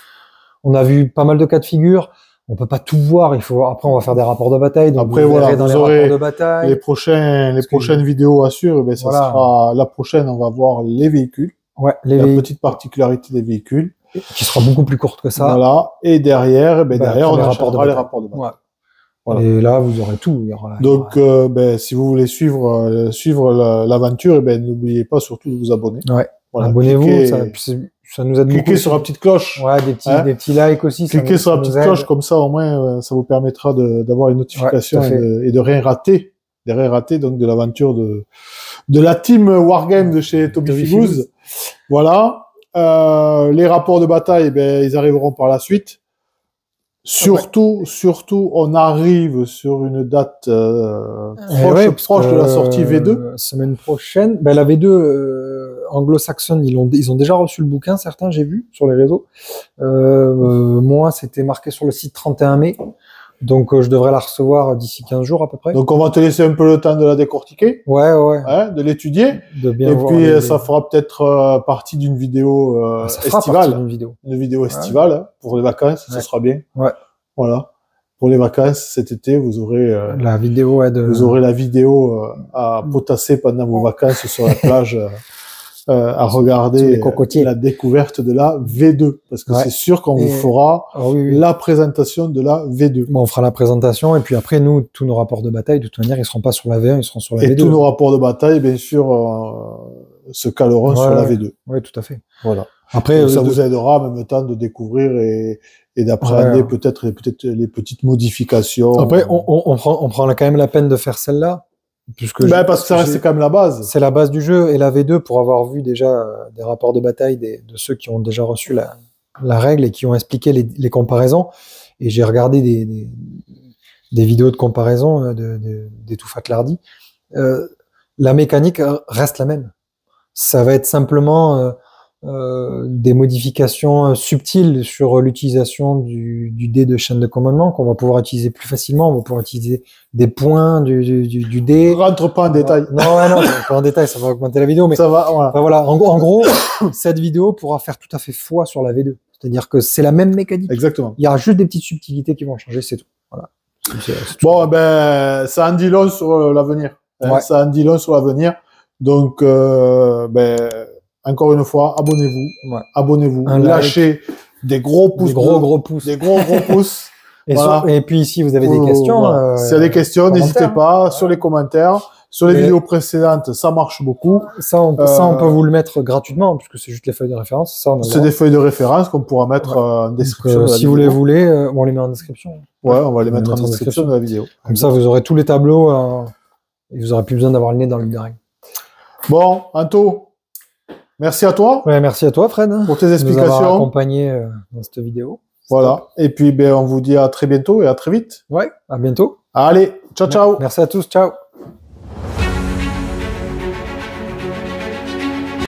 On a vu pas mal de cas de figure. On peut pas tout voir. Après, on va faire des rapports de bataille. Donc après, voilà, vous aurez rapports de bataille. Les prochaines vidéos à suivre. Ben, ça sera la prochaine. On va voir les véhicules. Ouais, la petite particularité des véhicules. Qui sera beaucoup plus courte que ça. Voilà. Et derrière, on enchaînera les rapports de bataille. Ouais. Voilà. Et là, vous aurez tout. Donc, si vous voulez suivre l'aventure, n'oubliez pas surtout de vous abonner. Ouais. Voilà, abonnez-vous, ça nous aide beaucoup. Cliquez sur la petite cloche. Ouais, des petits likes aussi. Cliquez sur la petite cloche, comme ça, au moins, ça vous permettra d'avoir une notification et de rien rater. Donc, de l'aventure de la team Wargame de chez Toby Figuz. Voilà. Les rapports de bataille, ils arriveront par la suite. Surtout, on arrive sur une date proche de la sortie V2. Semaine prochaine, la V2 anglo-saxonne, ils ont déjà reçu le bouquin, certains j'ai vu sur les réseaux. Moi, c'était marqué sur le site 31 mai. Donc, je devrais la recevoir d'ici 15 jours à peu près. Donc, on va te laisser un peu le temps de la décortiquer. Ouais. De l'étudier. Et puis, ça fera peut-être partie d'une vidéo estivale. Une vidéo estivale pour les vacances, ça sera bien. Ouais. Voilà. Pour les vacances, cet été, vous aurez la vidéo. Vous aurez la vidéo à potasser pendant vos vacances sur la plage. À regarder la découverte de la V2 parce que c'est sûr qu'on vous fera la présentation de la V2. Bon, on fera la présentation et puis après nous tous nos rapports de bataille de toute manière ils seront pas sur la V1, ils seront sur la V2. Et tous nos rapports de bataille bien sûr se caleront sur la V2. Oui, tout à fait. Voilà. Après ça vous aidera en même temps de découvrir et d'appréhender peut-être les petites modifications. Après on prend quand même la peine de faire celle-là. Parce que ça reste quand même la base. C'est la base du jeu et la V2 pour avoir vu déjà des rapports de bataille de ceux qui ont déjà reçu la règle et qui ont expliqué les comparaisons. Et j'ai regardé des vidéos de comparaison des Toufaklardi. La mécanique reste la même. Ça va être simplement des modifications subtiles sur l'utilisation du dé de chaîne de commandement qu'on va pouvoir utiliser plus facilement. On va pouvoir utiliser des points du dé. Rentre pas en détail. Non, pas en détail, ça va augmenter la vidéo. Mais ça va. Voilà. En gros, cette vidéo pourra faire tout à fait foi sur la V2. C'est-à-dire que c'est la même mécanique. Exactement. Il y aura juste des petites subtilités qui vont changer, c'est tout. Voilà. C'est tout. Bon, ben, ça en dit long sur l'avenir. Ouais. Ça en dit long sur l'avenir. Donc, encore une fois, abonnez-vous. Ouais. Abonnez-vous. Un like. Lâchez des gros pouces. Des gros pouces. Des gros pouces. Et, Voilà. et puis, si vous avez des questions, Voilà. S'il y a des questions, n'hésitez pas sur les commentaires. Sur les Et- vidéos précédentes, ça marche beaucoup. ça, on peut vous le mettre gratuitement, puisque c'est juste les feuilles de référence. Ça, on a le C'est droit. des feuilles de référence qu'on pourra mettre en Donc, description. de la si vous les vidéo. voulez, on les met en description. Ouais, on va les On va mettre en les mettre en description de la vidéo. Comme ça, vous aurez tous les tableaux et vous aurez plus besoin d'avoir le nez dans le leadering. Bon, Anto, merci à toi Ouais, merci à toi, Fred, pour tes de nous avoir explications. accompagnés dans cette vidéo. Voilà. Et puis, ben, on vous dit à très bientôt et à très vite. Ouais, à bientôt. Allez, ciao, ciao. Merci à tous, ciao.